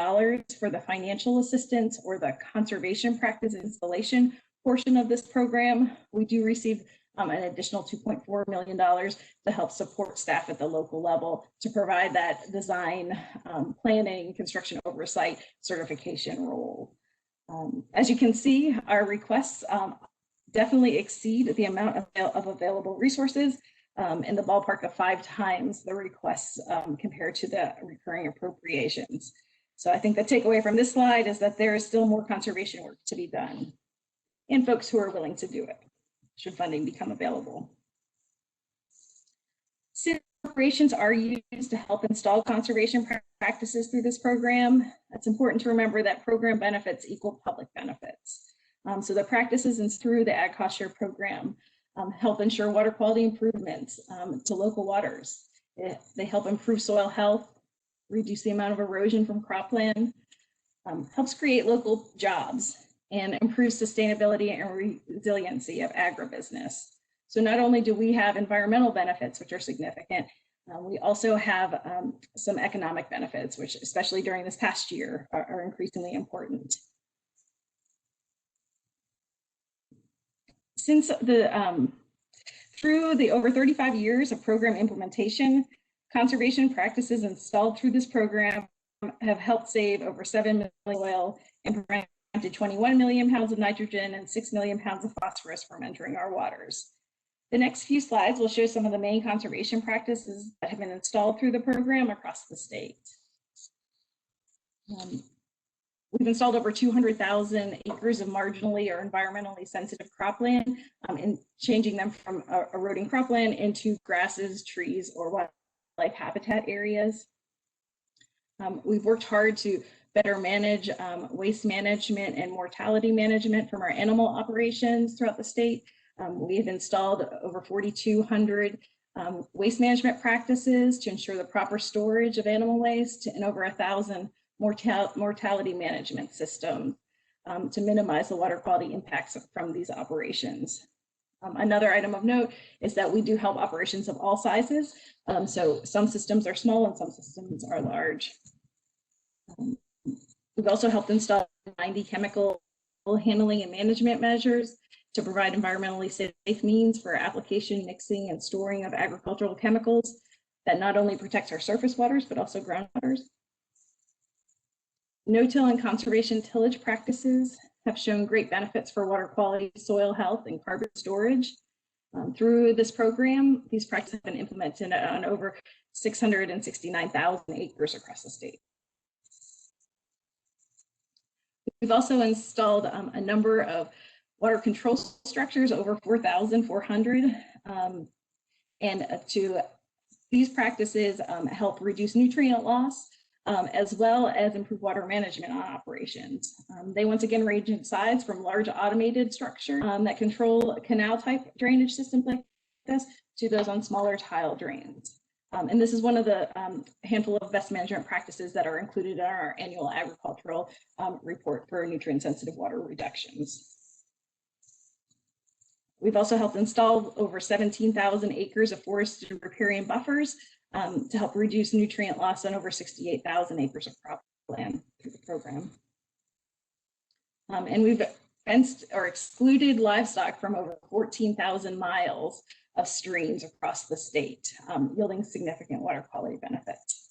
for the financial assistance or the conservation practice installation portion of this program. We do receive an additional $2.4 million to help support staff at the local level to provide that design, planning, construction oversight, certification role. As you can see, our requests definitely exceed the amount of available resources, in the ballpark of 5 times the requests compared to the recurring appropriations. So I think the takeaway from this slide is that there is still more conservation work to be done, and folks who are willing to do it, should funding become available. City corporations are used to help install conservation practices through this program. It's important to remember that program benefits equal public benefits. So the practices and through the Ag Cost Share program help ensure water quality improvements to local waters. They help improve soil health, reduce the amount of erosion from cropland, helps create local jobs, and improve sustainability and resiliency of agribusiness. So not only do we have environmental benefits, which are significant, we also have some economic benefits, which especially during this past year are increasingly important. Since through the over 35 years of program implementation, conservation practices installed through this program have helped save over 7 million oil and prevented 21 million pounds of nitrogen and 6 million pounds of phosphorus from entering our waters. The next few slides will show some of the main conservation practices that have been installed through the program across the state. We've installed over 200,000 acres of marginally or environmentally sensitive cropland and changing them from eroding cropland into grasses, trees, or wildlife habitat areas. We've worked hard to better manage waste management and mortality management from our animal operations throughout the state. We've installed over 4,200 waste management practices to ensure the proper storage of animal waste, and over 1,000 mortality management systems to minimize the water quality impacts from these operations. Another item of note is that we do help operations of all sizes. So some systems are small and some systems are large. We've also helped install 90 chemical handling and management measures to provide environmentally safe means for application, mixing, and storing of agricultural chemicals that not only protects our surface waters, but also groundwaters. No-till and conservation tillage practices have shown great benefits for water quality, soil health, and carbon storage. Through this program, these practices have been implemented on over 669,000 acres across the state. We've also installed a number of water control structures, over 4,400, and these practices help reduce nutrient loss, as well as improve water management on operations. They once again range in size from large automated structures that control canal type drainage systems like this to those on smaller tile drains. And this is one of the handful of best management practices that are included in our annual agricultural report for nutrient sensitive water reductions. We've also helped install over 17,000 acres of forested and riparian buffers to help reduce nutrient loss on over 68,000 acres of cropland through the program. And we've fenced or excluded livestock from over 14,000 miles of streams across the state, yielding significant water quality benefits.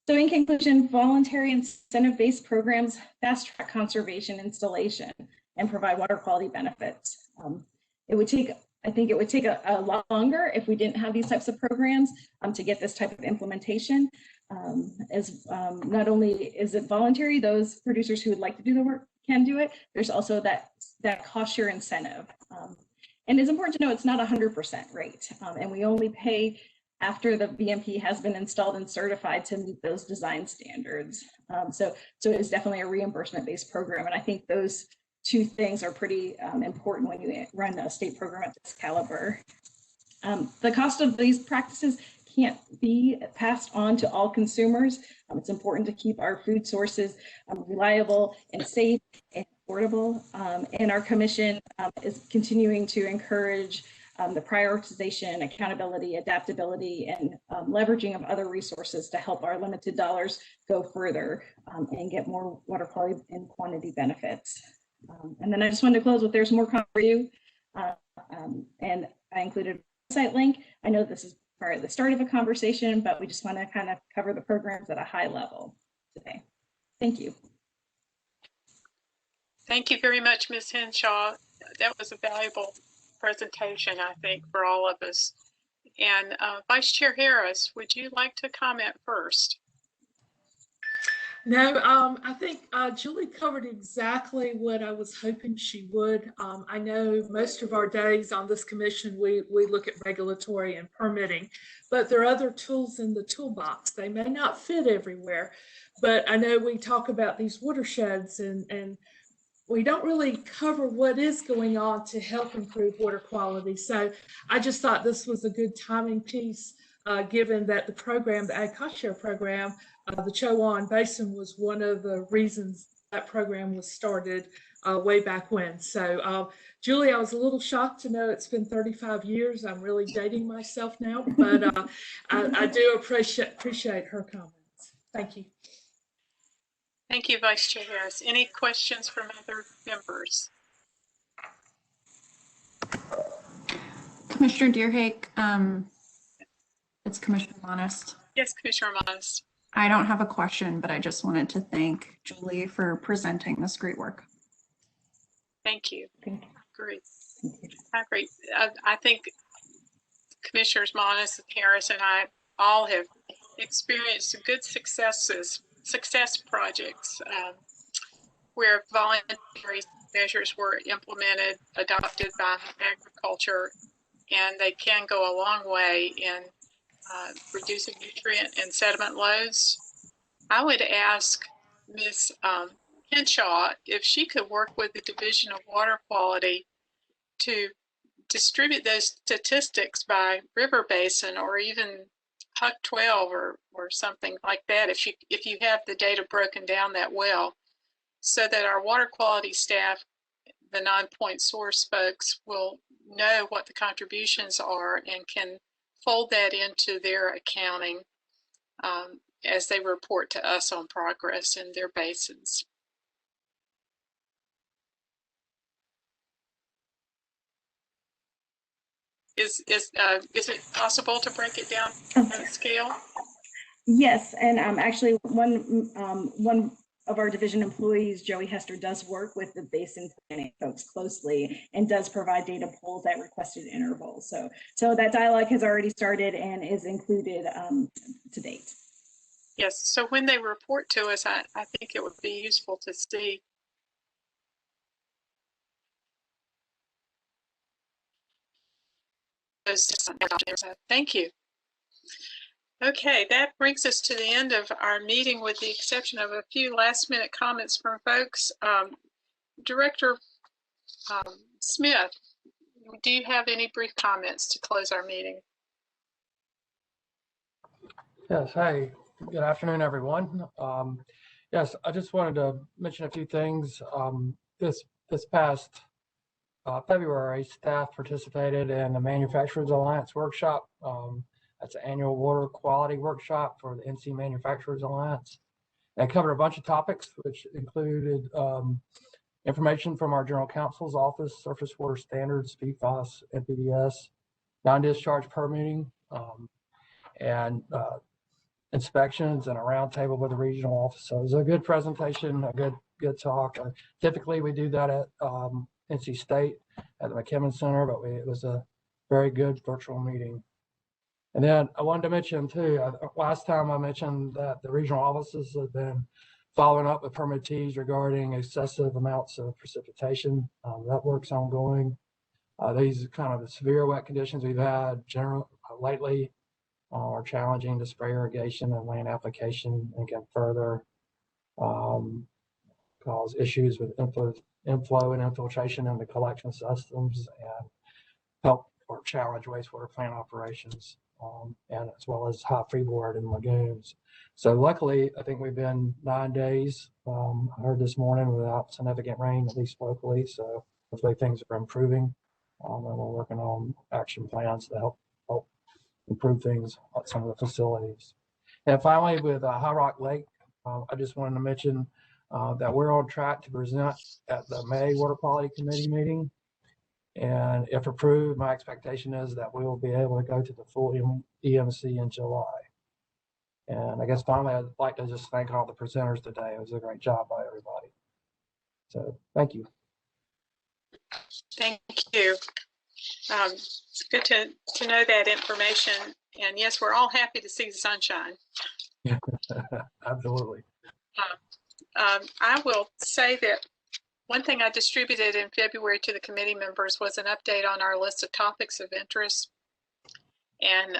So in conclusion, voluntary incentive-based programs fast-track conservation installation and provide water quality benefits. I think it would take a lot longer if we didn't have these types of programs to get this type of implementation. Not only is it voluntary, those producers who would like to do the work can do it. There's also that cost share incentive. And it's important to know it's not 100% rate, and we only pay after the BMP has been installed and certified to meet those design standards. So it is definitely a reimbursement-based program, and I think those two things are pretty important when you run a state program at this caliber. The cost of these practices can't be passed on to all consumers. It's important to keep our food sources reliable and safe and affordable. And our commission is continuing to encourage the prioritization, accountability, adaptability, and leveraging of other resources to help our limited dollars go further and get more water quality and quantity benefits. And then I just wanted to close with there's more for you. And I included a website link. I know this is part of the start of a conversation, but we just want to kind of cover the programs at a high level today. Thank you. Thank you very much, Ms. Henshaw. That was a valuable presentation, I think, for all of us. And Vice Chair Harris, would you like to comment first? No, I think Julie covered exactly what I was hoping she would. I know most of our days on this commission, we look at regulatory and permitting, but there are other tools in the toolbox. They may not fit everywhere, but I know we talk about these watersheds and we don't really cover what is going on to help improve water quality. So I just thought this was a good timing piece, given that the program, the Ag Cost Share program, the Chowan Basin was one of the reasons that program was started way back when. So Julie, I was a little shocked to know it's been 35 years. I'm really dating myself now, but I do appreciate her comments. Thank you. Thank you, Vice Chair Harris. Any questions from other members? Commissioner Deerhake, it's Commissioner Monist. Yes, Commissioner Monist. I don't have a question, but I just wanted to thank Julie for presenting this great work. Thank you. Great. I agree. I think Commissioners Monist, Harris, and I all have experienced good success projects where voluntary measures were implemented, adopted by agriculture, and they can go a long way in reducing nutrient and sediment loads I would ask Ms. Henshaw if she could work with the Division of Water Quality to distribute those statistics by river basin or even HUC 12 or something like that if you have the data broken down that well, so that our water quality staff, the non-point source folks, will know what the contributions are and can fold that into their accounting as they report to us on progress in their basins. Is it possible to break it down on a scale? Yes, and actually one of our division employees, Joey Hester, does work with the basin planning folks closely and does provide data pulls at requested intervals. So that dialogue has already started and is included to date. Yes, so when they report to us, I think it would be useful to see. Thank you. Okay, that brings us to the end of our meeting with the exception of a few last minute comments from folks. Director Smith, do you have any brief comments to close our meeting? Yes, hey, good afternoon, everyone. Yes, I just wanted to mention a few things. This past February, staff participated in the Manufacturers Alliance workshop. That's an annual water quality workshop for the NC Manufacturers Alliance. They covered a bunch of topics, which included information from our General Counsel's office, surface water standards, PFAS, NPDES, non-discharge permitting, and inspections, and a roundtable with the regional office. So it was a good presentation, a good talk. Typically, we do that at NC State at the McKimmon Center, but it was a very good virtual meeting. And then I wanted to mention too, last time I mentioned that the regional offices have been following up with permittees regarding excessive amounts of precipitation. That work's ongoing. These kind of the severe wet conditions we've had lately are challenging to spray irrigation and land application and can further cause issues with inflow and infiltration in the collection systems and help or challenge wastewater plant operations, and as well as high freeboard and lagoons. So luckily, I think we've been 9 days, I heard this morning, without significant rain, at least locally. So hopefully things are improving, and we're working on action plans to help improve things at some of the facilities. And finally, with High Rock Lake, I just wanted to mention that we're on track to present at the May Water Quality Committee meeting. And if approved, my expectation is that we will be able to go to the full EMC in July. And I guess finally, I'd like to just thank all the presenters today. It was a great job by everybody. So thank you. Thank you. It's good to know that information. And yes, we're all happy to see the sunshine. Absolutely. I will say that one thing I distributed in February to the committee members was an update on our list of topics of interest. And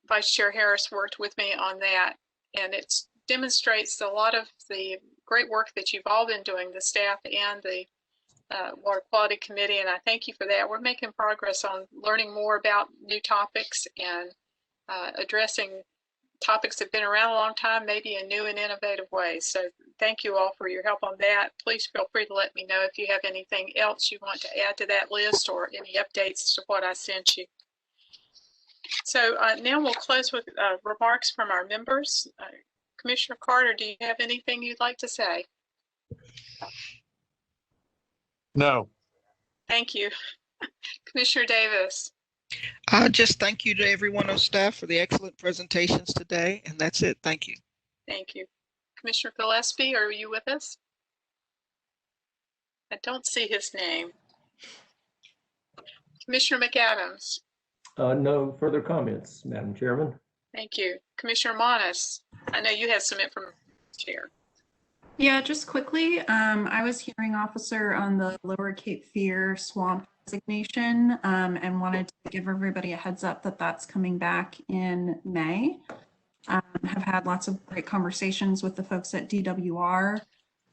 Vice Chair Harris worked with me on that. And it demonstrates a lot of the great work that you've all been doing, the staff and the Water Quality Committee. And I thank you for that. We're making progress on learning more about new topics and addressing topics that have been around a long time, maybe in new and innovative ways. So thank you all for your help on that. Please feel free to let me know if you have anything else you want to add to that list or any updates to what I sent you. So now we'll close with remarks from our members. Commissioner Carter, do you have anything you'd like to say? No. Thank you. Commissioner Davis. Just thank you to everyone on staff for the excellent presentations today. And that's it. Thank you. Thank you. Commissioner Gillespie, are you with us? I don't see his name. Commissioner McAdams. No further comments, Madam Chairman. Thank you. Commissioner Monis, I know you have some information to share. Yeah, just quickly, I was hearing officer on the Lower Cape Fear swamp designation and wanted to give everybody a heads up that that's coming back in May. Have had lots of great conversations with the folks at DWR.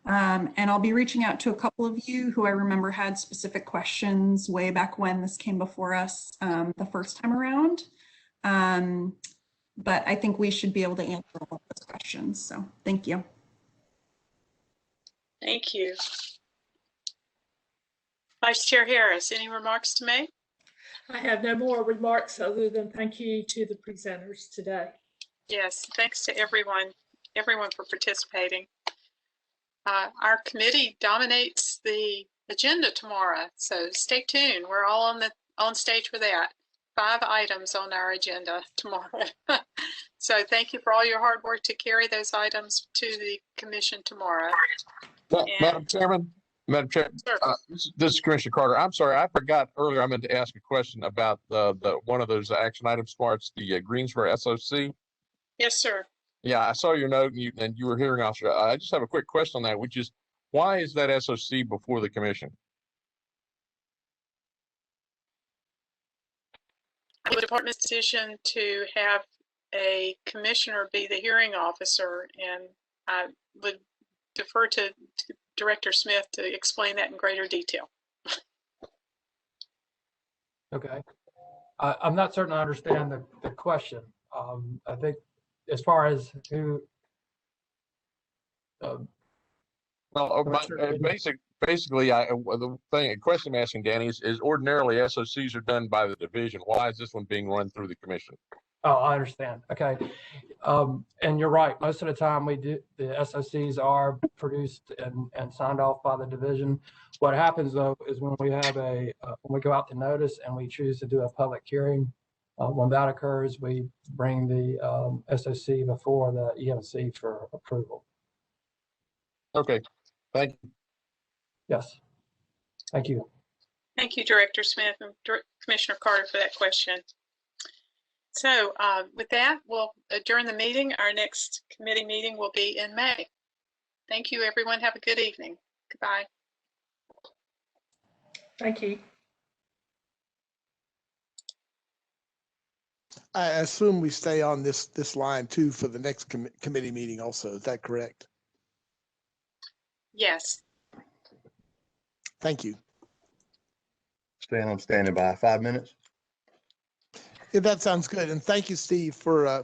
And I'll be reaching out to a couple of you who I remember had specific questions way back when this came before us the first time around. But I think we should be able to answer all of those questions. So thank you. Thank you. Vice Chair Harris, any remarks to make? I have no more remarks other than thank you to the presenters today. Yes, thanks to everyone for participating. Our committee dominates the agenda tomorrow, so stay tuned. We're all on stage for that. 5 items on our agenda tomorrow. So thank you for all your hard work to carry those items to the commission tomorrow. Madam Chairman, this is Commissioner Carter. I'm sorry, I forgot earlier. I meant to ask a question about the one of those action items. It's the Greensboro SOC. Yes, sir. Yeah, I saw your note and you were hearing officer. I just have a quick question on that, which is why is that SOC before the commission? The department's decision to have a commissioner be the hearing officer, and I would defer to Director Smith to explain that in greater detail. Okay. I'm not certain I understand the question. I think as far as who. Basically, the question I'm asking, Danny, is ordinarily SOCs are done by the division. Why is this one being run through the commission? Oh, I understand. Okay. And you're right. Most of the time the SOCs are produced and signed off by the division. What happens though is when we have when we go out to notice and we choose to do a public hearing, when that occurs, we bring the SOC before the EMC for approval. Okay. Thank you. Yes. Thank you. Thank you, Director Smith and Commissioner Carter for that question. So with that, we'll adjourn the meeting. Our next committee meeting will be in May. Thank you, everyone. Have a good evening. Goodbye. Thank you. I assume we stay on this line too for the next committee meeting also. Is that correct? Yes. Thank you. I'm standing by. 5 minutes. Yeah, that sounds good. And thank you, Steve, for